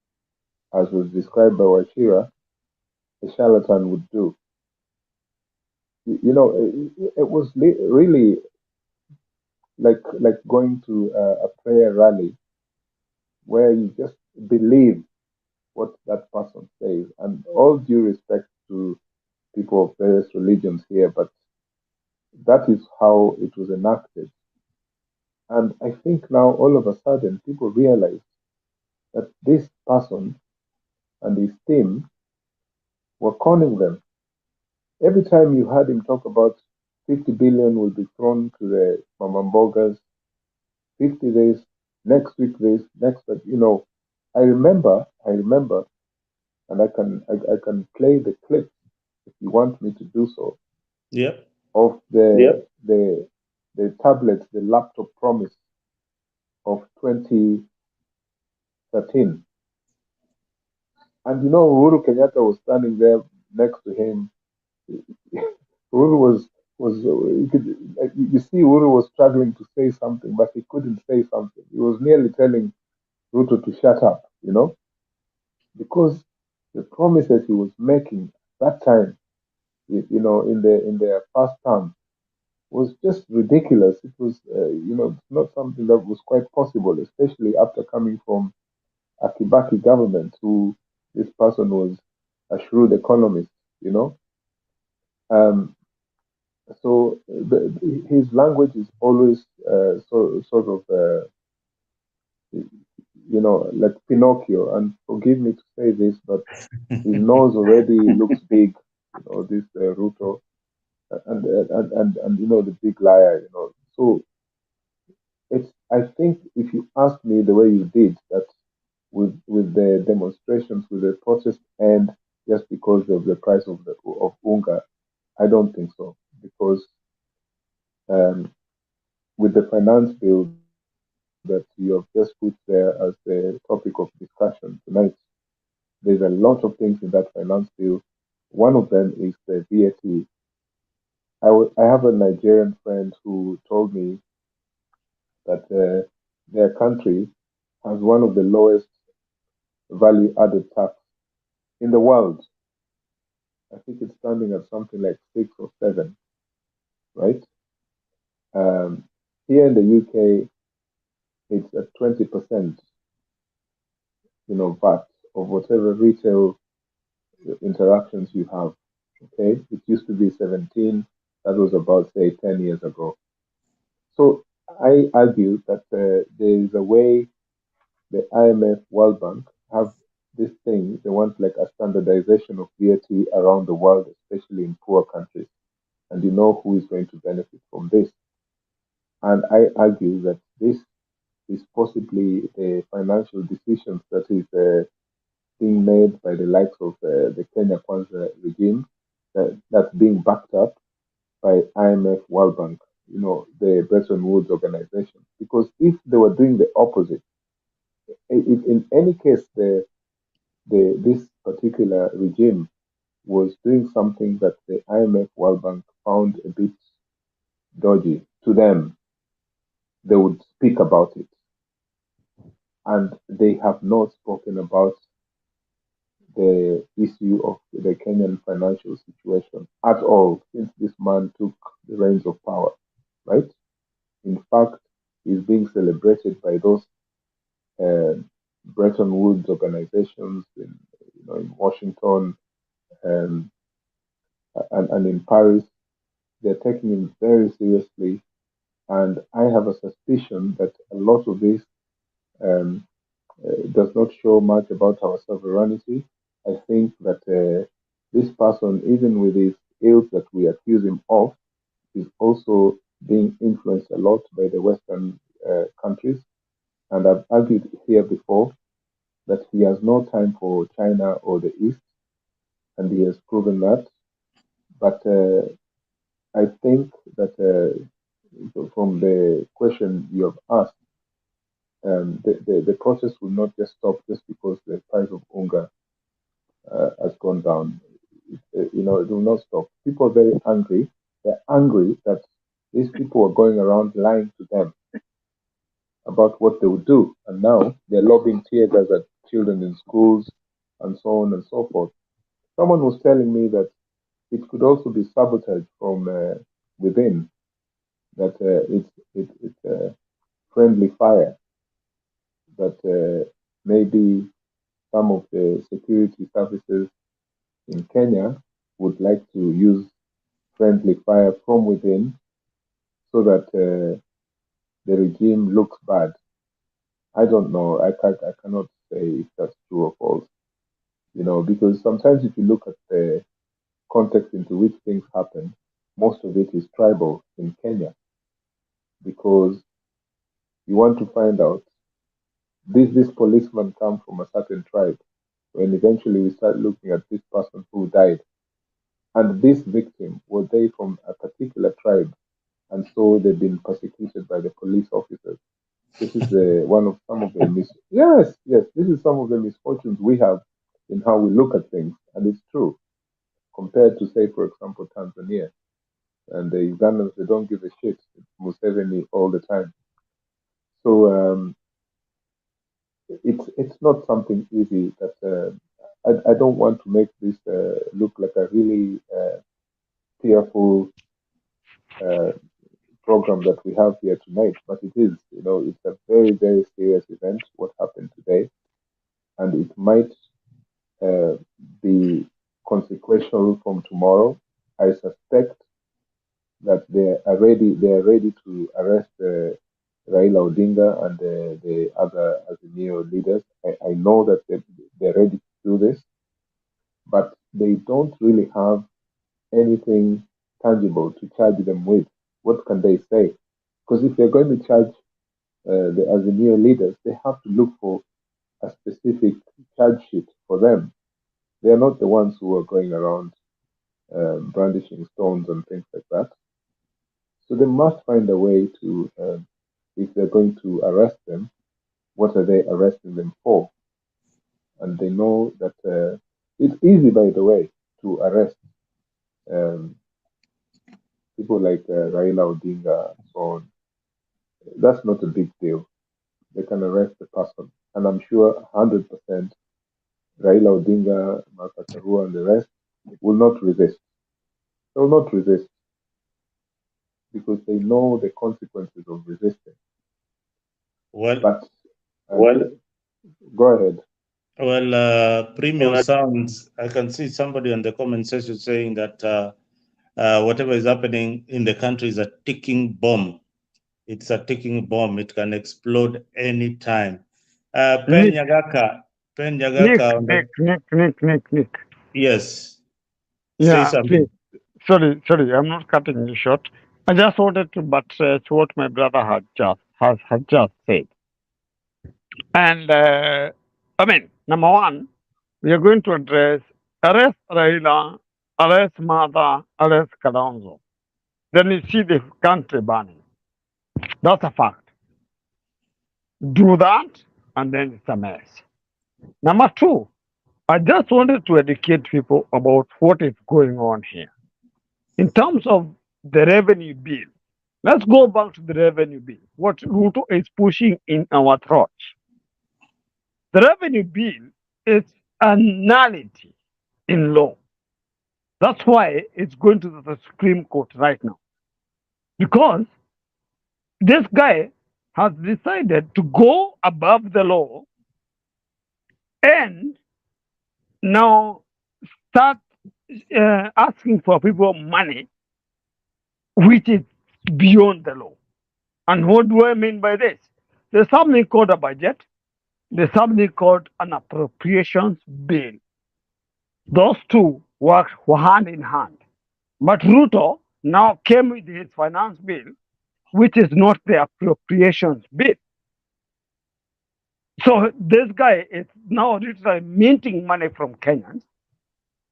as was described by Wachira, a charlatan would do. It was really like going to a prayer rally where you just believe what that person says. And all due respect to people of various religions here, but that is how it was enacted. And I think now all of a sudden people realize that this person and his team were conning them. Every time you heard him talk about 50 billion will be thrown to the Mamambogas, 50 this, next week this, next that, I remember, and I can play the clip if you want me to do so. Yeah. Of the tablet, the laptop promise of 2013. And Uhuru Kenyatta was standing there next to him. Uhuru you see Uhuru was struggling to say something, but he couldn't say something. He was nearly telling Ruto to shut up, because the promises he was making that time, in the first term, was just ridiculous. It was, not something that was quite possible, especially after coming from a Kibaki government, who this person was a shrewd economist, So his language is always sort of, like Pinocchio. And forgive me to say this, but his nose already looks big. This Ruto, and the big liar. So I think if you ask me the way you did that, with the demonstrations, with the protest, and just because of the price of unga, I don't think so, because with the finance bill that you have just put there as the topic of discussion tonight, there's a lot of things in that finance bill. One of them is the VAT. I have a Nigerian friend who told me that their country has one of the lowest value added tax in the world. I think it's standing at something like 6 or 7, right? Here in the UK, it's at 20%, VAT of whatever retail interactions you have. Okay, it used to be 17, That was about, say, 10 years ago. So I argue that there is a way the IMF, World Bank have this thing. They want like a standardization of VAT around the world, especially in poor countries. And you know who is going to benefit from this. And I argue that this is possibly the financial decisions that is being made by the likes of the Kenya Kwanza regime that's being backed up by IMF, World Bank, the Bretton Woods organization. Because if they were doing the opposite, if in any case this particular regime was doing something that the IMF, World Bank found a bit dodgy to them, they would speak about it. And they have not spoken about the issue of the Kenyan financial situation at all since this man took the reins of power, right? In fact, he's being celebrated by those uh, Bretton Woods organizations in Washington um, and in Paris. They're taking him very seriously, and I have a suspicion that a lot of this um, does not show much about our sovereignty. I think that this person, even with his ills that we accuse him of, is also being influenced a lot by the Western countries. And I've argued here before that he has no time for China or the East, and he has proven that. But I think that from the question you have asked, the process will not just stop just because the price of hunger has gone down. It will not stop. People are very angry. They're angry that these people are going around lying to them about what they would do. And now they're lobbing tear gas at children in schools and so on and so forth. Someone was telling me that it could also be sabotage from within, that it's friendly fire, that maybe some of the security services in Kenya would like to use friendly fire from within so that the regime looks bad. I don't know. I cannot say if that's true or false. Because sometimes if you look at the context into which things happen, most of it is tribal in Kenya because you want to find out this policeman come from a certain tribe. When eventually we start looking at this person who died and this victim, were they from a particular tribe? And so they've been persecuted by the police officers. This is some of the yes, this is some of the misfortunes we have in how we look at things, and it's true compared to, say, for example, Tanzania and the Ugandans. They don't give a shit. It's Museveni all the time. So it's not something easy. That I don't want to make this look like a really tearful program that we have here tonight, but it is. It's a very, very serious event. What happened today, and it might be consequential from tomorrow. I suspect that they are ready to arrest Raila Odinga and the other Azimio leaders. I know that they're ready to do this, but they don't really have anything tangible to charge them with. What can they say? Because if they're going to charge the Azimio leaders, they have to look for a specific charge sheet for them. They are not the ones who are going around brandishing stones and things like that. So they must find a way to, if they're going to arrest them, what are they arresting them for? And they know that it's easy, by the way, to arrest um, people like Raila Odinga and so on. That's not a big deal. They can arrest the person. And I'm sure 100% Raila Odinga, Martha Karua, and the rest will not resist. They will not resist because they know the consequences of resisting. Well, Go ahead. Well, premium sounds. I can see somebody on the comment section saying that whatever is happening in the country is a ticking bomb. It's a ticking bomb. It can explode anytime. Pen Nick, Nyagaka, Pen Nick, Nyagaka, Nick. yes, say Yeah, please. something. Sorry, I'm not cutting you short. I just wanted to buttress what my brother has just said. And I mean, number one, we are going to address arrest Raila, arrest Mada, arrest Kalonzo. Then you see the country burning. That's a fact. Do that, and then it's a mess. Number two, I just wanted to educate people about what is going on here. In terms of the revenue bill, let's go back to the revenue bill. What Ruto is pushing in our throats. The revenue bill is a nullity in law. That's why it's going to the Supreme Court right now. Because this guy has decided to go above the law and now start asking for people money which is beyond the law. And what do I mean by this? There's something called a budget, there's something called an appropriations bill. Those two work hand in hand. But Ruto now came with his finance bill, which is not the appropriations bill. So this guy is now literally minting money from Kenyans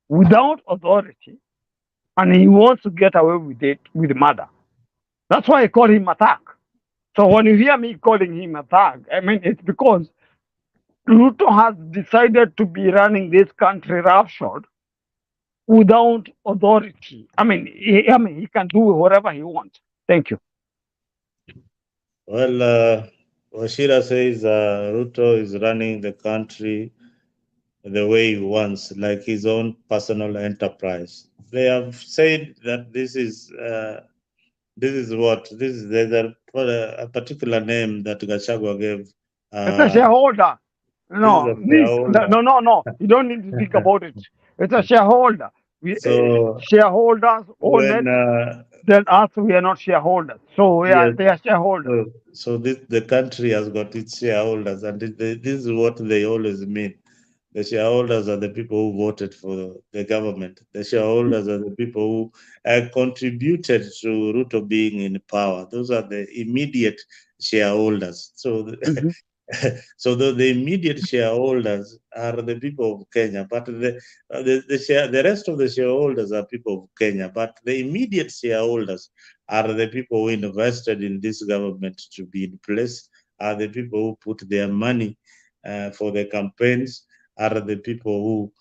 without authority, and he wants to get away with it with murder. That's why I call him a thug. So when you hear me calling him a thug, I mean it's because Ruto has decided to be running this country roughshod without authority. I mean, he can do whatever he wants. Thank you. Well, Washira says Ruto is running the country the way he wants, like his own personal enterprise. They have said that this is what this is. There's a particular name that Gachagua gave. It's a shareholder. This is a shareholder. No. You don't need to think about it. It's a shareholder. So Shareholders own when it. Then us, we are not shareholders. So yes, they are shareholders. so the country has got its shareholders, and this is what they always mean. The shareholders are the people who voted for the government. The shareholders are the people who contributed to Ruto being in power. Those are the immediate shareholders. So, so the immediate shareholders are the people of Kenya, but the rest of the shareholders are people of Kenya. But the immediate shareholders are the people who invested in this government to be in place, are the people who put their money for the campaigns, are the people who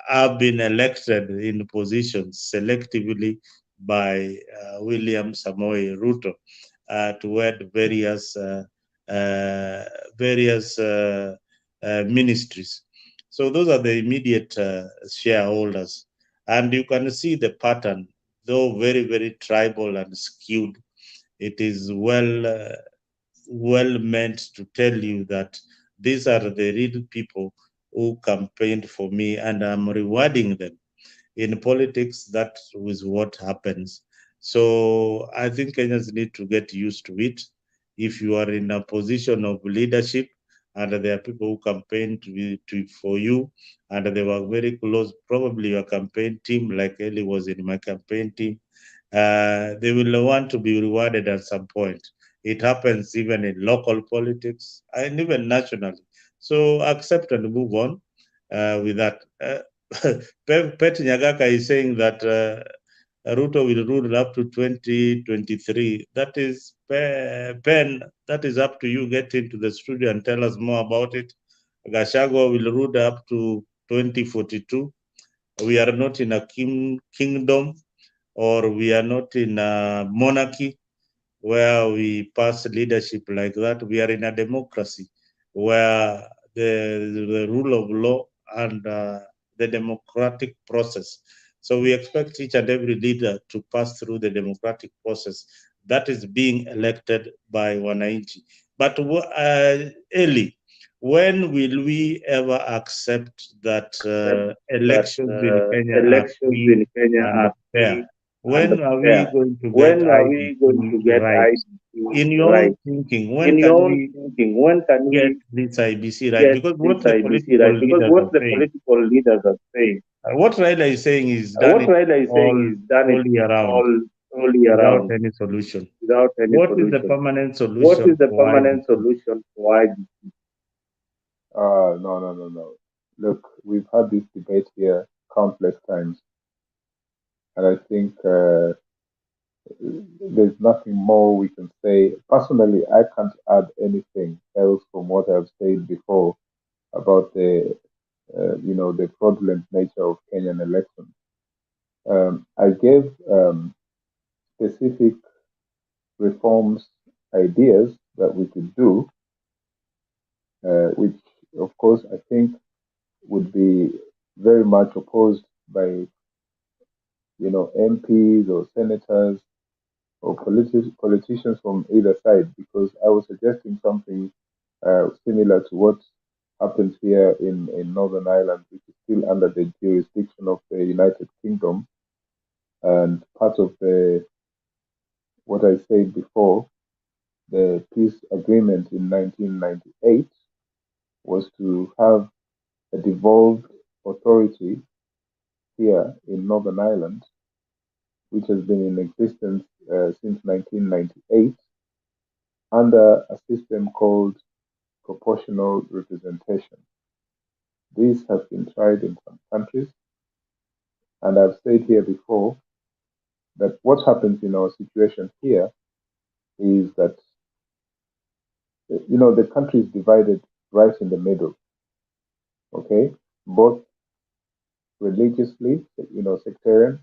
have been elected in positions selectively by William Samoei Ruto to head various ministries. So those are the immediate shareholders. And you can see the pattern, though very, very tribal and skewed. It is well meant to tell you that these are the real people who campaigned for me, and I'm rewarding them. In politics, that is what happens. So I think Kenyans need to get used to it. If you are in a position of leadership and there are people who campaign for you and they were very close, probably your campaign team, like Eli was in my campaign team, they will want to be rewarded at some point. It happens even in local politics and even nationally. So accept and move on with that. Pet Nyagaka is saying that Ruto will rule up to 2023. That is, Ben, that is up to you. Get into the studio and tell us more about it. Gachagua will rule up to 2042. We are not in a kingdom, or we are not in a monarchy where we pass leadership like that. We are in a democracy where the rule of law and the democratic process. So we expect each and every leader to pass through the democratic process that is being elected by Wananchi. But Eli, when will we ever accept that elections in Kenya are free and fair? When are we going to get IBC right? In your own thinking, when can we get this IBC right? Because what the political leaders are saying, what Raila is saying is done it all year round without any solution. What is the permanent solution for IBC? No. Look, we've had this debate here countless times, and I think there's nothing more we can say. Personally, I can't add anything else from what I've said before about the the fraudulent nature of Kenyan elections. I gave specific reforms ideas that we could do, which of course I think would be very much opposed by MPs or senators or politicians from either side, because I was suggesting something similar to what happens here in Northern Ireland, which is still under the jurisdiction of the United Kingdom. And part of what I said before, the peace agreement in 1998 was to have a devolved authority here in Northern Ireland, which has been in existence since 1998 under a system called proportional representation. These have been tried in some countries, and I've said here before that what happens in our situation here is that the country is divided right in the middle, okay, both religiously, sectarian,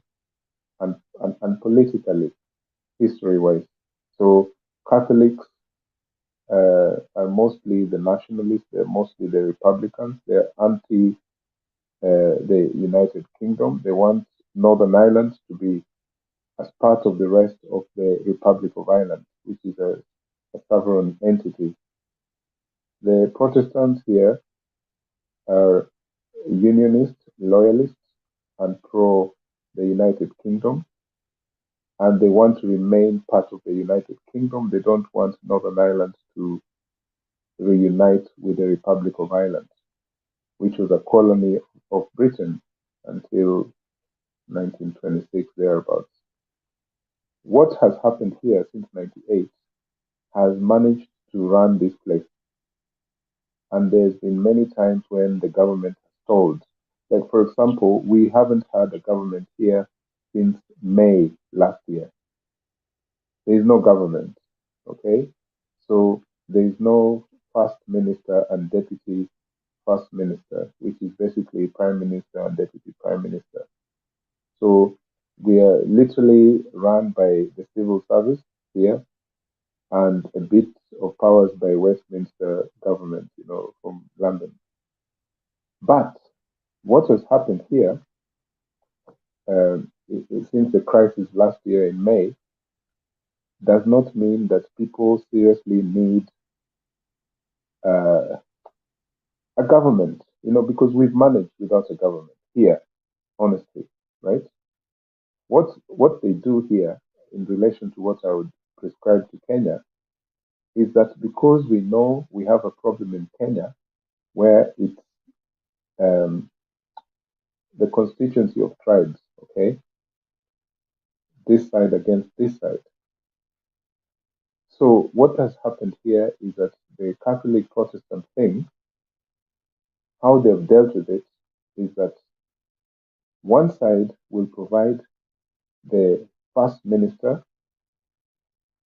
and politically, history-wise. So Catholics are mostly the nationalists, they're mostly the Republicans, they're anti the United Kingdom. They want Northern Ireland to be as part of the rest of the Republic of Ireland, which is a sovereign entity. The Protestants here are unionists, loyalists, and pro the United Kingdom, and they want to remain part of the United Kingdom. They don't want Northern Ireland to reunite with the Republic of Ireland, which was a colony of Britain until 1926, thereabouts. What has happened here since 98 has managed to run this place. And there's been many times when the government has stalled. Like, for example, we haven't had a government here since May last year. There is no government, okay? So there is no first minister and deputy first minister, which is basically prime minister and deputy prime minister. So we are literally run by the civil service here and a bit of powers by Westminster government, from London. But what has happened here since the crisis last year in May does not mean that people seriously need a government, because we've managed without a government here, honestly, right? What they do here in relation to what I would prescribe to Kenya is that because we know we have a problem in Kenya where it's the constituency of tribes, okay? This side against this side. So what has happened here is that the Catholic Protestant thing, how they've dealt with it is that one side will provide the first minister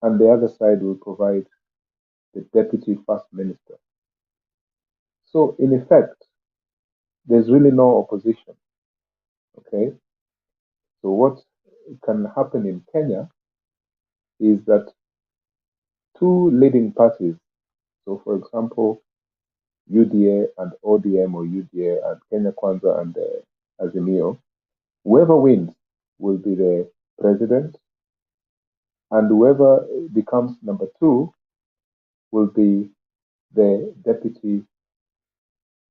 and the other side will provide the deputy first minister. So in effect, there's really no opposition, okay? So what can happen in Kenya is that two leading parties, so for example, UDA and ODM, or UDA and Kenya Kwanza and Azimio, whoever wins will be the president, and whoever becomes number two will be the deputy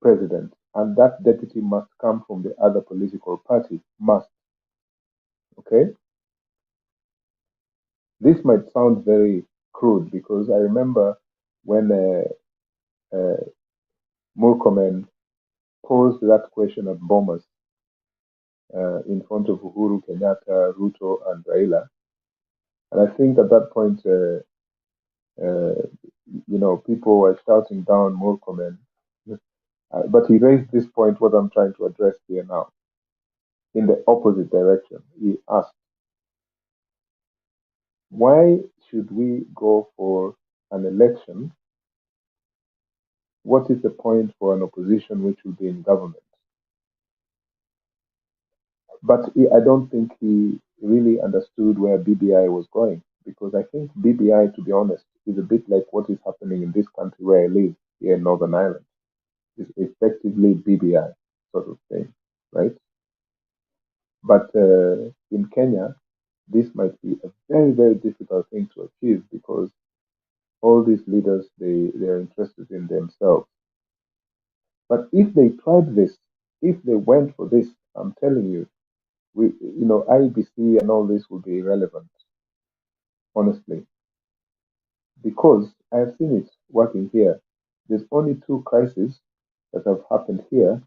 president, and that deputy must come from the other political party. Must. Okay? This might sound very crude because I remember when Murkomen posed that question at Bomas in front of Uhuru Kenyatta, Ruto, and Raila. And I think at that point, people were shouting down Murkomen. But he raised this point, what I'm trying to address here now, in the opposite direction. He asked, why should we go for an election? What is the point for an opposition which will be in government? But I don't think he really understood where BBI was going, because I think BBI, to be honest, is a bit like what is happening in this country where I live, here in Northern Ireland. It's effectively BBI sort of thing, right? But in Kenya, this might be a very, very difficult thing to achieve because all these leaders, they are interested in themselves. But if they tried this, if they went for this, I'm telling you, IBC and all this will be irrelevant, honestly, because I have seen it working here. There's only two crises that have happened here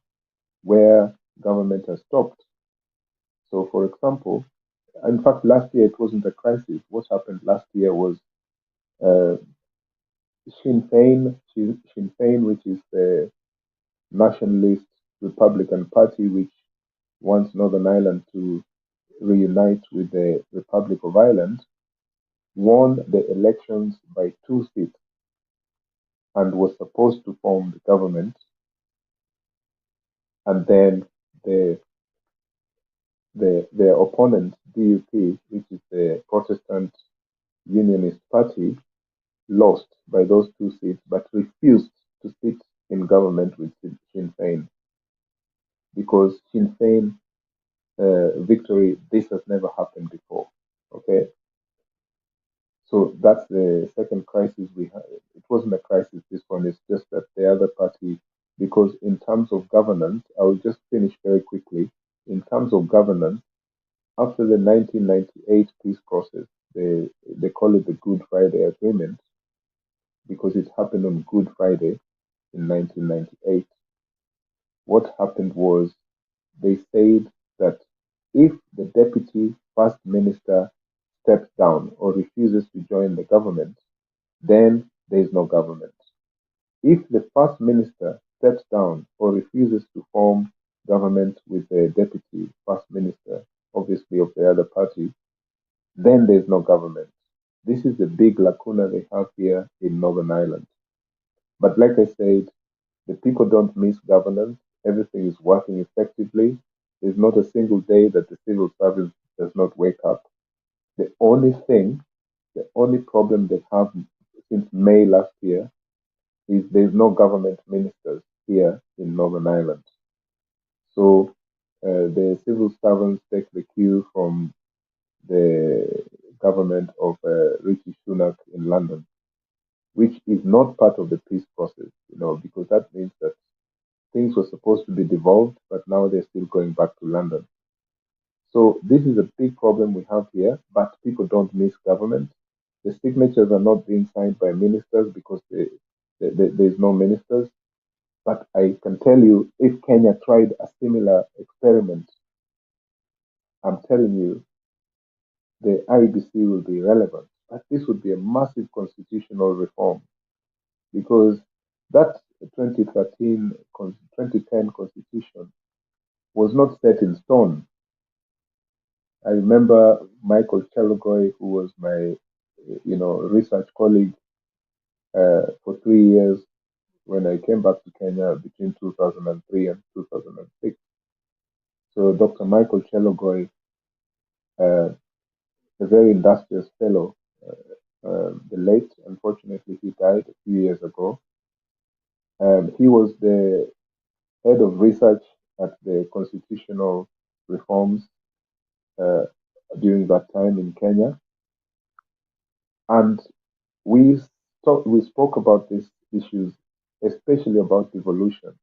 where government has stopped. So, for example, in fact, last year it wasn't a crisis. What happened last year was uh, Sinn Féin, which is the nationalist Republican Party, which wants Northern Ireland to reunite with the Republic of Ireland, won the elections by 2 seats and was supposed to form the government. And then their opponent, DUP, which is the Protestant Unionist Party, lost by those 2 seats, but refused to sit in government with Sinn Féin because Sinn Féin victory, this has never happened before. Okay, so that's the second crisis we had. It wasn't a crisis. This one is just that the other party, because in terms of governance, I will just finish very quickly. In terms of governance, after the 1998 peace process, they call it the Good Friday Agreement because it happened on Good Friday in 1998. What happened was they said that if the deputy first minister steps down or refuses to join the government, then there is no government. If the first minister steps down or refuses to form government with the deputy first minister, obviously of the other party, then there is no government. This is the big lacuna they have here in Northern Ireland. But like I said, the people don't miss governance. Everything is working effectively. There's not a single day that the civil service does not wake up. The only problem they have since May last year is there's no government ministers here in Northern Ireland. So the civil servants take the cue from the government of Rishi Sunak in London, which is not part of the peace process, because that means that things were supposed to be devolved, but now they're still going back to London. So this is a big problem we have here, but people don't miss government. The signatures are not being signed by ministers because there's no ministers. But I can tell you, if Kenya tried a similar experiment, I'm telling you, the IBC will be relevant. But this would be a massive constitutional reform because that 2010 constitution was not set in stone. I remember Michael Chelugoy, who was my, research colleague for 3 years when I came back to Kenya between 2003 and 2006. So Dr. Michael Chelugoy, a very industrious fellow, the late, unfortunately, he died a few years ago. He was the head of research at the constitutional reforms during that time in Kenya. And we spoke about these issues, especially about devolution.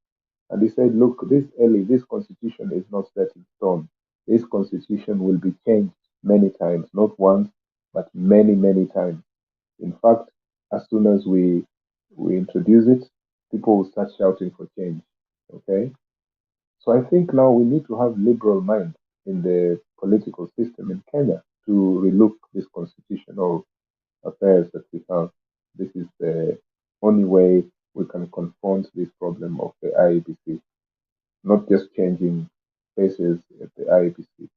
And he said, look, this constitution is not set in stone. This constitution will be changed many times, not once, but many, many times. In fact, as soon as we introduce it, people will start shouting for change. Okay? So I think now we need to have liberal mind in the political system in Kenya to relook this constitutional affairs that we have. This is the only way we can confront this problem of the IEBC, not just changing faces at the IEBC.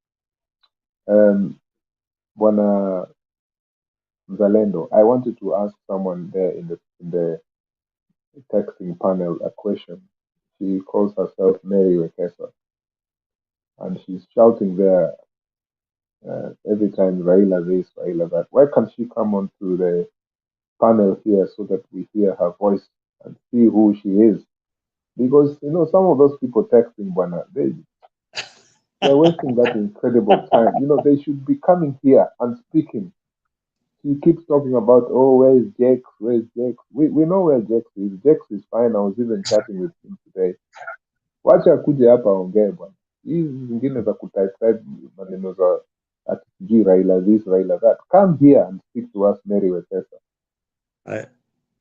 Bwana Zalendo, I wanted to ask someone there in the texting panel a question. She calls herself Mary Wekesa, and she's shouting there every time Raila this, Raila that. Why can't she come onto the panel here so that we hear her voice and see who she is? Because some of those people texting Bwana, they're wasting that incredible time. They should be coming here and speaking. She keeps talking about, oh, where is Jex? Where is Jex? We know where Jex is. Jex is fine. I was even chatting with him today. Wacha kuja hapa ongee bwana. Hizi zingine za kutype maneno za ati sijui Raila this, Raila that. Come here and speak to us, Mary Wekesa.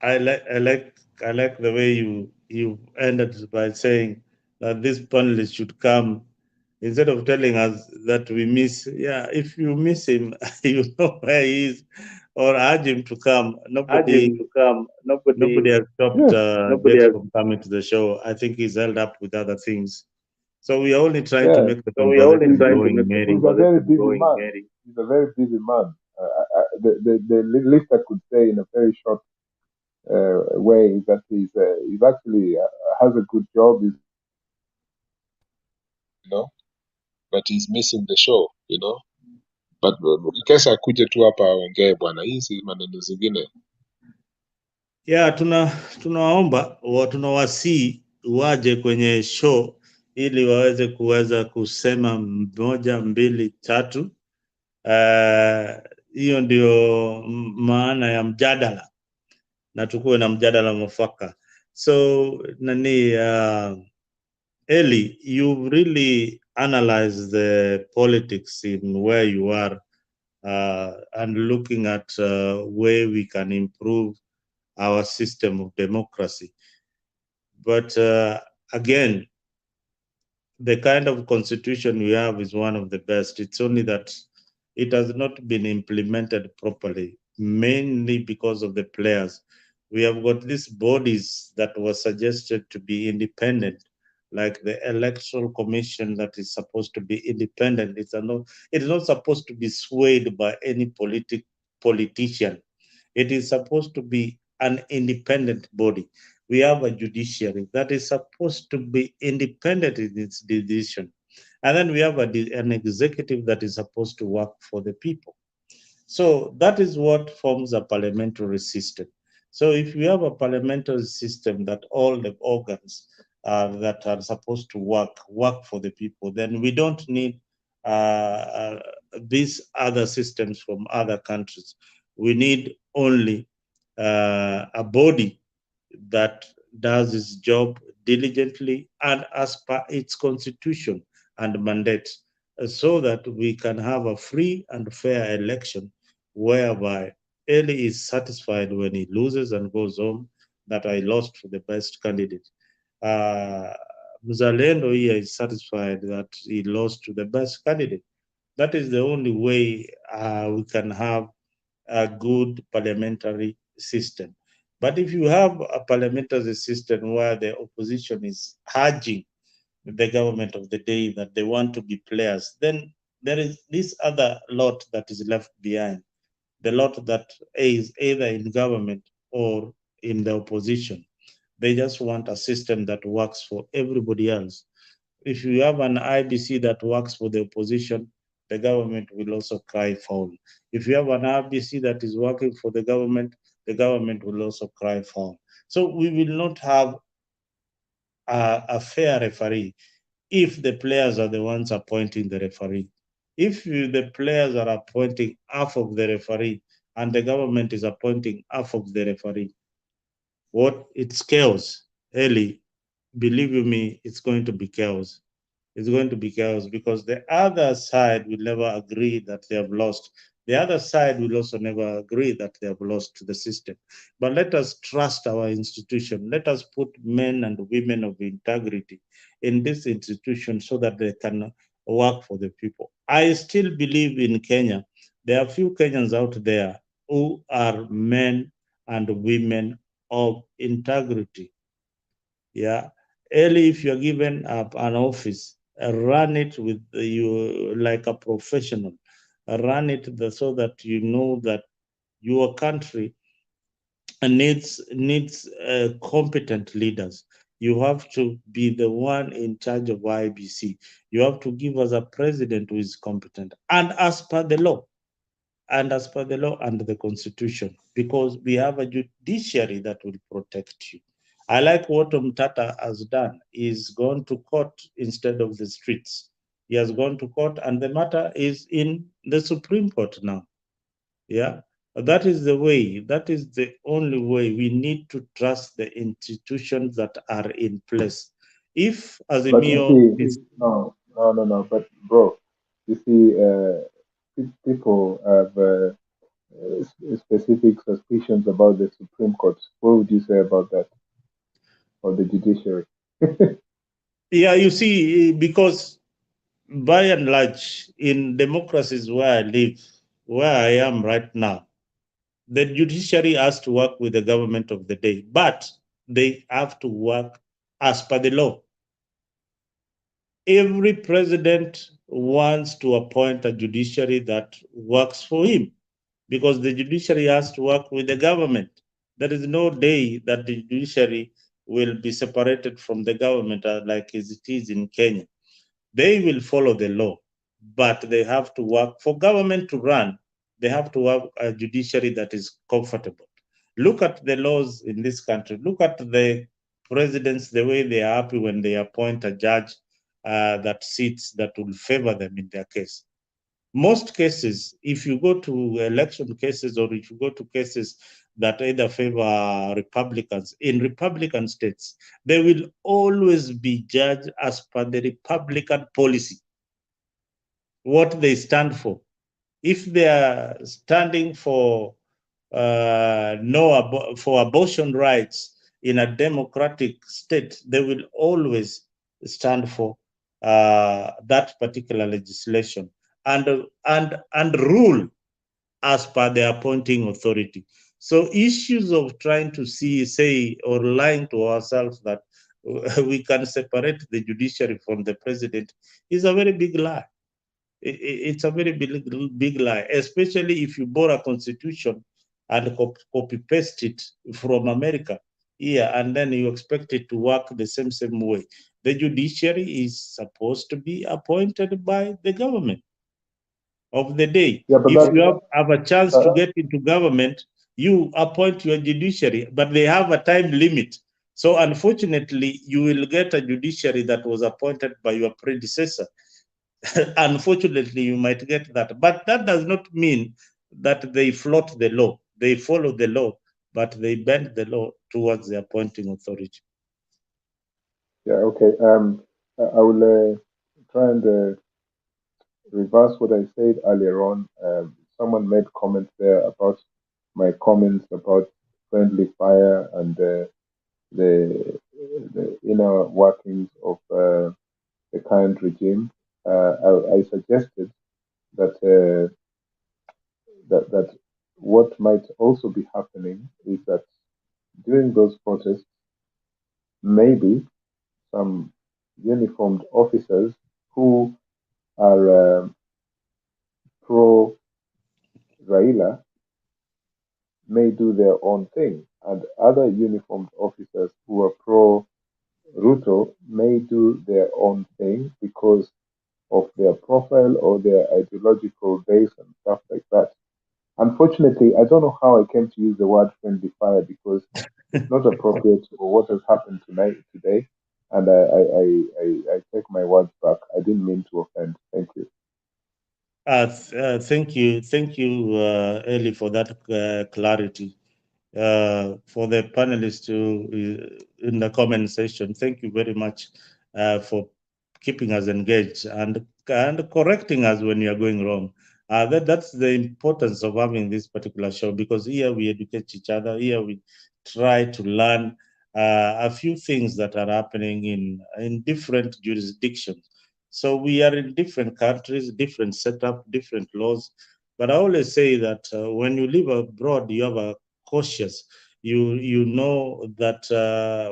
I like the way you ended by saying that this panelist should come instead of telling us that we miss. Yeah, if you miss him, you know where he is, or urge him to come. Nobody has stopped Jex from coming to the show. I think he's held up with other things. So we are only trying to make the conversation going, Mary. He's a very busy man. He's a very busy man. The least I could say in a very short way is that he's actually has a good job. But he's missing the show. But kesa akuje tu hapa aongee bwana, hizi maneno zingine. Yeah, tunawaomba tunawasii waje kwenye show ili kuweza kusema moja, mbili, tatu. Hiyo ndio maana ya mjadala, na tukuwe na mjadala mwafaka. So Eli, you've really analyzed the politics in where you are and looking at where we can improve our system of democracy. But again, the kind of constitution we have is one of the best. It's only that it has not been implemented properly, mainly because of the players. We have got these bodies that were suggested to be independent, like the Electoral Commission that is supposed to be independent. It is not supposed to be swayed by any politician. It is supposed to be an independent body. We have a judiciary that is supposed to be independent in its decision. And then we have an executive that is supposed to work for the people. So that is what forms a parliamentary system. So if we have a parliamentary system that all the organs that are supposed to work for the people, then we don't need these other systems from other countries. We need only a body that does its job diligently and as per its constitution and mandate, so that we can have a free and fair election whereby Eli is satisfied when he loses and goes home that I lost for the best candidate. Mzalendo here is satisfied that he lost to the best candidate. That is the only way we can have a good parliamentary system. But if you have a parliamentary system where the opposition is urging the government of the day that they want to be players, then there is this other lot that is left behind, the lot that is either in government or in the opposition. They just want a system that works for everybody else. If you have an IBC that works for the opposition, the government will also cry foul. If you have an IBC that is working for the government will also cry foul. So we will not have a fair referee if the players are the ones appointing the referee. If the players are appointing half of the referee and the government is appointing half of the referee, it's chaos, Eli. believe you me, it's going to be chaos. It's going to be chaos because the other side will never agree that they have lost. The other side will also never agree that they have lost the system. But let us trust our institution. Let us put men and women of integrity in this institution so that they can work for the people. I still believe in Kenya. There are few Kenyans out there who are men and women of integrity. Yeah. Early, if you're given an office, run it with you like a professional. Run it so that you know that your country needs competent leaders. You have to be the one in charge of IBC. You have to give us a president who is competent and as per the law and the constitution, because we have a judiciary that will protect you. I like what Mtata has done. He's gone to court instead of the streets. He has gone to court, and the matter is in the Supreme Court now. Yeah, that is the way. That is the only way. We need to trust the institutions that are in place. If But you Azimio see, is no. But bro, you see, people have specific suspicions about the Supreme Court. What would you say about that, or the judiciary? yeah, you see, because by and large, in democracies where I live, where I am right now, the judiciary has to work with the government of the day, but they have to work as per the law. Every president wants to appoint a judiciary that works for him because the judiciary has to work with the government. There is no day that the judiciary will be separated from the government like as it is in Kenya. They will follow the law, but they have to work for government to run. They have to have a judiciary that is comfortable. Look at the laws in this country. Look at the presidents, the way they are happy when they appoint a judge that sits that will favor them in their case. Most cases, if you go to election cases or if you go to cases that either favor Republicans, in Republican states, they will always be judged as per the Republican policy, what they stand for. If they are standing for for abortion rights in a democratic state, they will always stand for that particular legislation and rule as per the appointing authority. So issues of trying to say or lying to ourselves that we can separate the judiciary from the president is a very big lie. It's a very big lie, especially if you borrow a constitution and copy paste it from America here, and then you expect it to work the same way. The judiciary is supposed to be appointed by the government of the day. Yeah, but If that, you have a chance to uh, get into government, you appoint your judiciary, but they have a time limit. So unfortunately, you will get a judiciary that was appointed by your predecessor. Unfortunately, you might get that. But that does not mean that they float the law. They follow the law, but they bend the law towards the appointing authority. yeah, okay. I will try and reverse what I said earlier on. Someone made comments there about my comments about friendly fire and the the inner workings of the current regime. I suggested that that what might also be happening is that during those protests, maybe some uniformed officers who are pro Raila may do their own thing, and other uniformed officers who are pro Ruto may do their own thing because of their profile or their ideological base and stuff like that. Unfortunately, I don't know how I came to use the word friendly fire because it's not appropriate for what has happened tonight today. And I take my words back. I didn't mean to offend. Thank you. Thank you, Eli, for that clarity. for the panelists in the comment section. Thank you very much for keeping us engaged and correcting us when you are going wrong. That's the importance of having this particular show, because here we educate each other. Here we try to learn a few things that are happening in different jurisdictions. So we are in different countries, different setup, different laws. But I always say that when you live abroad, you have a cautious. You know that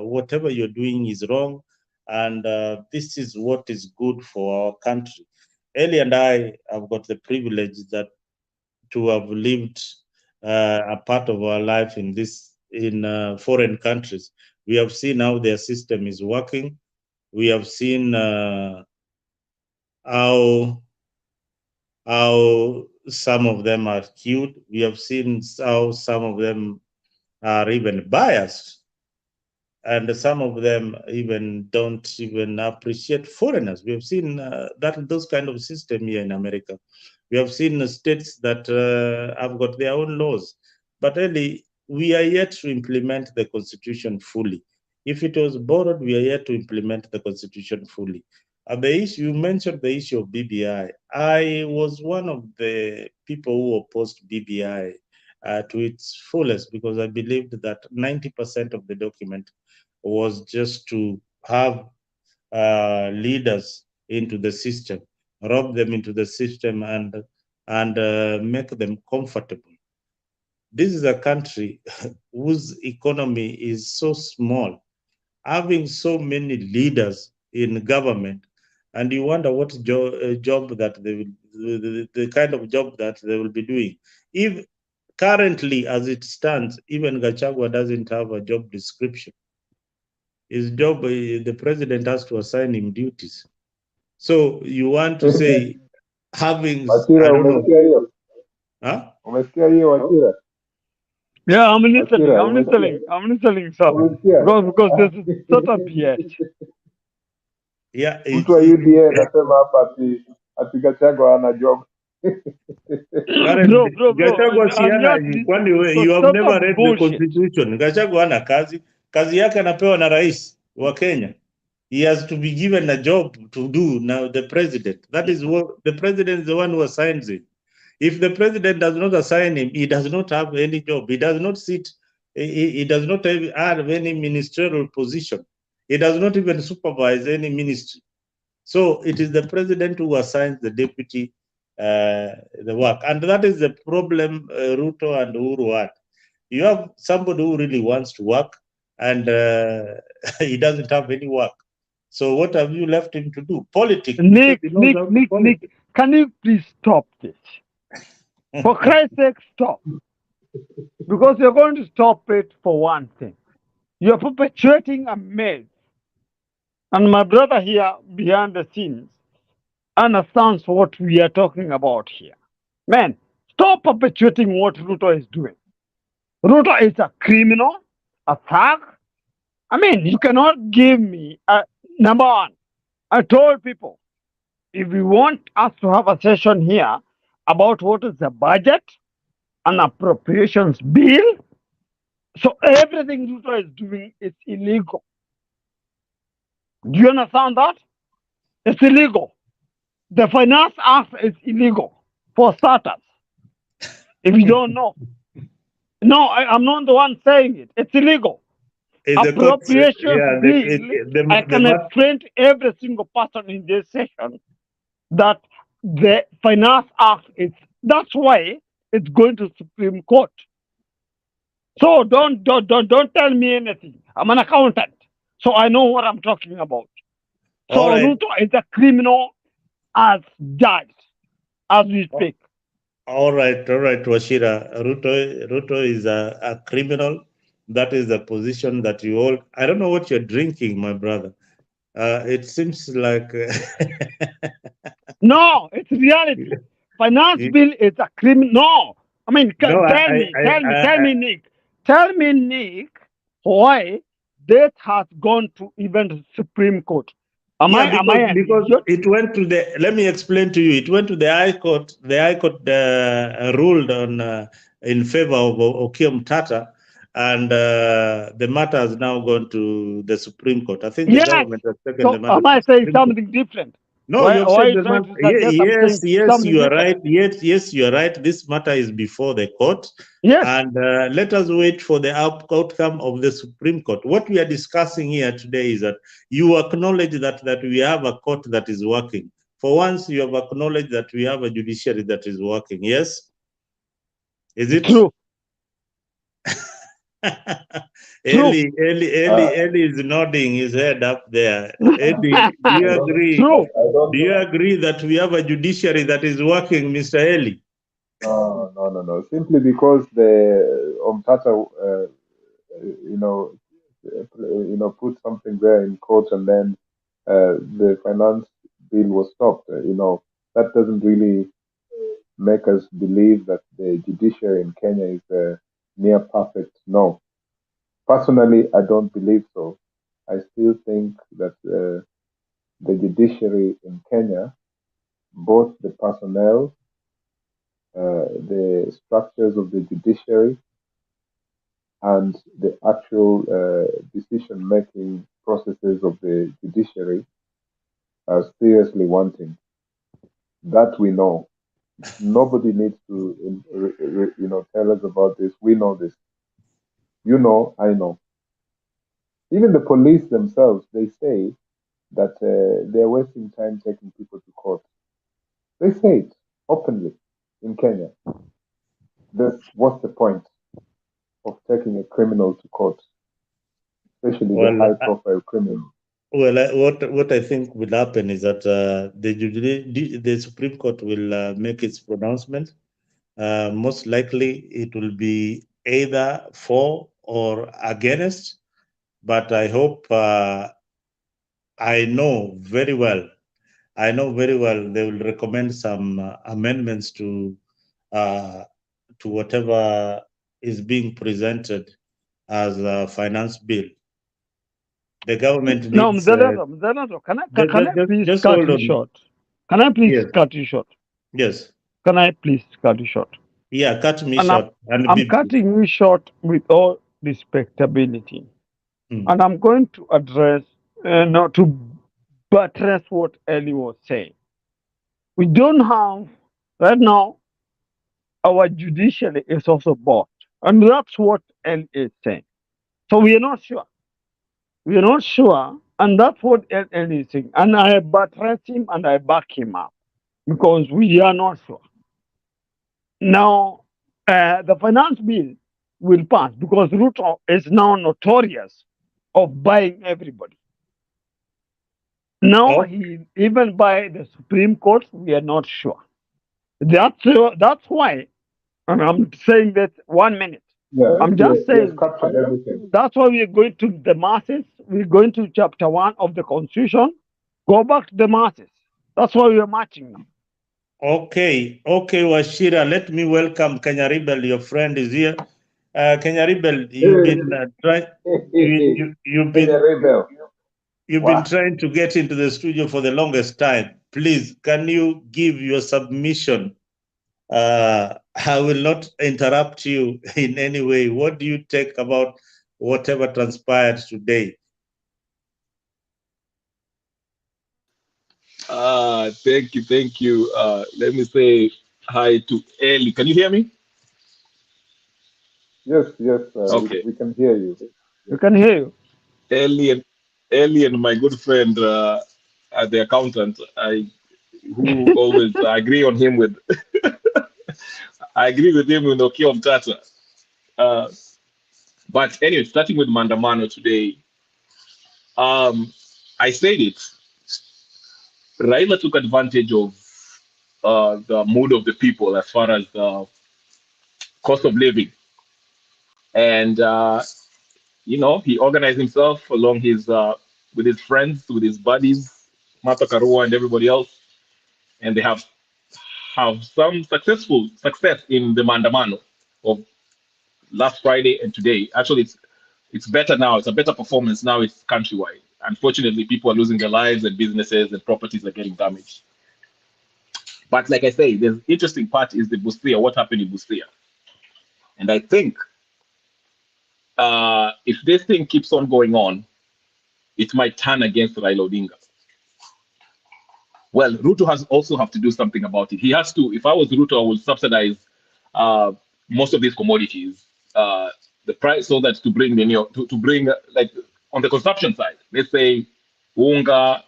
whatever you're doing is wrong, and this is what is good for our country. Ellie and I have got the privilege that to have lived a part of our life in foreign countries. We have seen how their system is working. We have seen how some of them are skewed. We have seen how some of them are even biased, and some of them even don't even appreciate foreigners. We have seen those kind of system here in America. We have seen states that have got their own laws, but really we are yet to implement the constitution fully. If it was borrowed, we are yet to implement the constitution fully. The issue you mentioned, the issue of BBI. I was one of the people who opposed BBI to its fullest, because I believed that 90% of the document was just to have leaders into the system, rob them into the system, and make them comfortable. This is a country whose economy is so small, having so many leaders in government, and you wonder what job that they will, the kind of job that they will be doing. If currently, as it stands, even Gachagua doesn't have a job description. His job, the president has to assign him duties. So you want to say having, Wachira, I don't know, umesikia hiyo? huh? Umesikia hiyo Wachira? Yeah, I'm listening. Wachira, I'm listening. I'm listening, sir. umesikia? Because this is total BS. Yeah, Mtu wa UDA anasema hapa ati Gachagua ana job. Bro, Gachagua I'm siana, just kwani so you have total never read bullshit. the constitution. Gachagua hana kazi yake anapewa na rais wa Kenya. He has to be given a job to do now, the president. That is what the president is the one who assigns it. If the president does not assign him, he does not have any job. He does not sit, he does not have any ministerial position. He does not even supervise any ministry. So it is the president who assigns the deputy the work. And that is the problem Ruto and Uhuru had. You have somebody who really wants to work, and he doesn't have any work. So what have you left him to do? Politics. Nick, can you please stop this? For Christ's sake, stop. Because you're going to stop it for one thing. You're perpetuating a myth. And my brother here behind the scenes understands what we are talking about here. Man, stop perpetuating what Ruto is doing. Ruto is a criminal, a thug. I mean, you cannot give me number one. I told people, if we want us to have a session here about what is the budget and appropriations bill, so everything Ruto is doing is illegal. Do you understand that? It's illegal. The Finance Act is illegal, for starters. If you don't know. No, I'm not the one saying it. It's illegal. Appropriations bill, I can explain to every single person in this session that the Finance Act is, that's why it's going to Supreme Court. So don't tell me anything. I'm an accountant, so I know what I'm talking about. So Ruto is a criminal as judged as we speak. All right, Wachira. Ruto is a criminal. That is the position that you hold. I don't know what you're drinking, my brother. It seems like no, it's reality. Finance bill is a criminal. No, I mean, tell me, Nick. Tell me, Nick, why that has gone to even the Supreme Court. Because it went to the. Let me explain to you. It went to the High Court. The High Court ruled on in favor of Okiya Mtata, and the matter has now gone to the Supreme Court. I think the Yes. government has taken So the matter am I to the saying Supreme Court. something different? No, you have Why are said you the trying matter. to suggest Yes, yes, something you are different? right. Yes, you are right. This matter is before the court. Yes. And let us wait for the outcome of the Supreme Court. What we are discussing here today is that you acknowledge that we have a court that is working. For once, you have acknowledged that we have a judiciary that is working. Yes? Is it? True. Eli is nodding his head up there. Eddie, do you agree? True. Do you agree that we have a judiciary that is working, Mr. Eli? No. Simply because the Omtata, put something there in court, and then the finance bill was stopped. That doesn't really make us believe that the judiciary in Kenya is near perfect. No, personally, I don't believe so. I still think that the judiciary in Kenya, both the personnel, the structures of the judiciary, and the actual decision-making processes of the judiciary are seriously wanting. That we know. Nobody needs to, tell us about this. We know this. You know, I know. Even the police themselves, they say that they're wasting time taking people to court. They say it openly in Kenya. What's the point of taking a criminal to court, especially the high-profile criminal? Well, what I think will happen is that the Supreme Court will make its pronouncement. Most likely, it will be either for or against. But I hope I know very well they will recommend some amendments to whatever is being presented as a finance bill. The government needs. No, Mzalendo, can I please just cut hold you on. short? Can I please cut you short? Yes. Can I please cut you short? Yeah, cut me And short. I'm cutting you short with all respectability. And I'm going to address, not to buttress what Ellie was saying. We don't have, right now, our judiciary is also bought. And that's what Ellie is saying. So we are not sure. We are not sure. And that's what Ellie is saying. And I buttress him and I back him up because we are not sure. Now, the finance bill will pass because Ruto is now notorious of buying everybody. Now he even by the Supreme Court, we are not sure. That's why, and I'm saying that 1 minute. Yeah, I'm just saying everything. that's why we're going to the masses. We're going to chapter 1 of the Constitution. Go back to the masses. That's why we're marching now. Okay, Washira, let me welcome Kenya Rebel. Your friend is here. Kenya Rebel, you've been trying. You've been trying to get into the studio for the longest time. Please, can you give your submission? I will not interrupt you in any way. What do you take about whatever transpired today? Thank you. Let me say hi to Ellie. Can you hear me? Yes. Okay. We can hear you. We can hear you. Ellie and my good friend, the accountant, who always I agree on him with. I agree with him with Nokia Mtata. But anyway, starting with Mandamano today, I said it. Raila took advantage of the mood of the people as far as cost of living, and he organized himself along his with his friends, with his buddies, Martha Karua and everybody else, and they have some success in the Mandamano of last Friday and today. Actually, it's better now. It's a better performance now. It's countrywide. Unfortunately, people are losing their lives and businesses and properties are getting damaged. But like I say, the interesting part is the Busia. What happened in Busia? And I think if this thing keeps on going on, it might turn against Raila Odinga. Well, Ruto has also have to do something about it. He has to. If I was Ruto, I would subsidize most of these commodities, the price, so that to bring to bring like on the consumption side, let's say unga,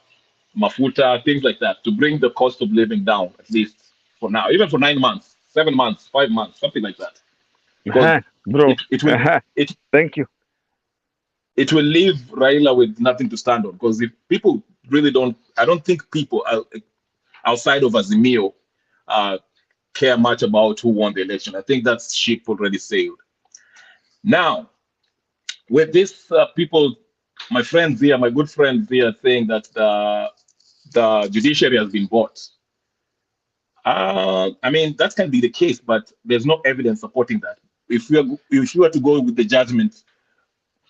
mafuta, things like that, to bring the cost of living down at least for now, even for 9 months, 7 months, 5 months, something like that. Because Bro, it will thank you. It will leave Raila with nothing to stand on, because if people really don't, I don't think people outside of Azimio care much about who won the election. I think that ship already sailed. Now, with this people, my friends here, my good friends here, saying that the judiciary has been bought. I mean, that can be the case, but there's no evidence supporting that. If you were to go with the judgment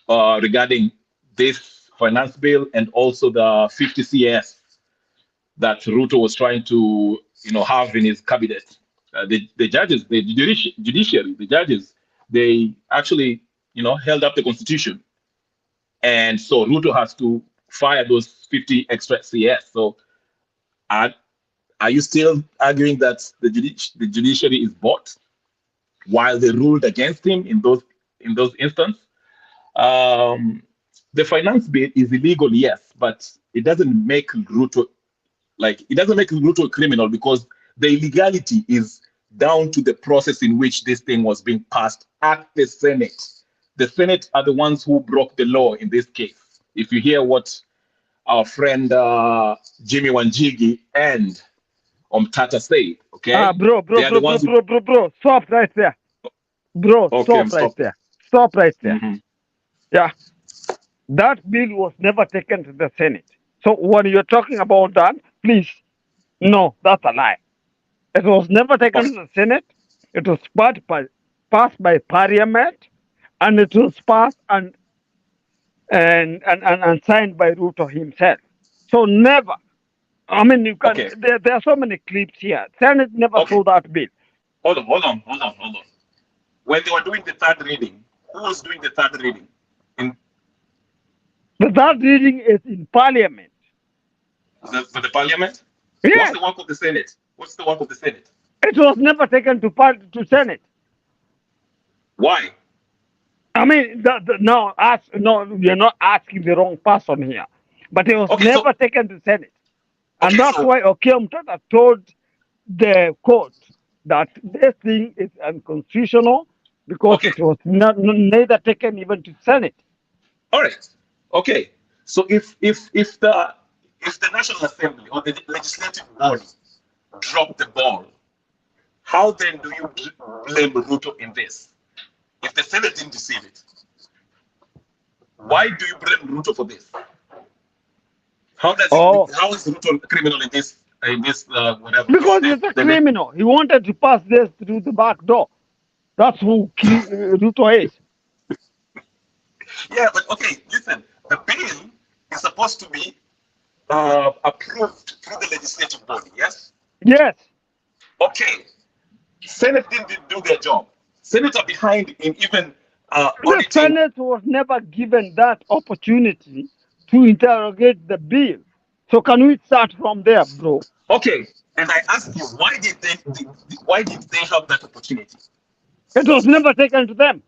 regarding this finance bill and also the 50 CS that Ruto was trying to, have in his cabinet, the judges, the judiciary, the judges, they actually, held up the constitution, and so Ruto has to fire those 50 extra CS. So, are you still arguing that the judiciary is bought while they ruled against him in those instances? The finance bill is illegal, yes, but it doesn't make Ruto a criminal, because the illegality is down to the process in which this thing was being passed at the Senate. The Senate are the ones who broke the law in this case. If you hear what our friend Jimmy Wanjigi and Omtata said, okay? Bro, stop right there. Bro, Okay, stop right there. Stop right there. Mm-hmm. Yeah. That bill was never taken to the Senate. So when you're talking about that, please, no, that's a lie. It was never taken to the Senate. It was passed by Parliament, and it was passed and signed by Ruto himself. So never. I mean, you can. Okay. There are so many clips here. Senate never saw that bill. Hold on. When they were doing the third reading, who was doing the third reading? The third reading is in Parliament. For the Parliament? Yes. What's the work of the Senate? What's the work of the Senate? It was never taken to Senate. Why? I mean, no, you're not asking the wrong person here. But it was never taken to Senate. And that's why Mtata told the court that this thing is unconstitutional, because it was neither taken even to Senate. All right. Okay. So if the National Assembly or the legislative body drop the ball, how then do you blame Ruto in this? If the Senate didn't receive it, why do you blame Ruto for this? How is Ruto a criminal in this whatever? Because he's a criminal. He wanted to pass this through the back door. That's who Ruto is. Yeah, but okay, listen. The bill is supposed to be approved through the legislative body, yes? Yes. Okay. Senate didn't do their job. Senate are behind in even the Senate was never given that opportunity to interrogate the bill. So can we start from there, bro? Okay. And I ask you, why did they have that opportunity? It was never taken to them.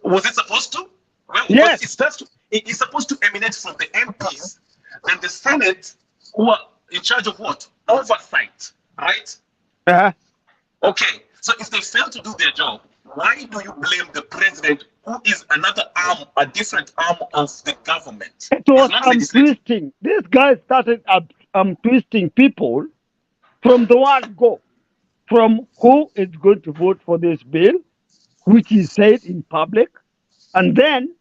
Was it supposed to? Well, yes. It's supposed to emanate from the MPs and the Senate, who are in charge of what? Oversight, right? Uh-huh. Okay. So if they fail to do their job, why do you blame the president, who is another arm, a different arm of the government? It was twisting. This guy started twisting people from the word go, from who is going to vote for this bill, which he said in public, and then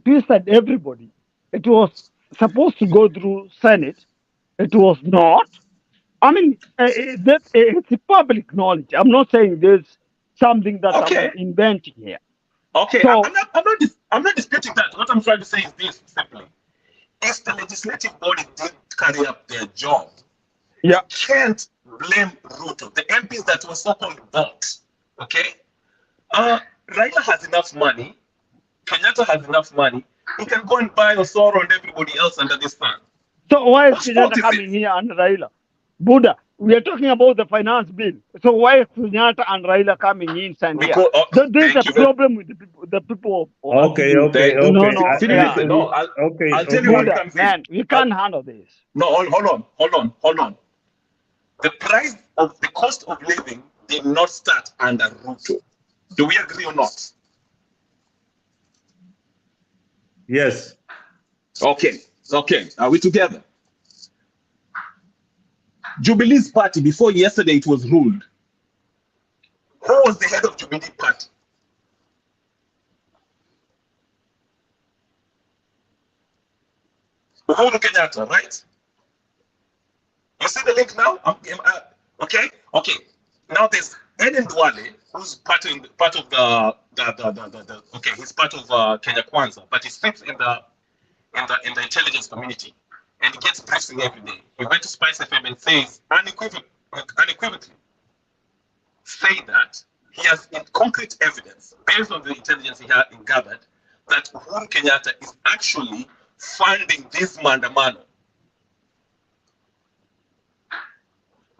twisted everybody. It was supposed to go through Senate. It was not. I mean, it's a public knowledge. I'm not saying there's something that I'm inventing here. Okay, so, I'm not disputing that. What I'm trying to say is this simply: if the legislative body didn't carry up their job, you can't blame Ruto. The MPs that were so-called bought, okay? Raila has enough money Kenyatta has enough money. He can go and buy Osoro and everybody else under this sun. So why is Whose fault Kenyatta is coming it? here and Raila? Buddha, we are talking about the finance bill. So why is Kenyatta and Raila coming inside here? Because, There's a thank you very problem with the people of Okay, Asubiri. okay, Thank- No, okay. no, See, yeah. listen, no, I'll Okay, tell you how it Buddha, comes in. man, we can't handle this. No, hold on. The price of the cost of living did not start under Ruto. Do we agree or not? Yes. Okay. Are we together? Jubilee's party, before yesterday it was ruled. Who was the head of Jubilee party? Uhuru Kenyatta, right? You see the link now? Okay. Now there's Eden Duale, who's part of the okay, he's part of Kenya Kwanza, but he sits in the intelligence community, and he gets briefing every day. He went to Spice FM and says unequivocally say that he has concrete evidence based on the intelligence he had gathered that Uhuru Kenyatta is actually funding this mandamano.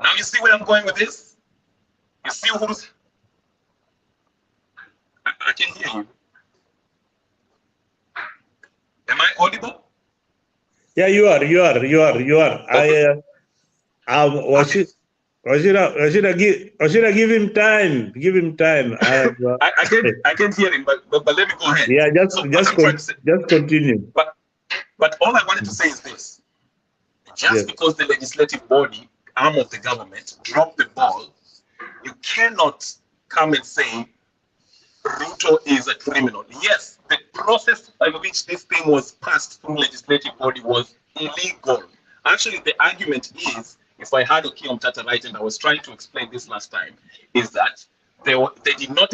Now you see where I'm going with this? You see Uhuru's? I can hear you. Am I audible? Yeah, you are. Okay. Washira, give him time. Give him time. I can hear him, but let me go ahead. Yeah, just continue. But all I wanted to say is this: just because the legislative body, arm of the government, dropped the ball, you cannot come and say Ruto is a criminal. Yes, the process by which this thing was passed through legislative body was illegal. Actually, the argument is, if I had Okiya Omtata right, and I was trying to explain this last time, is that they did not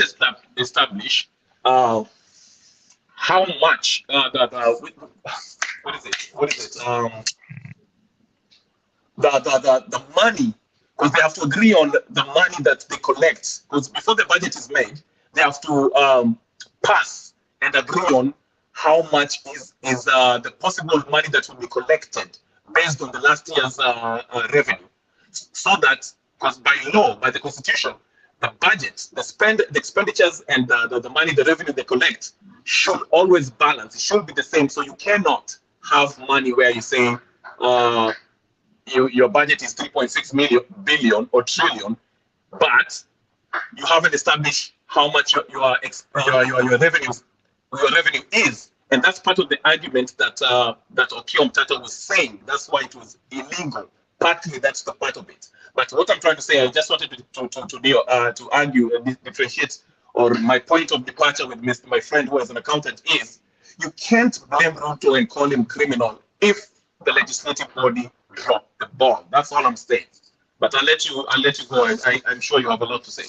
establish how much what is it? The money, because they have to agree on the money that they collect. Because before the budget is made, they have to pass and agree on how much is the possible money that will be collected based on the last year's revenue. So that, because by law, by the constitution, the budget, the expenditures and the money, the revenue they collect should always balance. It should be the same. So you cannot have money where you say your budget is 3.6 billion or trillion, but you haven't established how much your revenue is, and that's part of the argument that Okiya Omtata was saying. That's why it was illegal. Partly, that's the part of it. But what I'm trying to say, I just wanted to argue and differentiate, or my point of departure with my friend who is an accountant is, you can't blame Ruto and call him criminal if the legislative body dropped the ball. That's all I'm saying. But I'll let you go. I'm sure you have a lot to say.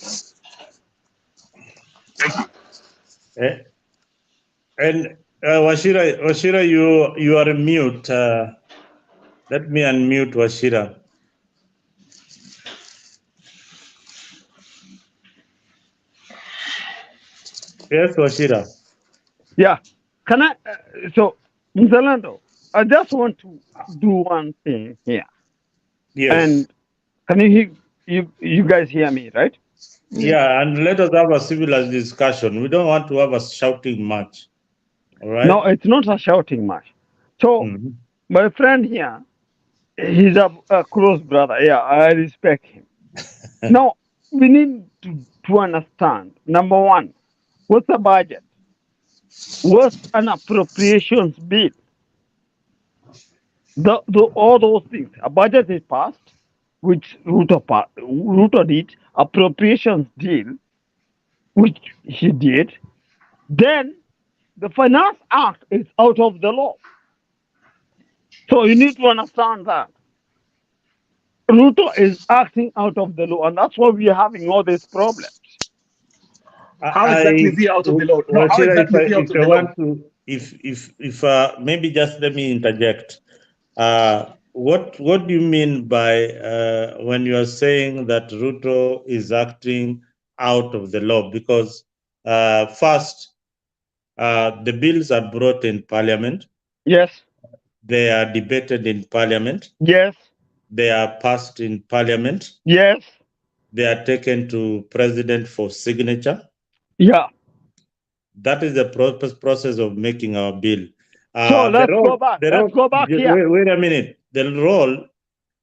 Thank you. And Washira, you are mute. Let me unmute Washira. Yes, Washira. Yeah. Can I? So, Mzalando, I just want to do one thing here. Yes. And can you guys hear me, right? Yeah, and let us have a civilized discussion. We don't want to have a shouting match. All right? No, it's not a shouting match. So, my friend here, he's a close brother. Yeah, I respect him. Now, we need to understand, number one, what's a budget? What's an appropriations bill? All those things. A budget is passed, which Ruto did. Appropriations deal, which he did. Then the Finance Act is out of the law. So you need to understand that Ruto is acting out of the law, and that's why we are having all these problems. How exactly is he out of the law? No, how exactly is he out of the law? Maybe just let me interject. What do you mean by when you are saying that Ruto is acting out of the law? Because first, The bills are brought in Parliament. Yes. They are debated in Parliament. Yes. They are passed in Parliament. Yes. They are taken to President for signature. Yeah. That is the process of making our bill. So let's go back. Let's go back here. Wait a minute. The role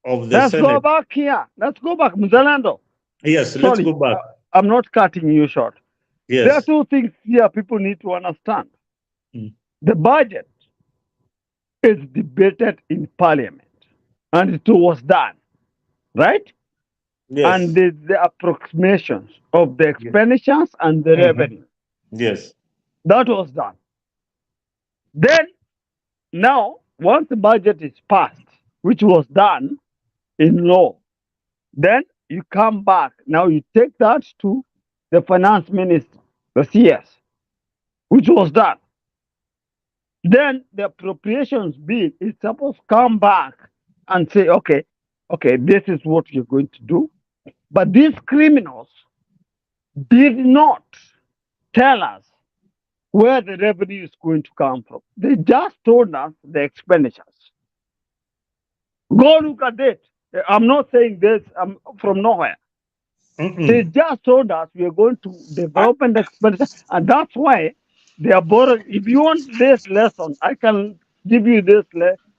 of the Let's Senate. go back here. Let's go back, Mzalando. Yes, Sorry, let's go back. I'm not cutting you short. Yes. There are two things here people need to understand. The budget is debated in Parliament, and it was done, right? Yes. And the approximations of the expenditures and the revenue. Yes. That was done. Then, now, once the budget is passed, which was done in law, then you come back. Now you take that to the finance minister, the CS, which was done. Then the appropriations bill is supposed to come back and say, okay, this is what you're going to do. But these criminals did not tell us where the revenue is going to come from. They just told us the expenditures. Go look at it. I'm not saying this from nowhere. They just told us we are going to develop an expenditure, and that's why they are borrowing. If you want this lesson, I can give you this.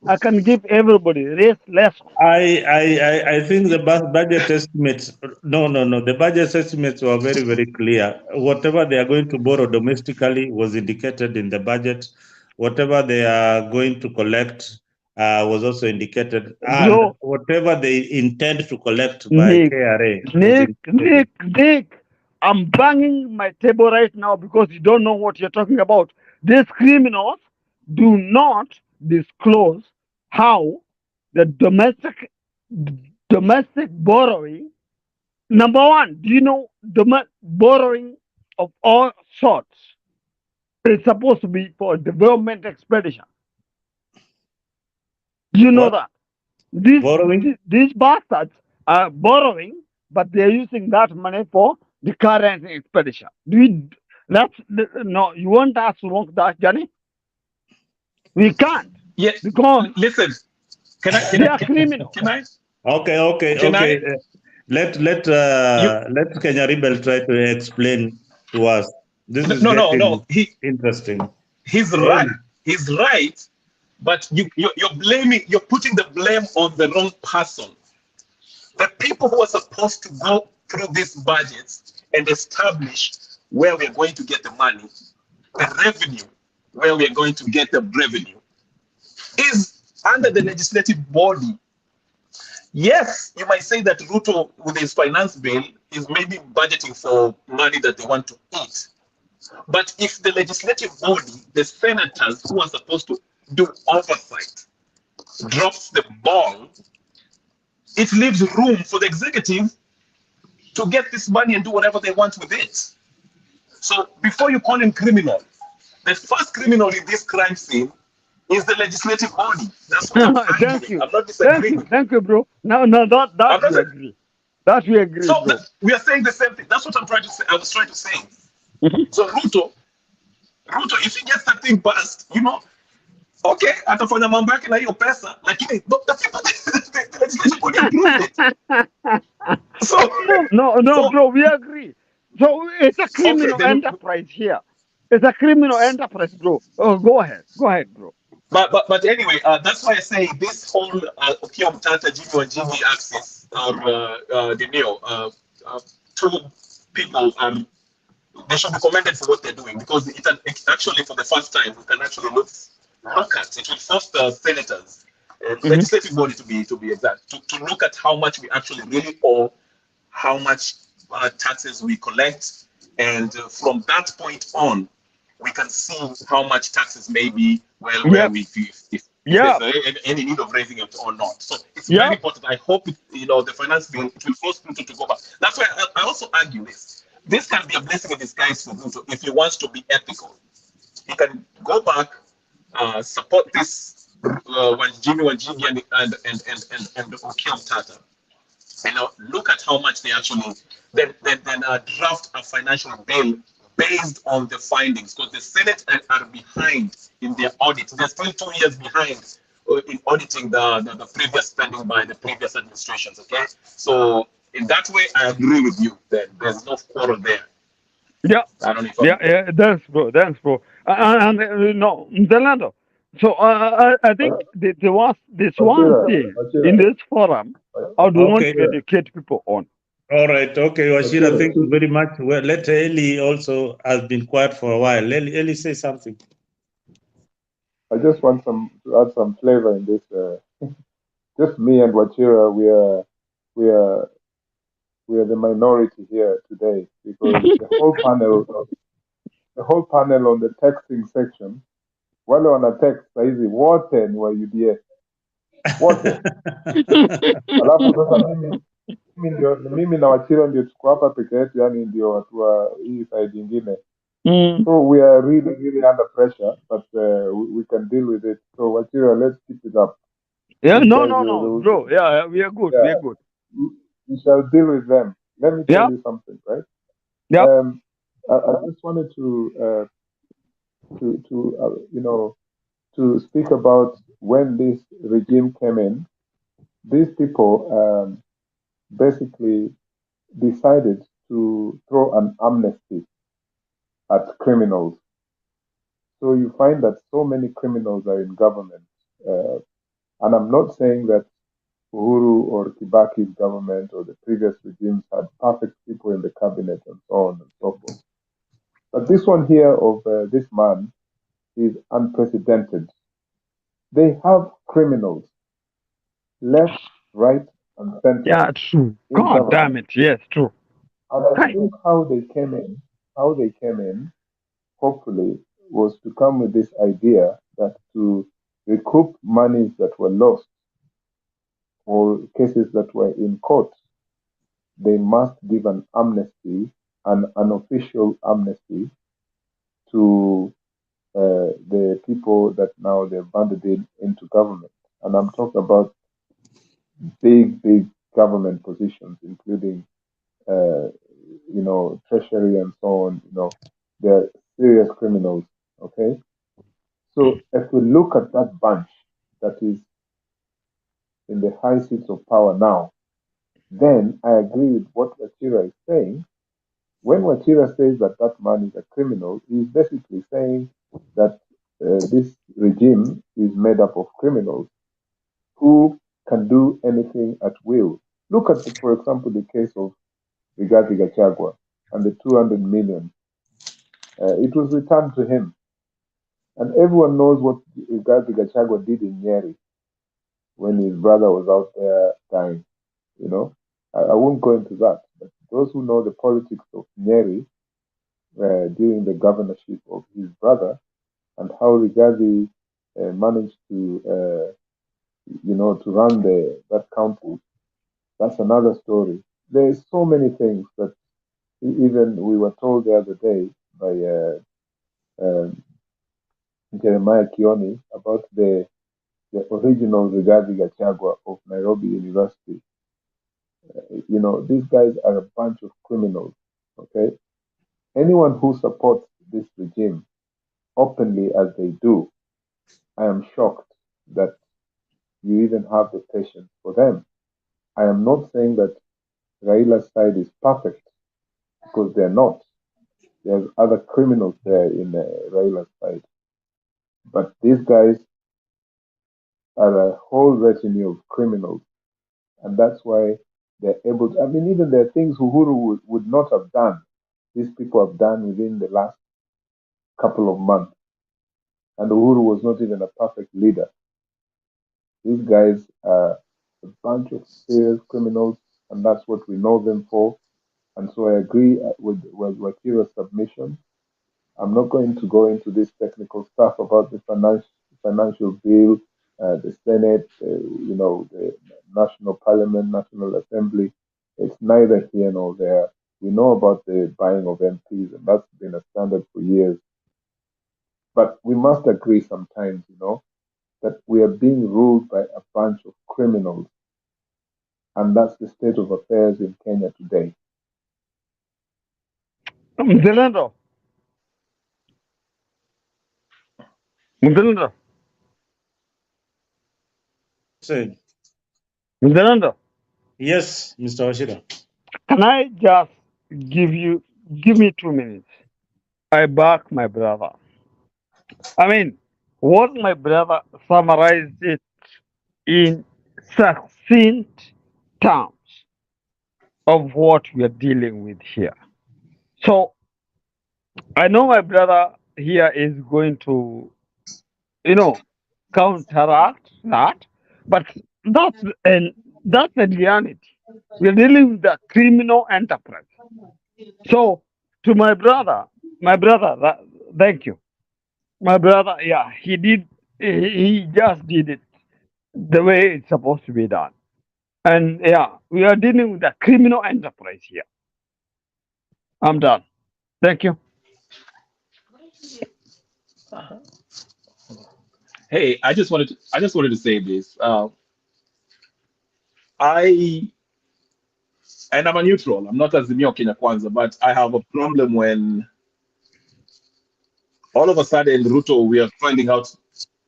I can give everybody this lesson. I think the budget estimates. No. The budget estimates were very, very clear. Whatever they are going to borrow domestically was indicated in the budget. Whatever they are going to collect was also indicated, and So, whatever they intend to collect by KRA. Nick, I'm banging my table right now because you don't know what you're talking about. These criminals do not disclose how the domestic borrowing. Number one, do you know borrowing of all sorts is supposed to be for development expenditure? Do you know that? These bastards are borrowing, but they're using that money for the current expenditure. No, you want us to walk that journey? We can't. Yes. Because listen, they are criminals. Can I? Okay. Let Kenya Rebel try to explain to us. This is no. Interesting. He's right. He's right. But you're putting the blame on the wrong person. The people who are supposed to go through these budgets and establish where we're going to get the money, the revenue, where we're going to get the revenue, is under the legislative body. Yes, you might say that Ruto, with his finance bill, is maybe budgeting for money that they want to eat. But if the legislative body, the senators who are supposed to do oversight, drops the ball, it leaves room for the executive to get this money and do whatever they want with it. So before you call him criminal, the first criminal in this crime scene is the legislative body. That's what I'm arguing. Thank you. I'm not disagreeing. Thank you, bro. No, that we agree. That we agree. So bro. We are saying the same thing. That's what I'm trying to say. I was trying to say. So Ruto, if he gets that thing passed, okay, atafanya mambo yake na hiyo pesa, lakini the people, the legislative body approved it. No, bro, we agree. So it's a criminal enterprise here. It's a criminal enterprise, bro. Oh, go ahead, bro. But anyway, that's why I say this whole Okiya Mtata Jimmy Wanjigi axis, or two people they should be commended for what they're doing, because it actually, for the first time, we can actually look at it. Will force the senators, legislative body to be exact, to look at how much we actually really owe, how much taxes we collect, and from that point on, we can see how much taxes may be, if there's any need of raising it or not. So it's very important. I hope the finance bill, it will force Ruto to go back. That's why I also argue this. This can be a blessing in disguise for Ruto if he wants to be ethical. He can go back, support this Jimmy Wanjigi and Okiya Mtata. Look at how much they actually then draft a financial bill based on the findings, because the Senate are behind in their audit. They're still 2 years behind in auditing the previous spending by the previous administrations. Okay, so in that way, I agree with you. That there's no quarrel there. Yeah, I don't know if yeah. Thanks, bro. Thanks, bro. No, Zelando. So I think there was this one thing in this forum I do want Okay. to educate people on. All right. Okay, Washira, thank you very much. Well, let Eli also has been quiet for a while. Eli say something. I just want to add some flavor in this. Just me and Wachira, we are the minority here today because the whole panel on the texting section, wale wana text saizi wote ni wa UDA wote. Alafu sasa mimi na Wachira ndio tuko hapa peke yetu, yani ndio watu wa hii side nyingine. So we are really under pressure, but we can deal with it. So Wachira, let's keep it up. Yeah, These no, guys, bro. Yeah, we are good. We are good. We shall deal with them. Let me tell you something, right? Yeah. I just wanted to to speak about when this regime came in. These people basically decided to throw an amnesty at criminals. So you find that so many criminals are in government. And I'm not saying that Uhuru or Kibaki's government or the previous regimes had perfect people in the cabinet and so on and so forth. But this one here of this man is unprecedented. They have criminals left, right, and center. Yeah, true. God damn it. Yes, true. And I think how they came in, hopefully, was to come with this idea that to recoup monies that were lost or cases that were in court, they must give an amnesty, an unofficial amnesty to the people that now they've banded into government. And I'm talking about big government positions, including, treasury and so on. They're serious criminals. Okay. So if we look at that bunch that is in the high seats of power now, then I agree with what Wachira is saying. When Wachira says that that man is a criminal, he's basically saying that this regime is made up of criminals who can do anything at will. Look at, for example, the case of Rigathi Gachagua and the 200 million. It was returned to him. And everyone knows what Rigathi Gachagua did in Nyeri when his brother was out there dying. I won't go into that. But those who know the politics of Nyeri during the governorship of his brother and how Rigathi managed to run that county, that's another story. There's so many things that even we were told the other day by Jeremiah Kioni about the original Rigathi Gachagua of Nairobi University. These guys are a bunch of criminals. Okay, anyone who supports this regime openly as they do, I am shocked that you even have the patience for them. I am not saying that Raila's side is perfect because they're not. There's other criminals there in Raila's side. But these guys are a whole retinue of criminals. And that's why they're able to, even there are things Uhuru would not have done. These people have done within the last couple of months. And Uhuru was not even a perfect leader. These guys are a bunch of serious criminals, and that's what we know them for. And so I agree with Wakira's submission. I'm not going to go into this technical stuff about the financial bill, the Senate, the National Parliament, National Assembly. It's neither here nor there. We know about the buying of MPs, and that's been a standard for years. But we must agree sometimes, that we are being ruled by a bunch of criminals. And that's the state of affairs in Kenya today. Zelendo, Mzalendo, Say, Mzalendo, yes, Mr. Washira. can I just give me 2 minutes? I back my brother. I mean, what my brother summarized it in succinct terms of what we are dealing with here. So I know my brother here is going to, you know, counteract that, but that's and that's the reality. We're dealing with a criminal enterprise. So to my brother, thank you. My brother, yeah, he just did it the way it's supposed to be done. And yeah, we are dealing with a criminal enterprise here. I'm done. Thank you. Hey, I just wanted to say this. I and I'm a neutral. I'm not Azimio Kenya Kwanza, but I have a problem when all of a sudden Ruto, we are finding out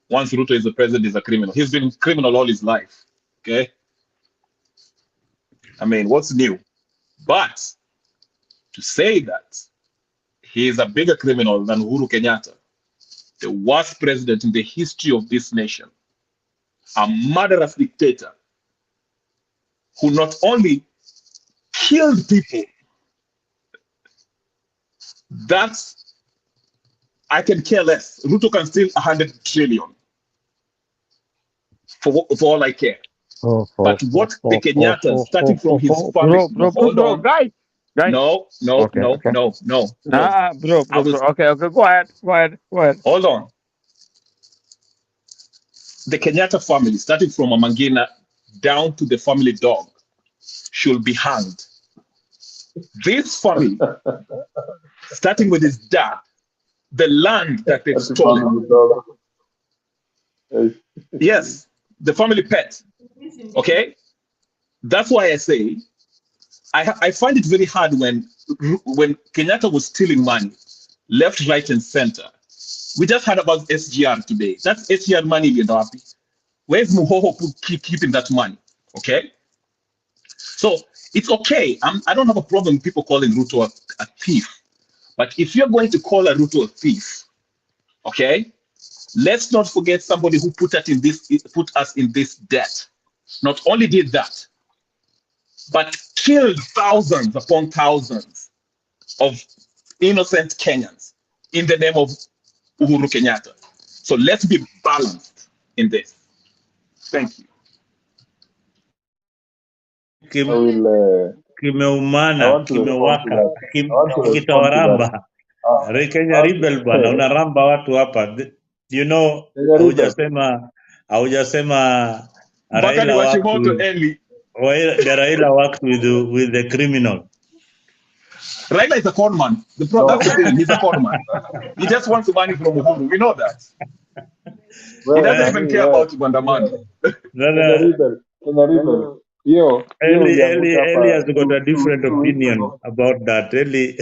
once Ruto is the president, is a criminal. He's been criminal all his life. Okay, I mean, what's new? But to say that he is a bigger criminal than Uhuru Kenyatta, the worst president in the history of this nation, a murderous dictator who not only killed people, that's, I can care less. Ruto can steal 100 trillion for all I care. But what the Kenyatta, starting from his family, hold on. guys. No, Okay. no. Bro. I was, Okay. Go ahead. hold on. The Kenyatta family, starting from Amangina down to the family dog, should be hanged. This family, starting with his dad, the land that they've stolen. Yes, the family pet. Okay, that's why I say I find it very hard when Kenyatta was stealing money, left, right, and center. We just heard about SGR today. That's SGR money, you know. Where's Muhoho keeping that money? Okay, so it's okay. I don't have a problem with people calling Ruto a thief, but if you're going to call a Ruto a thief, okay, let's not forget somebody who put us in this debt. Not only did that, but killed thousands upon thousands of innocent Kenyans in the name of Uhuru Kenyatta. So let's be balanced in this. Thank you. I will. I Kimeumana, want to respond to kimewaka, that. I want to respond to that. kitawaramba. Kenya rebel bwana, Uh, unaramba watu hapa. You know, Kenya Rebel. haujasema Bakari Raila worked Washimoto with Eli. Raila worked with the criminal. Raila is a con man. That's the thing. He's a con man. He just wants the money from Uhuru. We know that. He doesn't even care about Bandamani. Kenya Rebel. Hiyo uliangusha Eli hapa has got a different 2 weeks opinion ago. about that. Eli,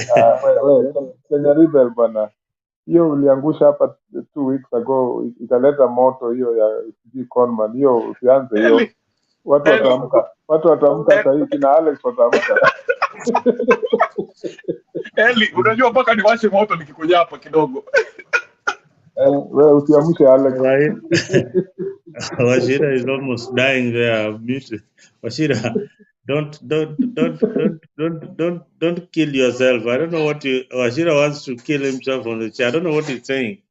Kenya Rebel bwana. Hiyo uliangusha hapa 2 weeks ago, italeta moto hiyo ya sijui conman. Hiyo usianze hiyo. Eli, Watu wataamka sahii, kina Alex wataamka. Eli, unajua mpaka niwashe moto nikikuja hapa kidogo. Wewe usiamshe Alex. right? Washira is almost dying there. Mute. Washira, don't kill yourself. I don't know what Washira wants to kill himself on the chair. I don't know what he's saying.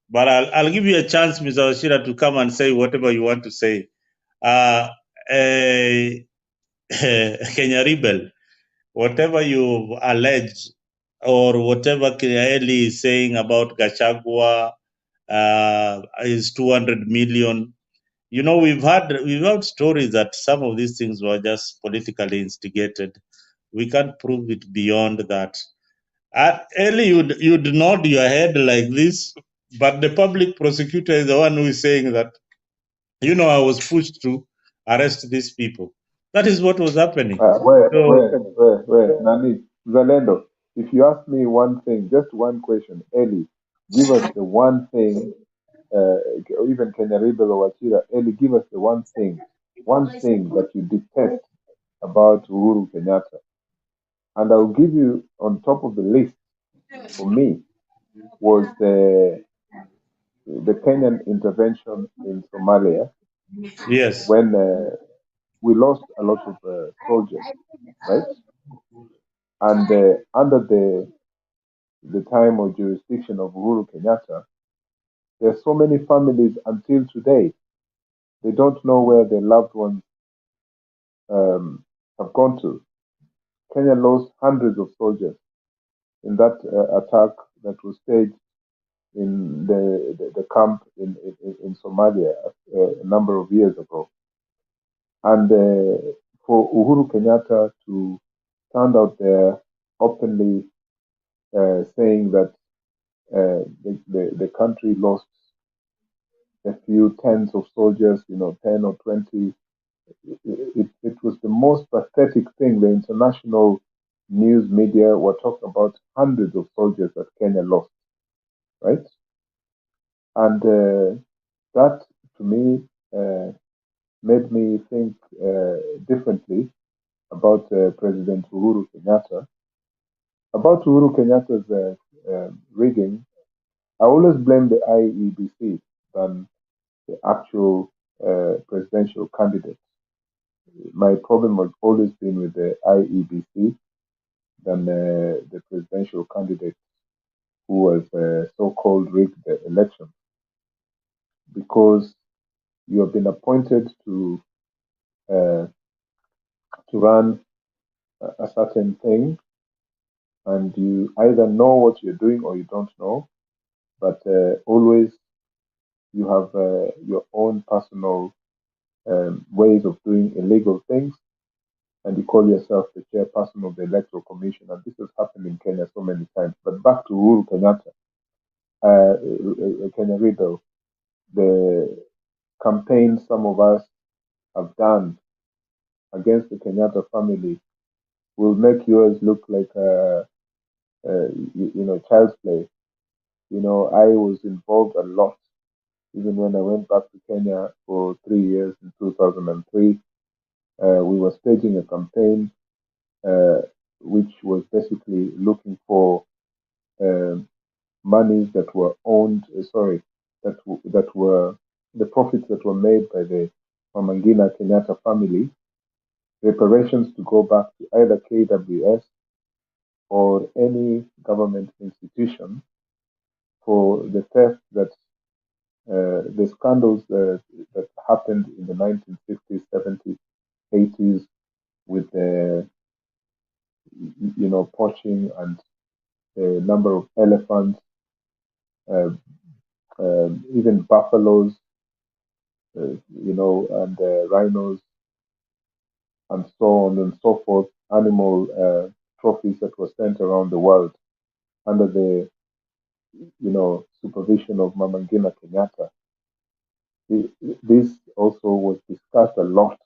But I'll give you a chance, Mr. Washira, to come and say whatever you want to say. Kenya Rebel, whatever you allege or whatever Kieli is saying about Gachagua is 200 million. You know, we've heard stories that some of these things were just politically instigated. We can't prove it beyond that. Eli, you'd nod your head like this, but the public prosecutor is the one who is saying that, you know, I was pushed to arrest these people. That is what was happening. Where, Nani, Zalendo, if you ask me one thing, just one question, Eli, give us the one thing even Kenya Rebel or Wachira, Eli, give us the one thing that you detest about Uhuru Kenyatta. And I'll give you on top of the list for me was the Kenyan intervention in Somalia Yes. when we lost a lot of soldiers, right? And under the time or jurisdiction of Uhuru Kenyatta, there's so many families until today, they don't know where their loved ones have gone to. Kenya lost hundreds of soldiers in that attack that was staged in the camp in Somalia a number of years ago. And for Uhuru Kenyatta to stand out there openly saying that the country lost a few tens of soldiers, 10 or 20, it was the most pathetic thing. The international news media were talking about hundreds of soldiers that Kenya lost, right? And that, to me, made me think differently about President Uhuru Kenyatta. About Uhuru Kenyatta's rigging, I always blame the IEBC than the actual presidential candidate. My problem has always been with the IEBC than the presidential candidate who was so-called rigged the election, because you have been appointed to run a certain thing, and you either know what you're doing or you don't know, but always you have your own personal ways of doing illegal things, and you call yourself the chairperson of the Electoral Commission, and this has happened in Kenya so many times. But back to Uhuru Kenyatta, Kenya Riddle, the campaign some of us have done against the Kenyatta family will make yours look like child's play. I was involved a lot, even when I went back to Kenya for 3 years in 2003. We were staging a campaign which was basically looking for monies that were that were the profits that were made by the Mamangina Kenyatta family, reparations to go back to either KWS or any government institution for the theft that the scandals that happened in the 1960s, 70s, 80s with the poaching and the number of elephants, uh, even buffaloes, and rhinos, and so on and so forth, animal trophies that were sent around the world under the supervision of Mamangina Kenyatta. This also was discussed a lot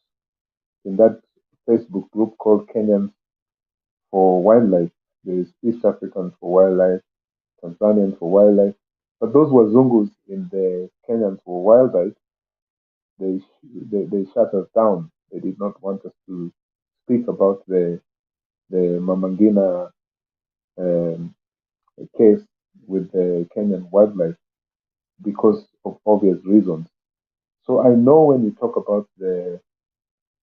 in that Facebook group called Kenyans for Wildlife. There is East Africans for Wildlife, Tanzanians for Wildlife. But those were Zungus in the Kenyans for Wildlife. They shut us down. They did not want us to speak about the Mamangina case with the Kenyan wildlife because of obvious reasons. So I know when you talk about the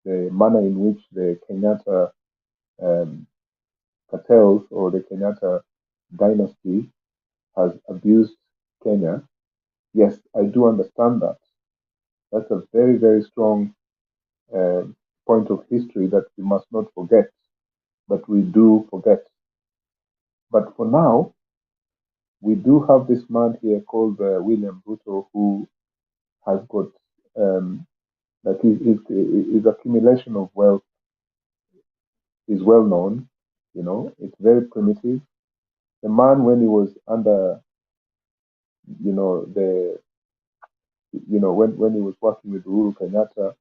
manner in which the Kenyatta cartels or the Kenyatta dynasty has abused Kenya, yes, I do understand that. That's a very, very strong point of history that we must not forget, but we do forget. But for now, we do have this man here called William Ruto, who has got like his accumulation of wealth is well known. It's very primitive. The man, when he was under, when he was working with Uhuru Kenyatta,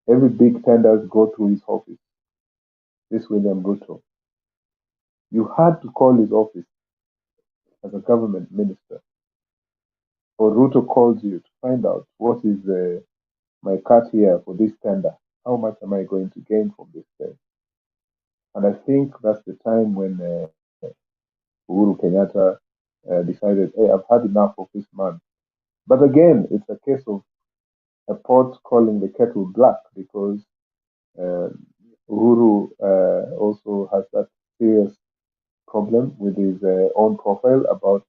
every big tenders go through his office. This William Ruto, you had to call his office as a government minister or Ruto calls you to find out what is my cut here for this tender, how much am I going to gain from this thing? And I think that's the time when Uhuru Kenyatta decided, hey, I've had enough of this man. But again, it's a case of a pot calling the kettle black, because uh, Uhuru also has that serious problem with his own profile about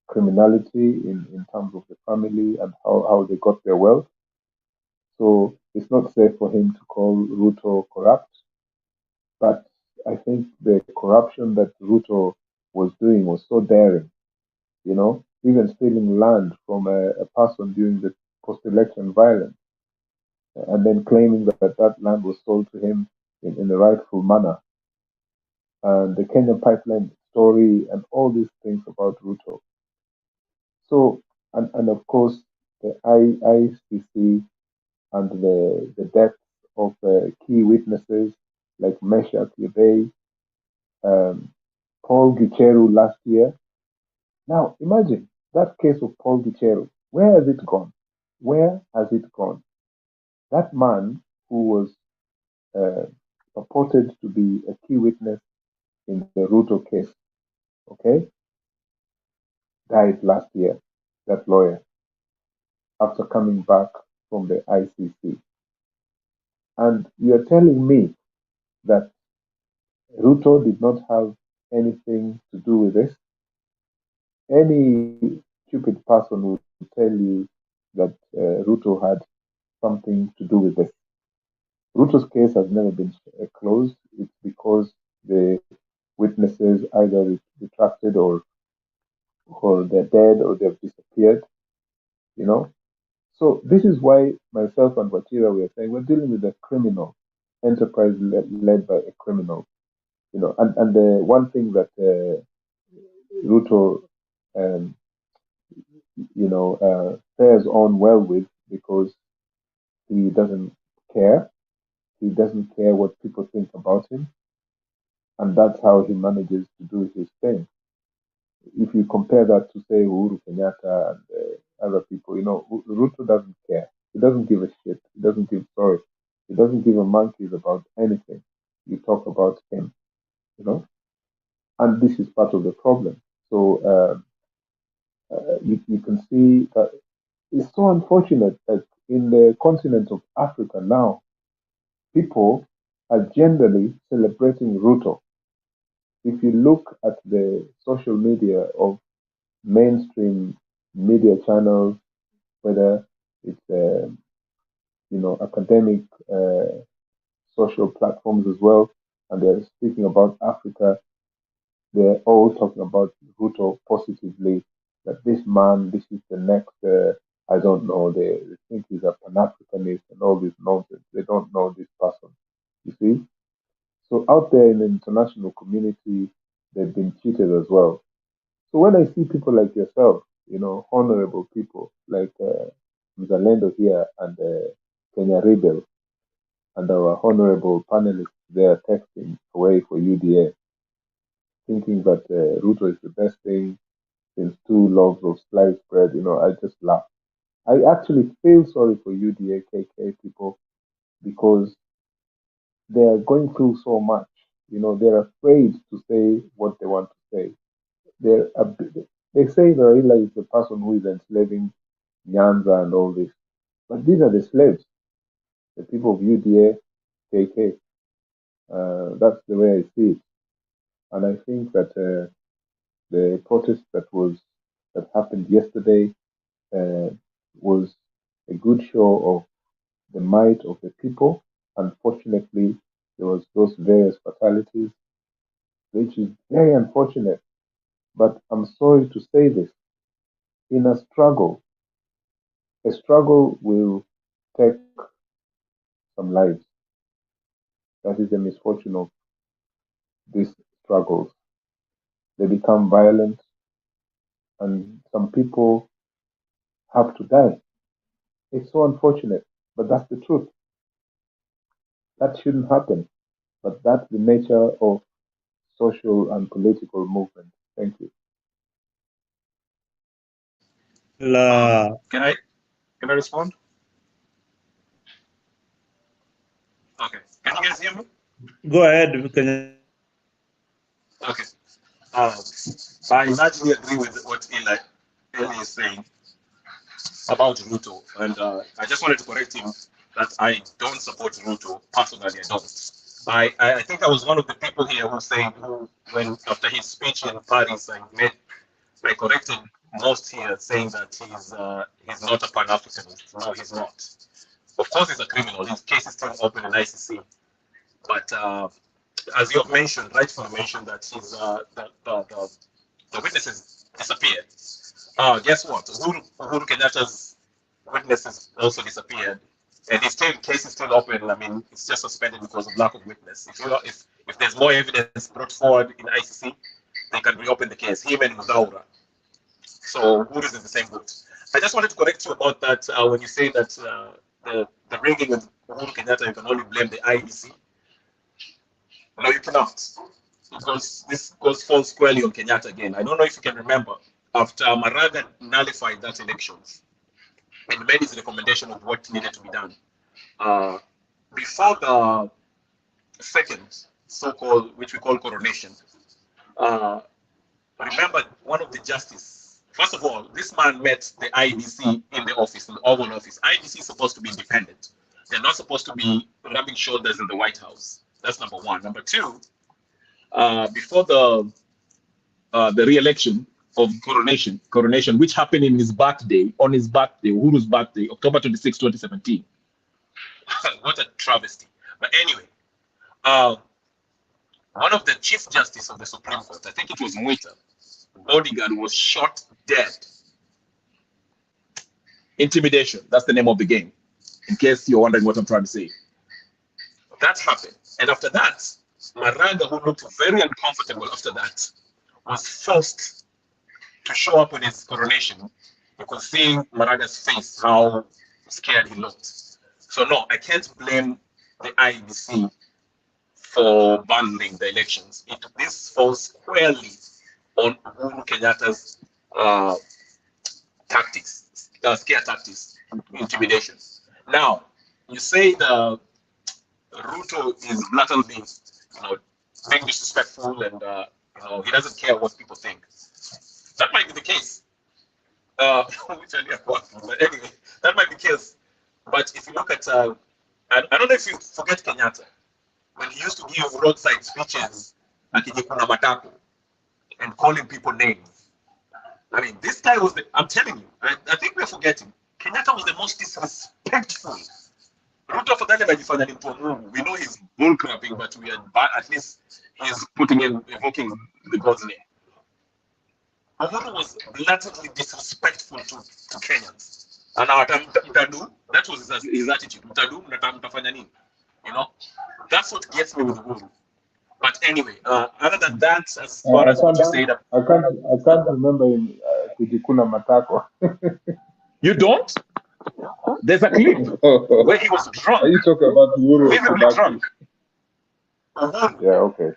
criminality in terms of the family and how they got their wealth. So it's not safe for him to call Ruto corrupt. But I think the corruption that Ruto was doing was so daring, even stealing land from a person during the post-election violence, and then claiming that that land was sold to him in a rightful manner. And the Kenyan pipeline story and all these things about Ruto. So, and of course, the ICC and the deaths of key witnesses like Meshach Yebei, Paul Gicheru last year. Now, imagine that case of Paul Gicheru. Where has it gone? Where has it gone? That man who was uh, purported to be a key witness in the Ruto case, okay, died last year, that lawyer, after coming back from the ICC. And you're telling me that Ruto did not have anything to do with this? Any stupid person would tell you that Ruto had something to do with this. Ruto's case has never been closed. It's because the witnesses either retracted or they're dead or they've disappeared, you know. So this is why myself and Watira were saying we're dealing with a criminal enterprise led by a criminal, and the one thing that Ruto, um, fares on well with, because he doesn't care. He doesn't care what people think about him, and that's how he manages to do his thing. If you compare that to say Uhuru Kenyatta and other people, Ruto doesn't care. He doesn't give a shit. He doesn't give sorry. He doesn't give a monkeys about anything. You talk about him, and this is part of the problem. So you can see that it's so unfortunate that in the continent of Africa now, people are generally celebrating Ruto. If you look at the social media of mainstream media channels, whether it's academic social platforms as well, and they're speaking about Africa, they're all talking about Ruto positively. That this man, this is the next. I don't know. They think he's a Pan-Africanist and all this nonsense. They don't know this person. You see. So out there in the international community, they've been cheated as well. So when I see people like yourself, honorable people like Mzalendo here and Kenya Rebel and our honorable panelists there texting away for UDA, thinking that Ruto is the best thing since two loaves of sliced bread, I just laugh. I actually feel sorry for UDA KK people because they are going through so much. They're afraid to say what they want to say. They say Raila is the person who is enslaving Nyanza and all this, but these are the slaves, the people of UDA KK. That's the way I see it, and I think that the protest that happened yesterday was a good show of the might of the people. Unfortunately, there was those various fatalities, which is very unfortunate. But I'm sorry to say this: in a struggle will take some lives. That is the misfortune of these struggles. They become violent, and some people have to die. It's so unfortunate, but that's the truth. That shouldn't happen, but that's the nature of social and political movement. Thank you. Can I respond? Okay. Can you guys hear me? Go ahead, Kenyatta. Okay. I largely agree with what Eli is saying about Ruto, and I just wanted to correct him that I don't support Ruto personally. I don't. I think I was one of the people here who said when after his speech in Paris, I corrected most here saying that he's not a Pan-Africanist. No, he's not. Of course, he's a criminal. His case is still open in ICC. But as you have mentioned, rightfully mentioned that the witnesses disappeared. Guess what? Uhuru Kenyatta's witnesses also disappeared, and his case is still open. I mean, it's just suspended because of lack of witness. If there's more evidence brought forward in ICC, they can reopen the case. Him and Mudaura. So Uhuru is in the same boat. I just wanted to correct you about that when you say that the rigging of Uhuru Kenyatta, you can only blame the IEC. No, you cannot. Because this falls squarely on Kenyatta again. I don't know if you can remember, after Maraga nullified that elections and made his recommendation of what needed to be done, before the second so-called, which we call coronation, remember one of the justices, first of all, this man met the IEBC in the office, in the Oval Office. IEBC is supposed to be independent. They're not supposed to be rubbing shoulders in the White House. That's number one. Number two, before the re-election of coronation, which happened on his birthday, Uhuru's birthday, October 26, 2017. What a travesty. But anyway, one of the Chief Justice of the Supreme Court, I think it was Mwita, bodyguard, was shot dead. Intimidation, that's the name of the game, in case you're wondering what I'm trying to say. That happened. And after that, Maraga, who looked very uncomfortable after that, was forced to show up on his coronation because seeing Maraga's face, how scared he looked. So no, I can't blame the IEBC for bundling the elections. This falls squarely on Uhuru Kenyatta's tactics, scare tactics, intimidation. Now, you say the Ruto is blatantly, being disrespectful and he doesn't care what people think. That might be the case. But anyway, that might be the case. But if you look at, I don't know if you forget Kenyatta, when he used to give roadside speeches at Kijikuna Matako and calling people names. I mean, this guy was I'm telling you, I think we're forgetting. Kenyatta was the most disrespectful. Ruto afadhali anajifanya ni mtu wa Mungu. We know he's bullcrapping, but at least he's evoking the God's name. Uhuru was blatantly disrespectful to Kenyans. And that was his attitude. Mtafanya nini? That's what gets me with Uhuru. But anyway, other than that, as far as what you said, I can't remember in Kujikuna Matako. You don't? There's a clip where he was drunk. Are you talking about Uhuru? Visibly drunk. Yeah, okay.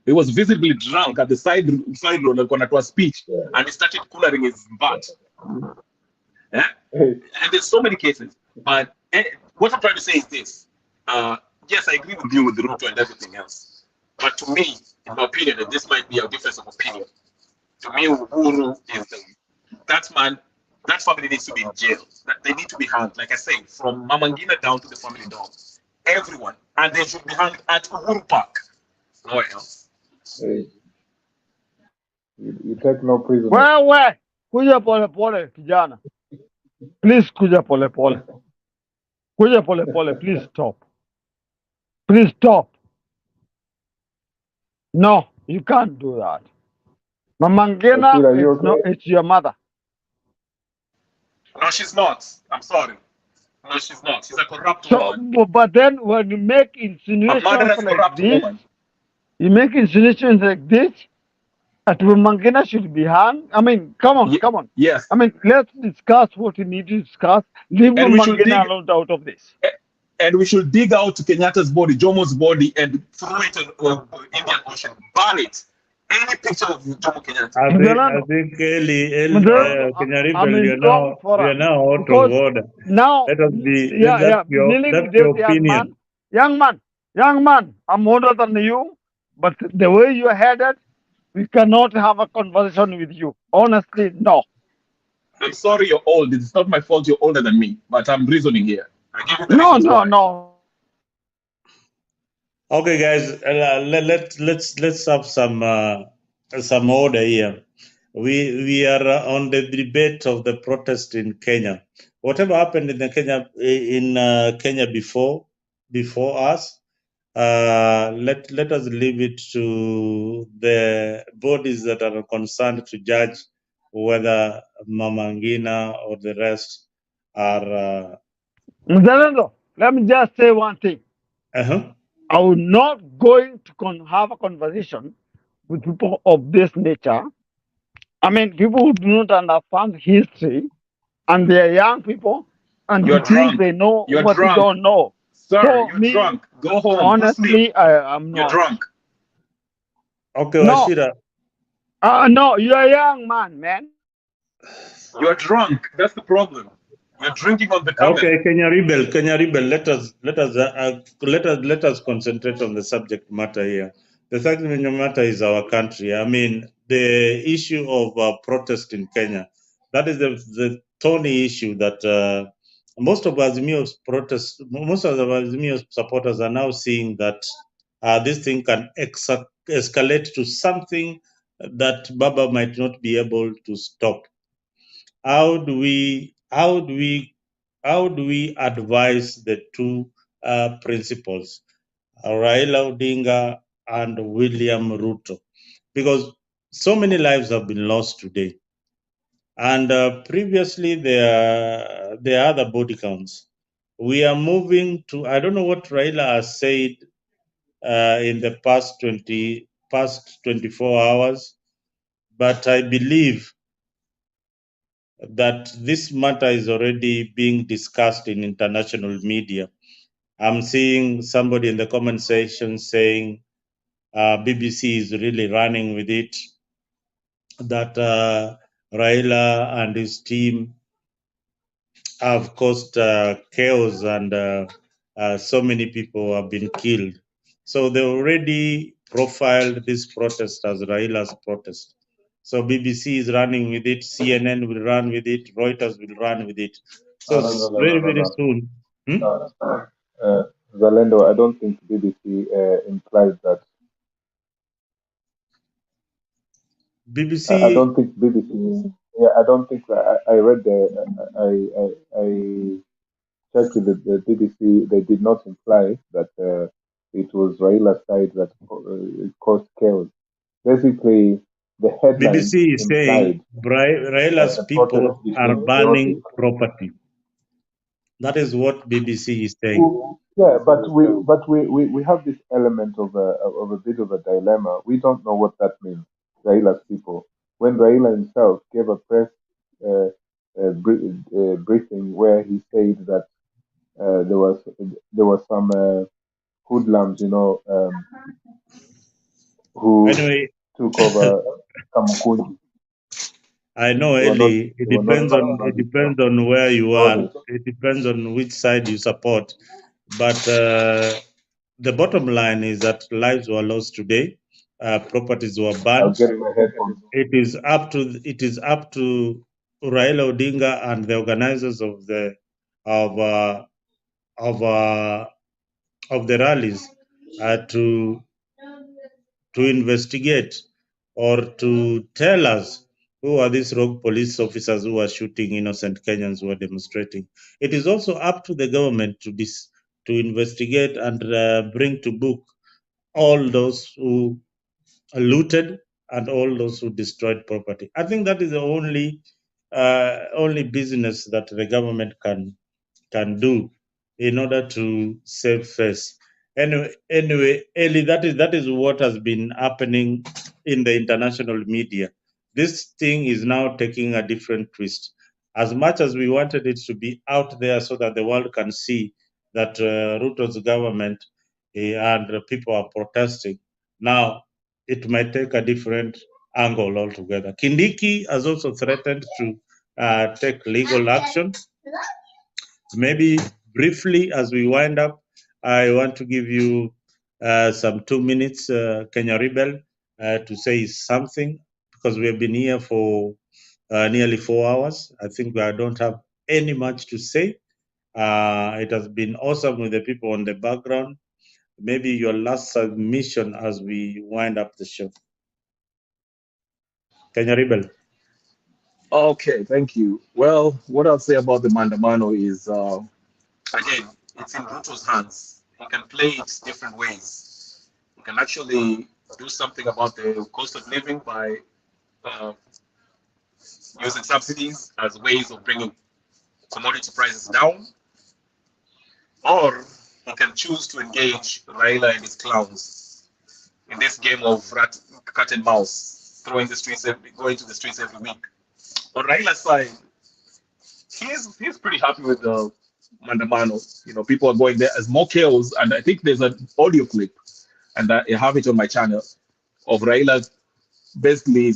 He was visibly drunk at the side road to a speech, and he started coolering his butt. Yeah? And there's so many cases. But what I'm trying to say is this. Yes, I agree with you with the Ruto and everything else. But to me, in my opinion, and this might be a difference of opinion, to me, Uhuru is that man. That family needs to be in jail. They need to be hanged, like I say, from Mamangina down to the family dog. Everyone. And they should be hanged at Uhuru Park. Nowhere else. Hey. You take no prisoner. Wewe kuja pole pole kijana. Please kuja pole pole. Kuja pole pole. Please stop. Please stop. No, you can't do that. Mamangina it's your mother. No, she's not. I'm sorry. No, she's not. She's a corrupt woman. But then when you make insinuations like this, you make insinuations like this, that Mangina should be hung. I mean, come on. Yes. I mean, let's discuss what we need to discuss. Leave Mangina alone out of this. And we should dig out Kenyatta's body, Jomo's body, and throw it in Indian Ocean, burn it, any picture of Jomo Kenyatta. I Mzalendo, think Eli, Mzalendo, Kenya I'm Rebel, in strong we are forum now out of because order. now, Let us be, yeah, dealing that's with your this young opinion. man, I'm older than you, but the way you are headed, we cannot have a conversation with you. Honestly, no. I'm sorry you're old. It's not my fault you're older than me, but I'm reasoning here. I give you the No, reasons no, why. no. Okay, guys, let's have some order here. We are on the debate of the protest in Kenya. Whatever happened in Kenya before us, let us leave it to the bodies that are concerned to judge whether Mama Ngina or the rest are. Mzalendo, let me just say one thing. Uh-huh. I will not going to have a conversation with people of this nature. I mean, people who do not understand history, and they are young people, and You're they think drunk. they know You're what they drunk. don't know. Sir, So you're me, drunk. Go home. Go sleep. honestly, I am You're not. drunk. Okay, No, Washira. no, you are a young man. You're drunk. That's the problem. You're drinking on the camel. Okay, Kenya Rebel. Let us concentrate on the subject matter here. The subject matter is our country. I mean, the issue of protest in Kenya. That is the thorny issue that most of Azimio's supporters are now seeing that this thing can escalate to something that Baba might not be able to stop. How do we advise the two principals, Raila Odinga and William Ruto? Because so many lives have been lost today, and previously there are other body counts. We are moving to, I don't know what Raila has said in the past 24 hours, but I believe that this matter is already being discussed in international media. I'm seeing somebody in the comment section saying BBC is really running with it, that Raila and his team have caused chaos and so many people have been killed. So they already profiled this protest as Raila's protest. So BBC is running with it, CNN will run with it, Reuters will run with it. So very soon. Zalendo, I don't think BBC implies that. BBC. I don't think BBC. Yeah, I don't think. I read the. I checked with the BBC. They did not imply that it was Raila's side that it caused chaos. Basically, the headline BBC is saying implied that Raila's the protest people are became chaotic. burning property. That is what BBC is saying. Yeah, but we have this element of a bit of a dilemma. We don't know what that means, Raila's people. When Raila himself gave a press uh, briefing where he said that there was some hoodlums, who Anyway, took over Kamukunji. I know, They were not. Eli. It They were not depends on where you all are. this. It depends on which side you support. But the bottom line is that lives were lost today. Properties were I'll burned. get my headphones. It is up to Raila Odinga and the organizers of the of of uh, of the rallies to investigate or to tell us who are these rogue police officers who are shooting innocent Kenyans who are demonstrating. It is also up to the government to investigate and bring to book all those who looted and all those who destroyed property. I think that is the only business that the government can do in order to save face. Anyway, Eli, that is what has been happening in the international media. This thing is now taking a different twist. As much as we wanted it to be out there so that the world can see that Ruto's government and people are protesting, now it might take a different angle altogether. Kindiki has also threatened to take legal action. Maybe briefly, as we wind up, I want to give you some 2 minutes, Kenya Rebel, to say something, because we have been here for nearly 4 hours. I think I don't have any much to say. It has been awesome with the people on the background. Maybe your last submission as we wind up the show. Kenya Rebel. Okay, thank you. Well, what I'll say about the Mandamano is, again, it's in Ruto's hands. He can play it different ways. He can actually do something about the cost of living by uh, using subsidies as ways of bringing commodity prices down, or he can choose to engage Raila and his clowns in this game of cat and mouse, going to the streets every week. On Raila's side, he's pretty happy with the Mandamano. You know, people are going there as more chaos, and I think there's an audio clip, and I have it on my channel, of Raila basically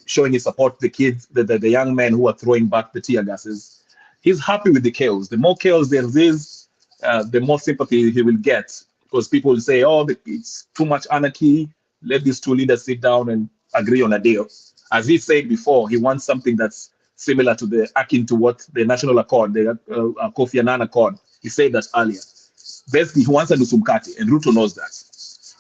showing his support to the kids, the young men who are throwing back the tear gases. He's happy with the chaos. The more chaos there is, the more sympathy he will get, because people will say, oh, it's too much anarchy. Let these two leaders sit down and agree on a deal. As he said before, he wants something that's similar to akin to what the National Accord, the Kofi Annan Accord. He said that earlier. Basically, he wants a Nusumkati, and Ruto knows that.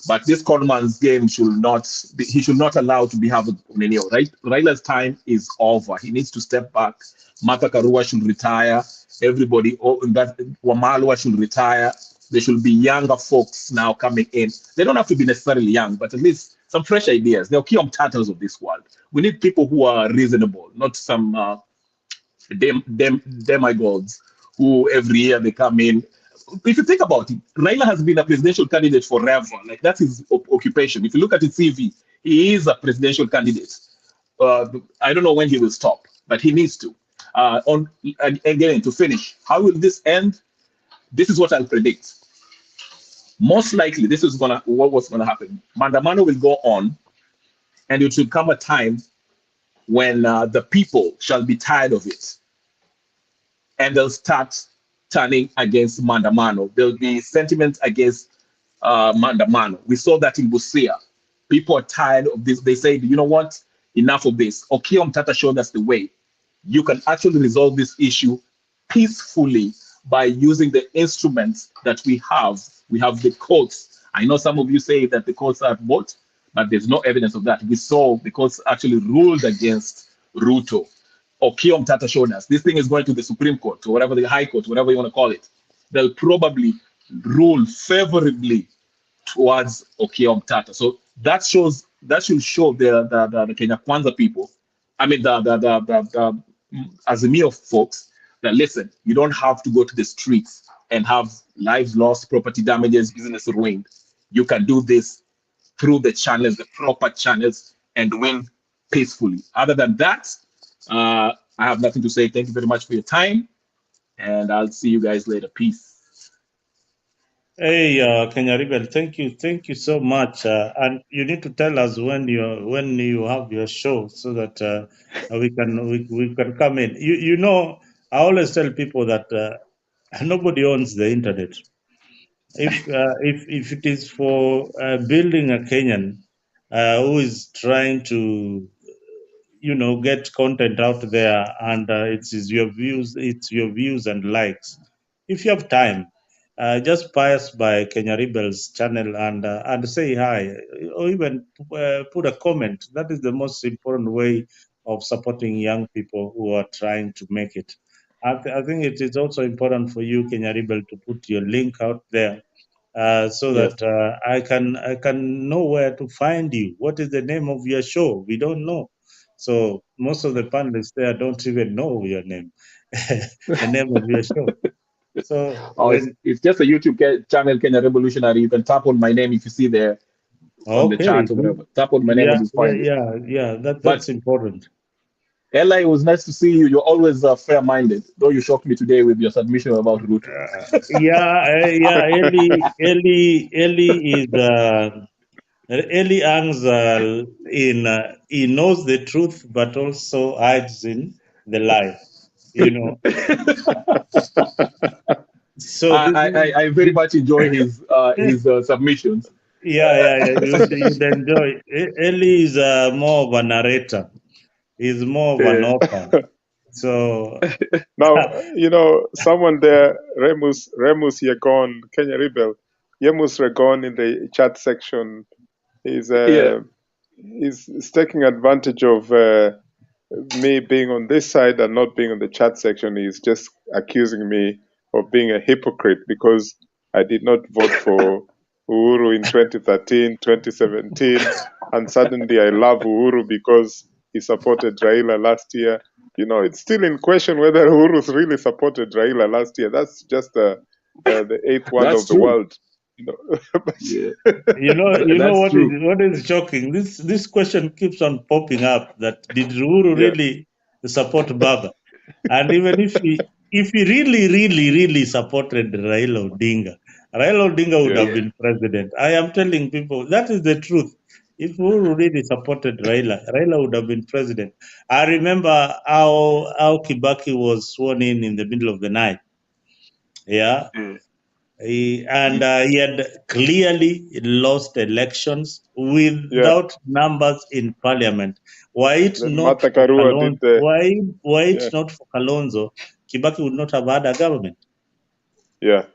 But this conman's game he should not allow to be having Nenio, right? Raila's time is over. He needs to step back. Martha Karua should retire. Everybody, Wamalwa should retire. There should be younger folks now coming in. They don't have to be necessarily young, but at least some fresh ideas. The Okiom Tatars of this world. We need people who are reasonable, not some demigods who every year they come in. If you think about it, Raila has been a presidential candidate forever. Like, that's his occupation. If you look at his CV, he is a presidential candidate. I don't know when he will stop, but he needs to. Again, to finish, how will this end? This is what I'll predict. Most likely, this is what's gonna happen. Mandamano will go on, and it will come a time when the people shall be tired of it, and they'll start turning against Mandamano. There'll be sentiment against Mandamano. We saw that in Busia. People are tired of this. They say, you know what? Enough of this. Okiom Tata showed us the way. You can actually resolve this issue peacefully by using the instruments that we have. We have the courts. I know some of you say that the courts are bought, but there's no evidence of that. We saw the courts actually ruled against Ruto. Okiom Tata showed us this thing is going to the Supreme Court or whatever, the High Court, whatever you want to call it. They'll probably rule favorably towards Okiom Tata. So that should show the Kenya Kwanza people, I mean the Azimio folks, that listen, you don't have to go to the streets and have lives lost, property damages, business ruined. You can do this through the channels, the proper channels, and win peacefully. Other than that, I have nothing to say. Thank you very much for your time, and I'll see you guys later. Peace. Hey, Kenya Rebel, thank you so much. And you need to tell us when you have your show, so that we can come in. You know, I always tell people that nobody owns the internet. If it is for building a Kenyan who is trying to get content out there, and it's your views and likes. If you have time, just pass by Kenya Rebel's channel and say hi, or even put a comment. That is the most important way of supporting young people who are trying to make it. I think it is also important for you, Kenya Rebel, to put your link out there, so Yes. that I can know where to find you. What is the name of your show? We don't know. So most of the panelists there don't even know your name, the name of your show. So Oh, it's just a YouTube channel, Kenya Revolutionary. You can tap on my name if you see there on the okay, chat or whatever. Tap on my name and you'll find it. yeah. But That's important. Ella, it was nice to see you. You're always fair-minded, though you shocked me today with your submission about Ruto. Yeah. Eli is Eli hangs he knows the truth, but also hides in the lie. You know. So this is I very much enjoy his submissions. yeah. You'd enjoy. Eli is more of a narrator. He's more of an Yeah. author. So Now, someone there, Remus Yegon, Kenya Rebel, Remus Regon in the chat section is Yeah. is taking advantage of me being on this side and not being on the chat section. He's just accusing me of being a hypocrite because I did not vote for Uhuru in 2013, 2017, and suddenly I love Uhuru because he supported Raila last year. It's still in question whether Uhuru's really supported Raila last year. That's just the eighth wonder That's of the true. world. But Yeah. you know That's true. what is shocking? This question keeps on popping up. That did Uhuru Yeah. really support Baba? And even if he really supported Raila Odinga would Yeah. have been president. I am telling people that is the truth. If Uhuru really supported Raila would have been president. I remember how Kibaki was sworn in the middle of the night. Yeah. Mm. He had clearly lost elections without numbers in parliament. Were it Then not Martha for Karua did Kalonzo, the were it yeah. not for Kalonzo, Kibaki would not have had a government. Yeah.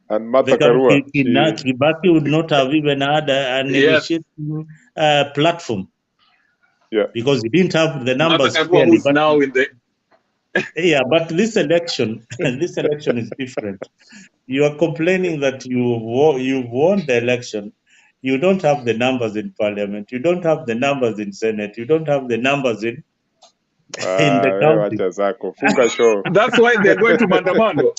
And The Martha Karua, Kibaki would not have even had a Yes. negotiating platform yeah. because he didn't have the Martha numbers Karua, clearly. who's But now in the yeah, but this election, this election is different. You are complaining that you've won the election. You don't have the numbers in parliament. You don't have the numbers in senate. You don't have the numbers in the county. Wacha zako. Funga show. that's why they're going to Mandamano.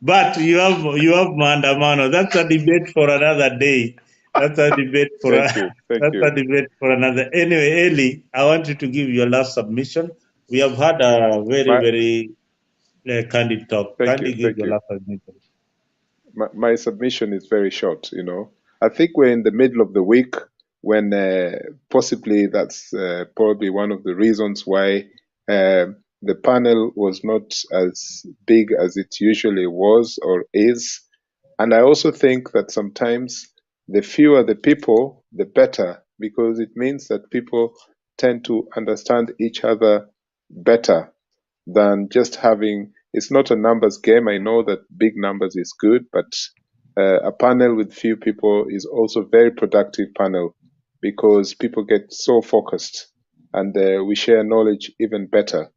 But you have maandamano. That's a debate for another day. That's a debate for Thank you. Thank you. another. Anyway, Eli, I want you to give your last submission. We have had a very candid talk. Thank you. Kindly give Thank your you. last submission. My submission is very short. I think we're in the middle of the week when possibly that's probably one of the reasons why the panel was not as big as it usually was or is. And I also think that sometimes the fewer the people, the better, because it means that people tend to understand each other better than just having. It's not a numbers game. I know that big numbers is good, but a panel with few people is also very productive panel because people get so focused and we share knowledge even better.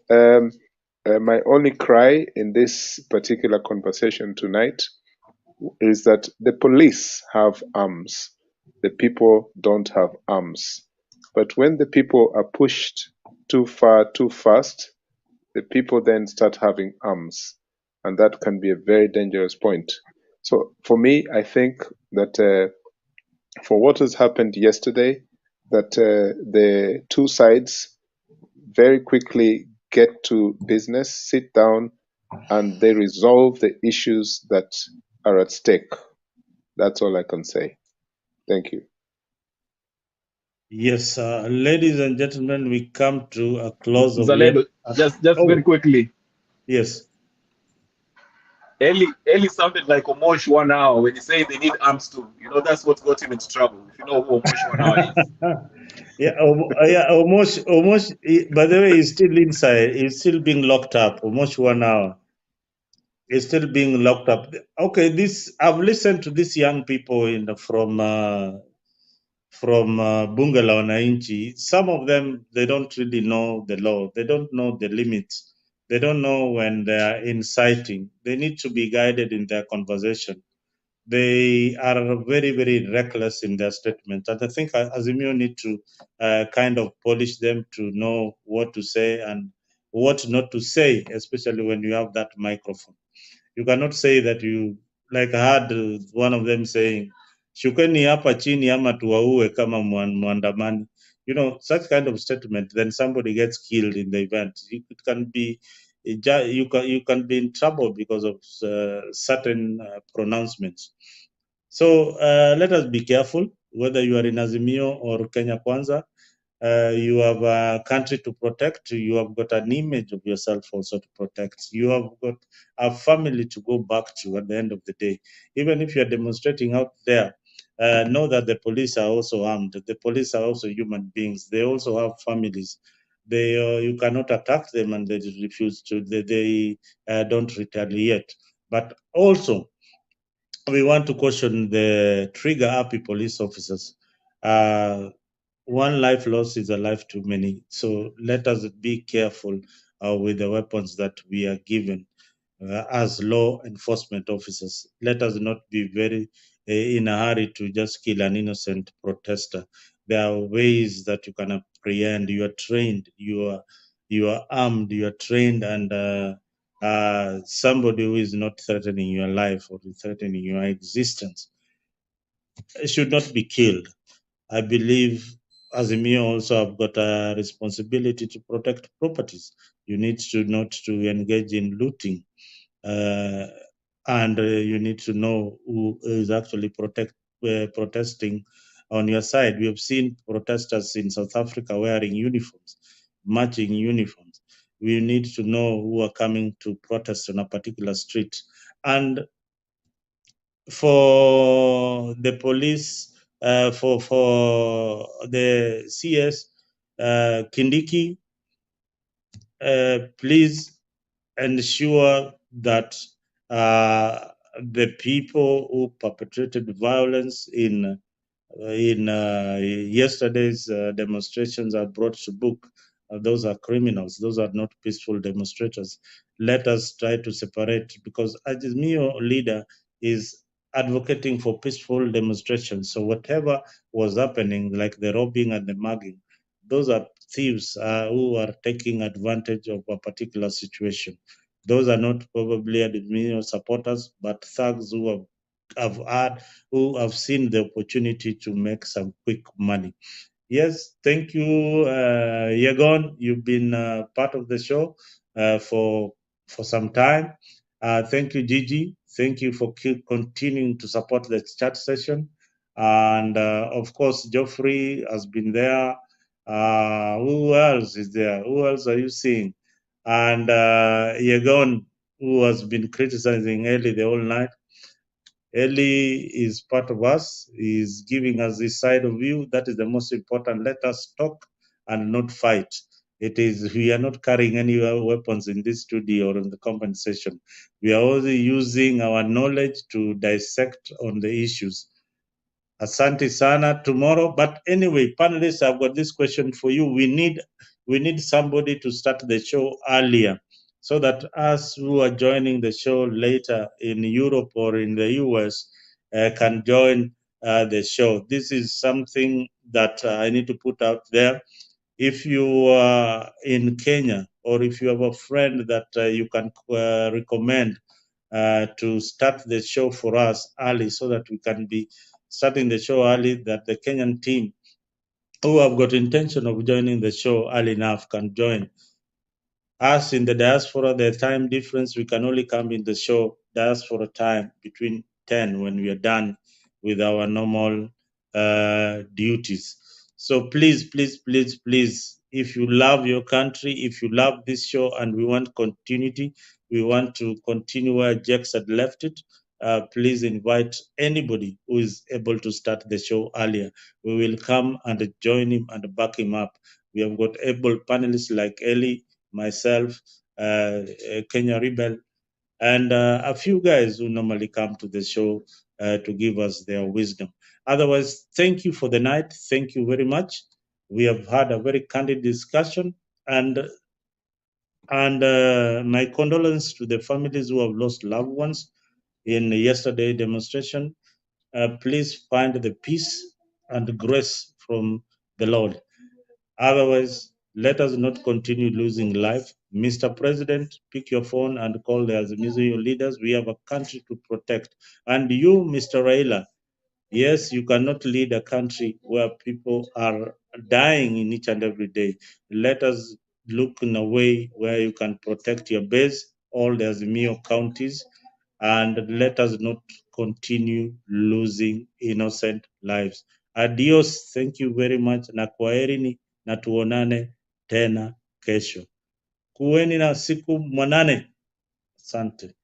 My only cry in this particular conversation tonight is that the police have arms. The people don't have arms. But when the people are pushed too far, too fast, the people then start having arms. And that can be a very dangerous point. So for me, I think that for what has happened yesterday, that the two sides very quickly get to business, sit down, and they resolve the issues that are at stake. That's all I can say. Thank you. Yes, ladies and gentlemen, we come to a close of yet. Zalendo, just very quickly. Yes. Eli sounded like Omosh 1 hour when he said they need arms too. That's what got him into trouble. If you know who Omosh 1 hour is. Almost. By the way, he's still inside. He's still being locked up. Almost 1 hour. He's still being locked up. Okay, I've listened to these young people from Bunga la Wananchi. Some of them, they don't really know the law. They don't know the limits. They don't know when they are inciting. They need to be guided in their conversation. They are very reckless in their statements. And I think Azimio need to kind of polish them to know what to say and what not to say, especially when you have that microphone. You cannot say that you, like I had one of them saying, shukeni hapa chini ama tuwaue kama mwandamani. Such kind of statement, then somebody gets killed in the event. It can be, you can be in trouble because of certain pronouncements. So let us be careful, whether you are in Azimio or Kenya Kwanza. You have a country to protect. You have got an image of yourself also to protect. You have got a family to go back to at the end of the day. Even if you are demonstrating out there, know that the police are also armed. The police are also human beings. They also have families. They you cannot attack them and they refuse to. They don't retaliate. But also, we want to caution the trigger happy police officers. One life lost is a life too many. So let us be careful with the weapons that we are given as law enforcement officers. Let us not be very in a hurry to just kill an innocent protester. There are ways that you can apprehend. You are trained. You are armed. You are trained, and somebody who is not threatening your life or threatening your existence should not be killed. I believe Azimio also have got a responsibility to protect properties. You need to not to engage in looting, and you need to know who is actually protesting on your side. We have seen protesters in South Africa wearing uniforms, matching uniforms. We need to know who are coming to protest on a particular street, and for the police, for the CS Kindiki, please ensure that the people who perpetrated violence in yesterday's demonstrations are brought to book. Those are criminals. Those are not peaceful demonstrators. Let us try to separate, because Azimio leader is advocating for peaceful demonstrations. So whatever was happening, like the robbing and the mugging, those are thieves who are taking advantage of a particular situation. Those are not probably Azimio supporters, but thugs have had who have seen the opportunity to make some quick money. Yes, thank you, Yegon. You've been part of the show for some time. Thank you, Gigi. Thank you for continuing to support the chat session. And of course, Geoffrey has been there. Who else is there? Who else are you seeing? And Yegon, who has been criticizing Eli the whole night. Eli is part of us. He's giving us his side of view. That is the most important. Let us talk and not fight. It is, we are not carrying any weapons in this studio or in the compensation. We are only using our knowledge to dissect on the issues. Asante sana tomorrow. But anyway, panelists, I've got this question for you. We need somebody to start the show earlier, so that us who are joining the show later in Europe or in the US can join the show. This is something that I need to put out there. If you are in Kenya, or if you have a friend that you can recommend to start the show for us early, so that we can be starting the show early, that the Kenyan team who have got intention of joining the show early enough can join us. In the diaspora, the time difference, we can only come in the show diaspora time between 10 when we are done with our normal duties. So please, please, please, please, if you love your country, if you love this show and we want continuity, we want to continue where Jax had left it, please invite anybody who is able to start the show earlier. We will come and join him and back him up. We have got able panelists like Eli, myself, Kenya Rebel, and a few guys who normally come to the show to give us their wisdom. Otherwise, thank you for the night. Thank you very much. We have had a very candid discussion, and my condolence to the families who have lost loved ones in yesterday's demonstration. Please find the peace and grace from the Lord. Otherwise, let us not continue losing life. Mr. President, pick your phone and call the Azimio leaders. We have a country to protect. And you, Mr. Raila, yes, you cannot lead a country where people are dying in each and every day. Let us look in a way where you can protect your base, all the Azimio counties, and let us not continue losing innocent lives. Adios, thank you very much, na kwaherini, na tuonane tena kesho. Kuweni na siku mwanane. Asante.